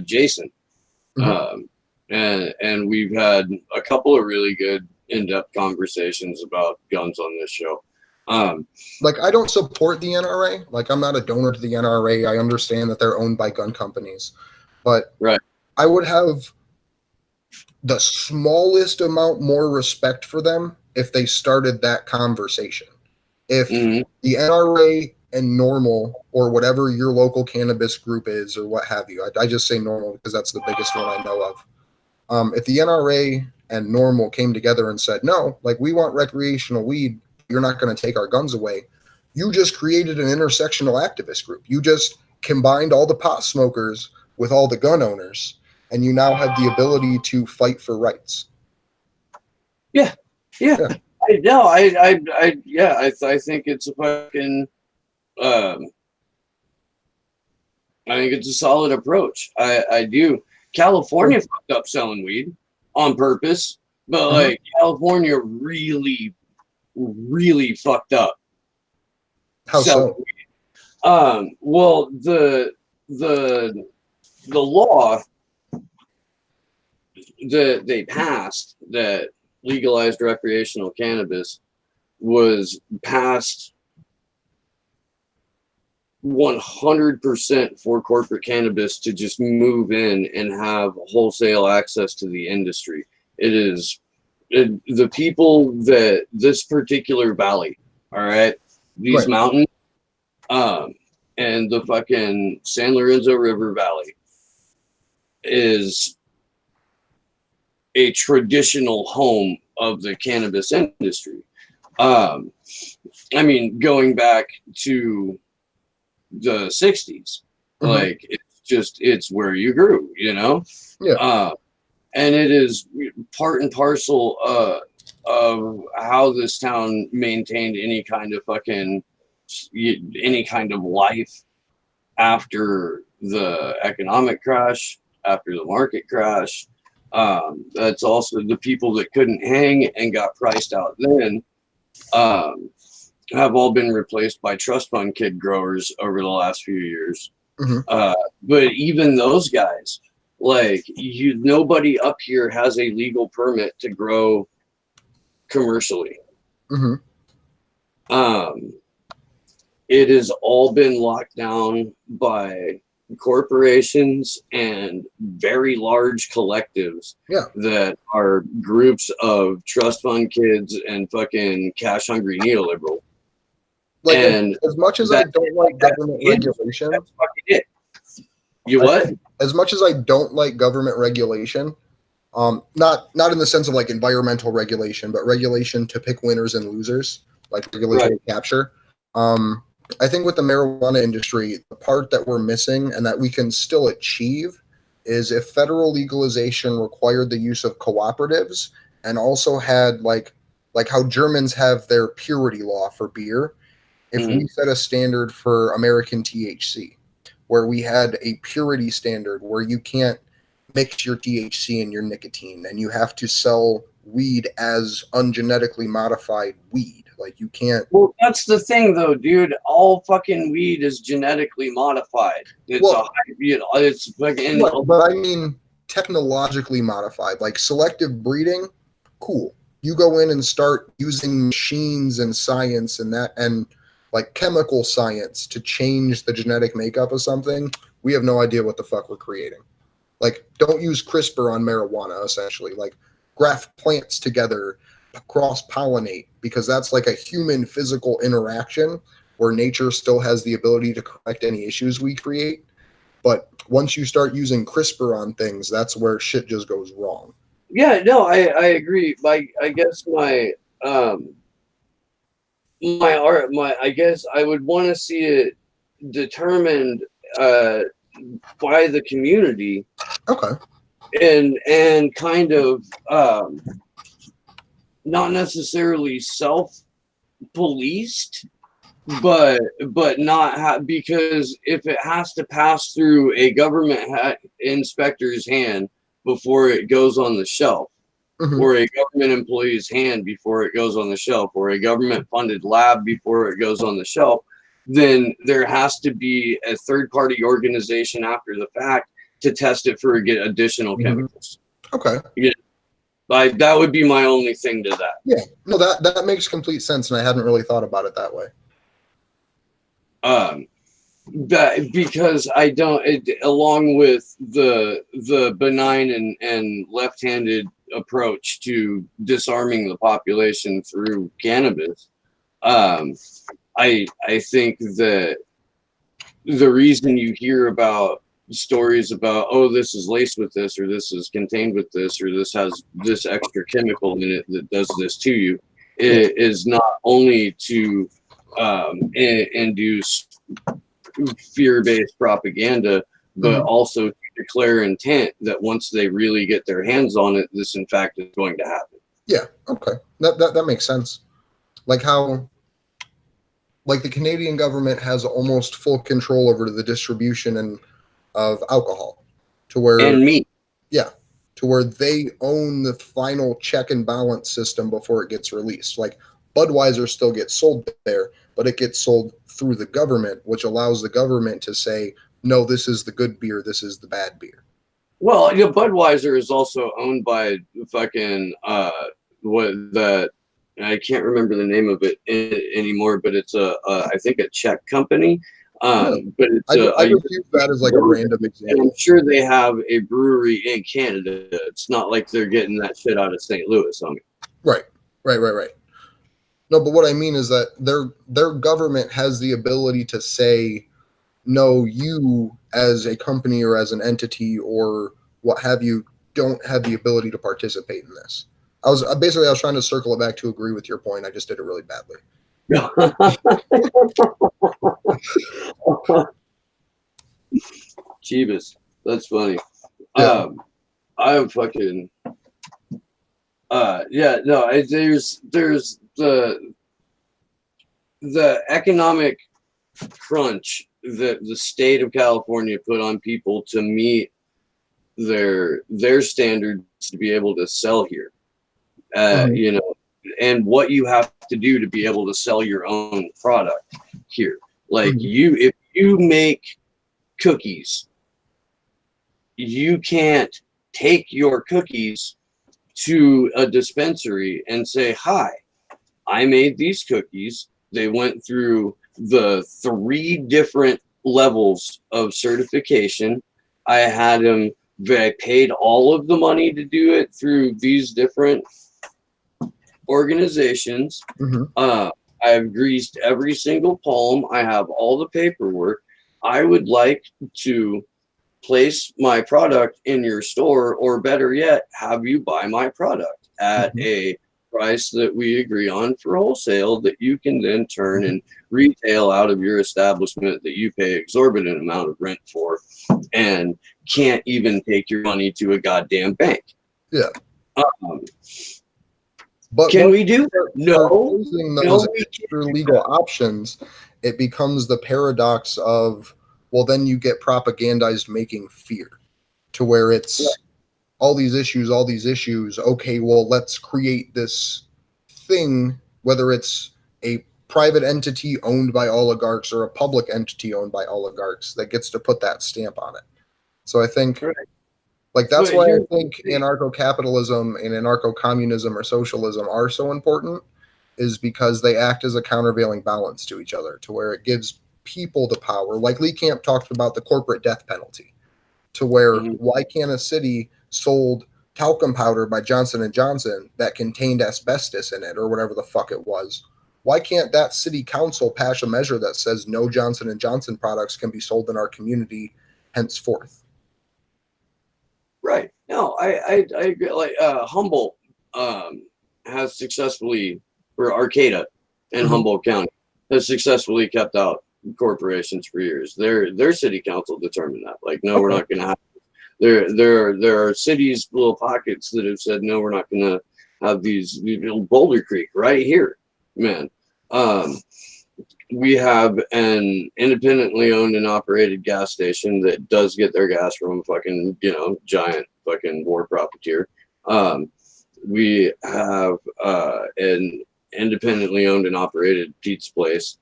Jason. And we've had a couple of really good in-depth conversations about guns on this show. Like, I don't support the NRA. Like, I'm not a donor to the NRA. I understand that they're owned by gun companies, but I would have the smallest amount more respect for them if they started that conversation. If the NRA and NORML, or whatever your local cannabis group is, or what have you, I just say NORML because that's the biggest one I know of. If the NRA and NORML came together and said, no, like, we want recreational weed, you're not going to take our guns away. You just created an intersectional activist group. You just combined all the pot smokers with all the gun owners, and you now have the ability to fight for rights. Yeah. I think it's a fucking, I think it's a solid approach. I do. California fucked up selling weed on purpose, but like, California really fucked up. How so? Well, the law that they passed that legalized recreational cannabis was passed 100% for corporate cannabis to just move in and have wholesale access to the industry. It is the people that this particular valley, all right, these mountains, and the fucking San Lorenzo River Valley is a traditional home of the cannabis industry. I mean, going back to the 60s, like, it's where you grew, you know? Yeah. And it is part and parcel how this town maintained any kind of life after the economic crash, after the market crash. That's also the people that couldn't hang and got priced out then have all been replaced by trust fund kid growers over the last few years. But even those guys, like nobody up here has a legal permit to grow commercially. It has all been locked down by corporations and very large collectives that are groups of trust fund kids and fucking cash hungry neoliberal. Like, and as much as I don't like government regulation, that's fucking it. You what? As much as I don't like government regulation, not in the sense of like environmental regulation, but regulation to pick winners and losers, like regulatory capture. I think with the marijuana industry, the part that we're missing and that we can still achieve is if federal legalization required the use of cooperatives and also had like how Germans have their purity law for beer. If we set a standard for American THC, where we had a purity standard where you can't mix your THC and your nicotine and you have to sell weed as ungenetically modified weed. Like you can't. Well, that's the thing, though, dude. All fucking weed is genetically modified. It's it's fucking. But I mean, technologically modified, like selective breeding. Cool. You go in and start using machines and science and that and like chemical science to change the genetic makeup of something. We have no idea what the fuck we're creating. Like, don't use CRISPR on marijuana. Essentially, like graft plants together. Cross-pollinate, because that's like a human physical interaction where nature still has the ability to correct any issues we create. But once you start using CRISPR on things, that's where shit just goes wrong. Yeah, no, I agree. I guess I guess I would want to see it determined by the community. Okay. And kind of not necessarily self-policed, but not because if it has to pass through a government inspector's hand before it goes on the shelf, or a government employee's hand before it goes on the shelf, or a government-funded lab before it goes on the shelf, then there has to be a third-party organization after the fact to test it for additional chemicals. Okay. Yeah. Like that would be my only thing to that. Yeah, no, that makes complete sense, and I hadn't really thought about it that way. That because I don't, along with the benign and left-handed approach to disarming the population through cannabis, I think that the reason you hear about stories about, oh, this is laced with this, or this is contained with this, or this has this extra chemical in it that does this to you, it is not only to induce fear-based propaganda, but also to declare intent that once they really get their hands on it, this in fact is going to happen. Yeah, okay, that makes sense. Like how, like the Canadian government has almost full control over the distribution and of alcohol, to where to where they own the final check and balance system before it gets released. Like Budweiser still gets sold there, but it gets sold through the government, which allows the government to say, no, this is the good beer, this is the bad beer. Well, Budweiser is also owned by fucking I can't remember the name of it anymore, but it's I think a Czech company. But it's I just use that as like a random example. I'm sure they have a brewery in Canada. It's not like they're getting that shit out of St. Louis on me. Right. No, but what I mean is that their government has the ability to say, no, you as a company or as an entity or what have you don't have the ability to participate in this. I was trying to circle it back to agree with your point. I just did it really badly. Jeebus, that's funny. Yeah. Yeah, no, there's the economic crunch that the state of California put on people to meet their standards to be able to sell here. Mhm. You know, and what you have to do to be able to sell your own product here. Like Mhm. if you make cookies, you can't take your cookies to a dispensary and say, "Hi, I made these cookies. They went through the 3 different levels of certification. I had them, I paid all of the money to do it through these different organizations. Mhm. I've greased every single palm. I have all the paperwork. I would like to place my product in your store, or better yet, have you buy my product at Mhm. a price that we agree on for wholesale that you can then turn and retail out of your establishment that you pay exorbitant amount of rent for and can't even take your money to a goddamn bank." Yeah. Um, But can once we do? you start No, proposing no, those we can't extra do legal that. options, it becomes the paradox of, well, then you get propagandized making fear to where it's all these issues, all these issues. Okay, well, let's create this thing, whether it's a private entity owned by oligarchs or a public entity owned by oligarchs that gets to put that stamp on it. So I think Right. like that's But why I here's the think thing. anarcho-capitalism and anarcho-communism or socialism are so important, is because they act as a countervailing balance to each other, to where it gives people the power. Like Lee Camp talked about the corporate death penalty, to where Mhm. why can't a city sold talcum powder by Johnson and Johnson that contained asbestos in it or whatever the fuck it was? Why can't that city council pass a measure that says no Johnson and Johnson products can be sold in our community henceforth? Right. No, I agree. Like Humboldt has successfully, or Arcata in Mhm. Humboldt County has successfully kept out corporations for years. Their city council determined that. Like, no, we're Okay. not going to have. There are cities, little pockets that have said no, we're not going to have these. Boulder Creek right here, man. Um, we have an independently owned and operated gas station that does get their gas from a fucking, giant fucking war profiteer. We have an independently owned and operated pizza place.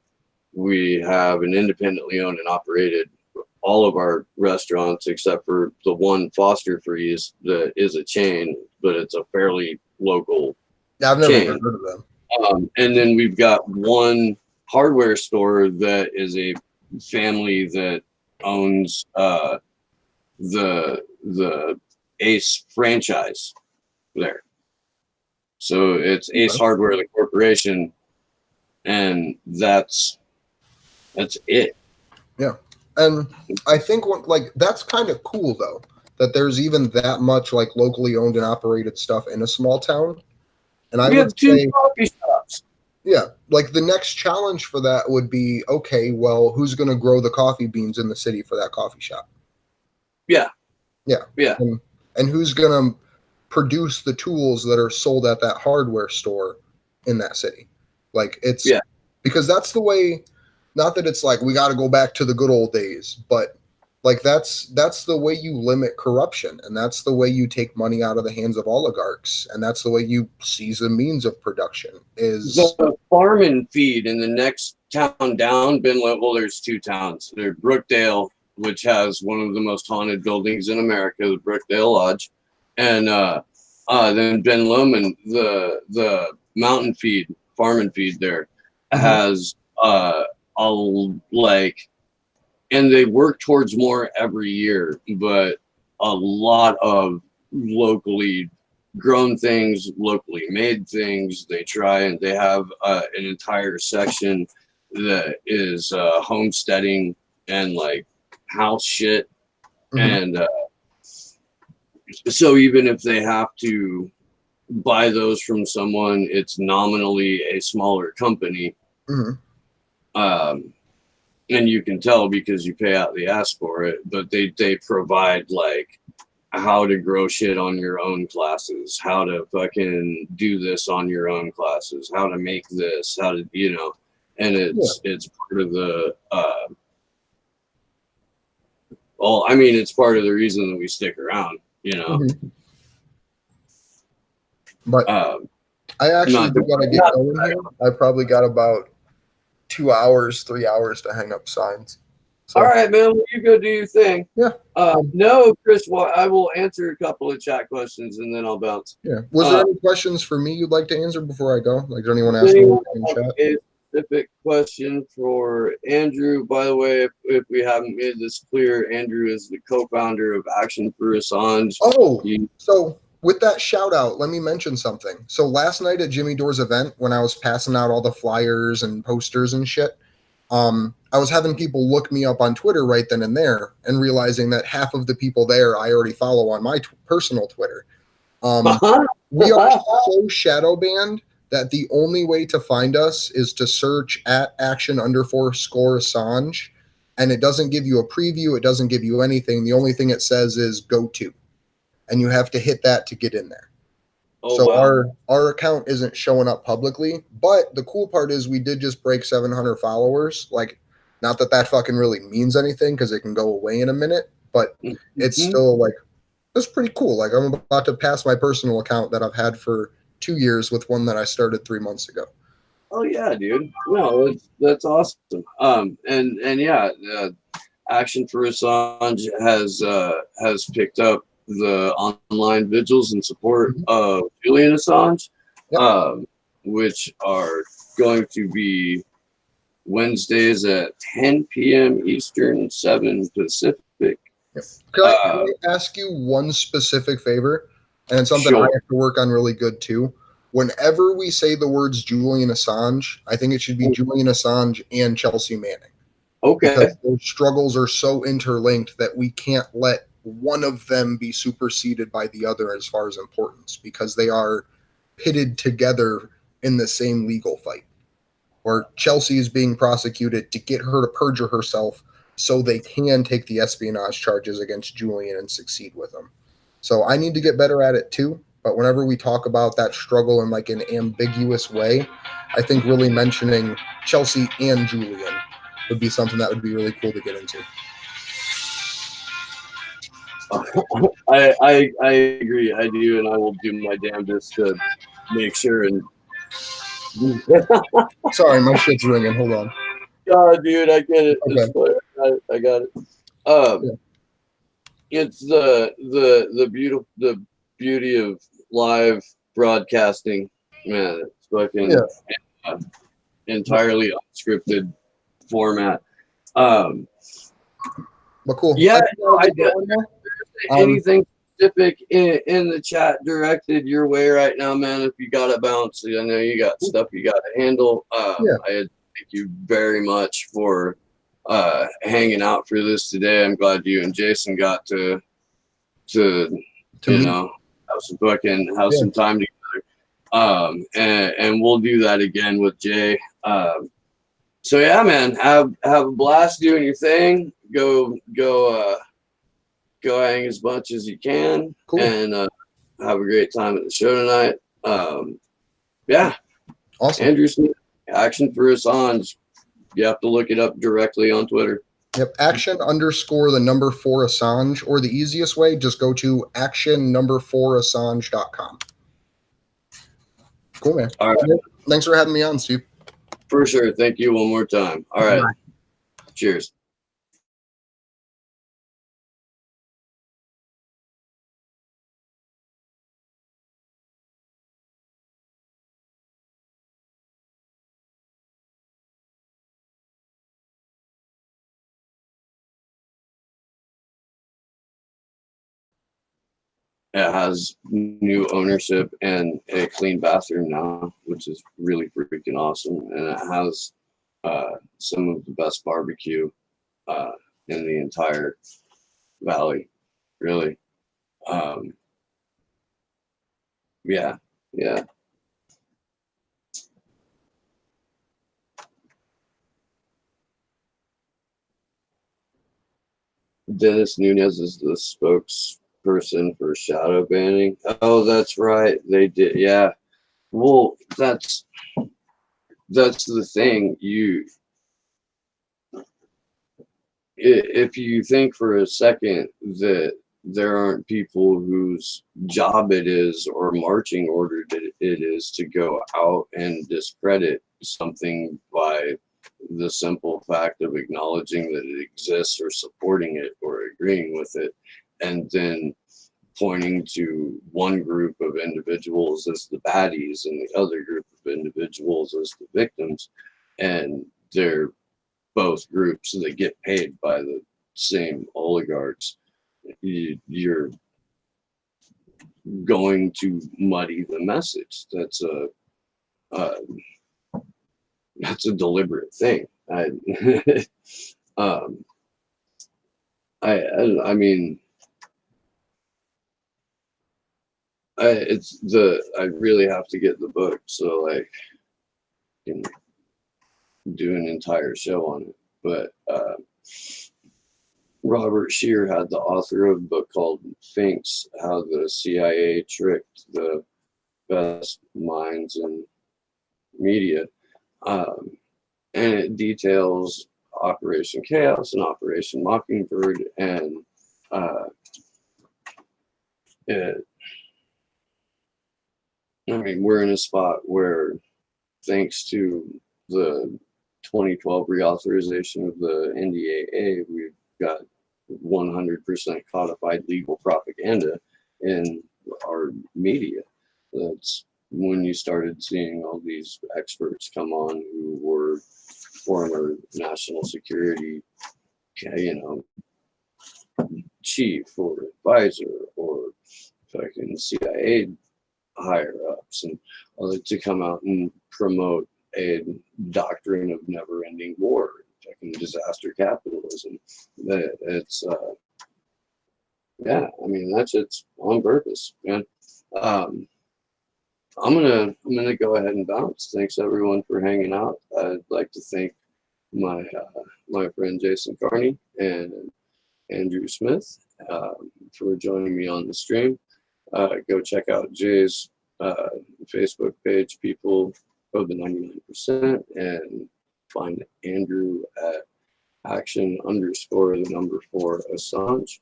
We have an independently owned and operated all of our restaurants except for the one Foster Freeze that is a chain, but it's a fairly local Yeah, I've never even chain. heard of them. And then we've got one hardware store that is a family that owns the Ace franchise there. So it's Ace Okay. Hardware, the corporation, and that's it. Yeah. And I think like that's kind of cool though, that there's even that much like locally owned and operated stuff in a small town. And I We would have 2 say, coffee shops. yeah, like the next challenge for that would be, okay, well, who's going to grow the coffee beans in the city for that coffee shop? Yeah, Yeah. yeah, And who's going to produce the tools that are sold at that hardware store in that city? Like it's yeah. because that's the way, not that it's like we got to go back to the good old days, but like that's the way you limit corruption, and that's the way you take money out of the hands of oligarchs, and that's the way you seize the means of production is The farm and feed in the next town down, well, there's 2 towns. There's Brookdale, which has one of the most haunted buildings in America, the Brookdale Lodge, and then Ben Lomond, the mountain feed, farm and feed there, Mhm. has a like, and they work towards more every year, but a lot of locally grown things, locally made things. They try and they have an entire section that is homesteading and like house shit. Mhm. And so even if they have to buy those from someone, it's nominally a smaller company. Mhm. Um, and you can tell because you pay out the ass for it, but they provide like how to grow shit on your own classes, how to fucking do this on your own classes, how to make this, how to, you know, and it's part of the well, I mean, it's part of the reason that we stick around, you know. Mm-hmm. But I actually got to get going here. I probably got about 2 hours, 3 hours to hang up signs. So, all right, man. Well, you go do your thing. Yeah. No, Chris. Well, I will answer a couple of chat questions and then I'll bounce. Yeah. Was there any questions for me you'd like to answer before I go? Like, did anyone ask me in chat? A specific question for Andrew. By the way, if we haven't made this clear, Andrew is the co-founder of Action for Assange. Oh, so with that shout out, let me mention something. So last night at Jimmy Dore's event, when I was passing out all the flyers and posters and shit, I was having people look me up on Twitter right then and there, and realizing that half of the people there I already follow on my personal Twitter. We are so shadow banned that the only way to find us is to search at @action_score Assange, and it doesn't give you a preview. It doesn't give you anything. The only thing it says is go to, and you have to hit that to get in there. Oh, so wow. our account isn't showing up publicly, but the cool part is we did just break 700 followers. Like, not that that fucking really means anything because it can go away in a minute, but it's still like, that's pretty cool. Like, I'm about to pass my personal account that I've had for 2 years with one that I started 3 months ago. Oh yeah, dude. No, that's awesome. And yeah, Action for Assange has picked up the online vigils in support of Julian Assange, which are going to be Wednesdays at 10 p.m. Eastern, 7 Pacific. Can I ask you one specific favor? And it's something I have to work on really good too. Whenever we say the words Julian Assange, I think it should be Julian Assange and Chelsea Manning. Okay. Because those struggles are so interlinked that we can't let one of them be superseded by the other as far as importance, because they are pitted together in the same legal fight. Where Chelsea is being prosecuted to get her to perjure herself so they can take the espionage charges against Julian and succeed with them. So I need to get better at it too. But whenever we talk about that struggle in like an ambiguous way, I think really mentioning Chelsea and Julian would be something that would be really cool to get into. I agree. I do, and I will do my damnedest to make sure. And sorry, my shit's ringing. Hold on. God, dude, I get it. Okay. I got it. It's the beauty of live broadcasting, man. It's fucking entirely unscripted format. But cool. Yeah, I don't anything specific in the chat directed your way right now, man. If you got to bounce, I know you got stuff you got to handle. I thank you very much for hanging out for this today. I'm glad you and Jason got to you know, have some time together. And we'll do that again with Jay. So yeah, man, have a blast doing your thing. Go hang as much as you can, and have a great time at the show tonight. Yeah, awesome. Andrew Smith, Action for Assange. You have to look it up directly on Twitter. Yep, @4 Assange, or the easiest way, just go to @4Assange.com. Cool, man. All right. Thanks for having me on, Steve. For sure. Thank you one more time. All right. Bye. Cheers. It has new ownership and a clean bathroom now, which is really freaking awesome. And it has some of the best barbecue in the entire valley, really. Yeah. Dennis Nunez is the person for shadow banning. Oh, that's right. They did. Yeah. Well, that's the thing. If you think for a second that there aren't people whose job it is or marching order it is to go out and discredit something by the simple fact of acknowledging that it exists or supporting it or agreeing with it, and then pointing to one group of individuals as the baddies and the other group of individuals as the victims, and they're both groups that get paid by the same oligarchs, you're going to muddy the message. Uh, that's a deliberate thing. Um, I mean, I really have to get the book, so like, I can do an entire show on it. But Robert Scheer had the author of a book called Finks, How the CIA Tricked the Best Minds in Media. And it details Operation Chaos and Operation Mockingbird, and I mean, we're in a spot where, thanks to the 2012 reauthorization of the NDAA, we've got 100% codified legal propaganda in our media. That's when you started seeing all these experts come on who were former national security, chief or advisor or fucking CIA higher ups, and to come out and promote a doctrine of never-ending war, fucking disaster capitalism. That it's yeah, I mean that's it's on purpose, man. I'm gonna go ahead and bounce. Thanks everyone for hanging out. I'd like to thank my my friend Jason Carney and Andrew Smith for joining me on the stream. Go check out Jay's Facebook page, People of the 99%, and find Andrew at action_4 Assange.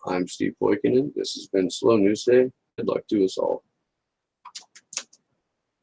I'm Steve Poikinen. This has been Slow News Day. Good luck to us all.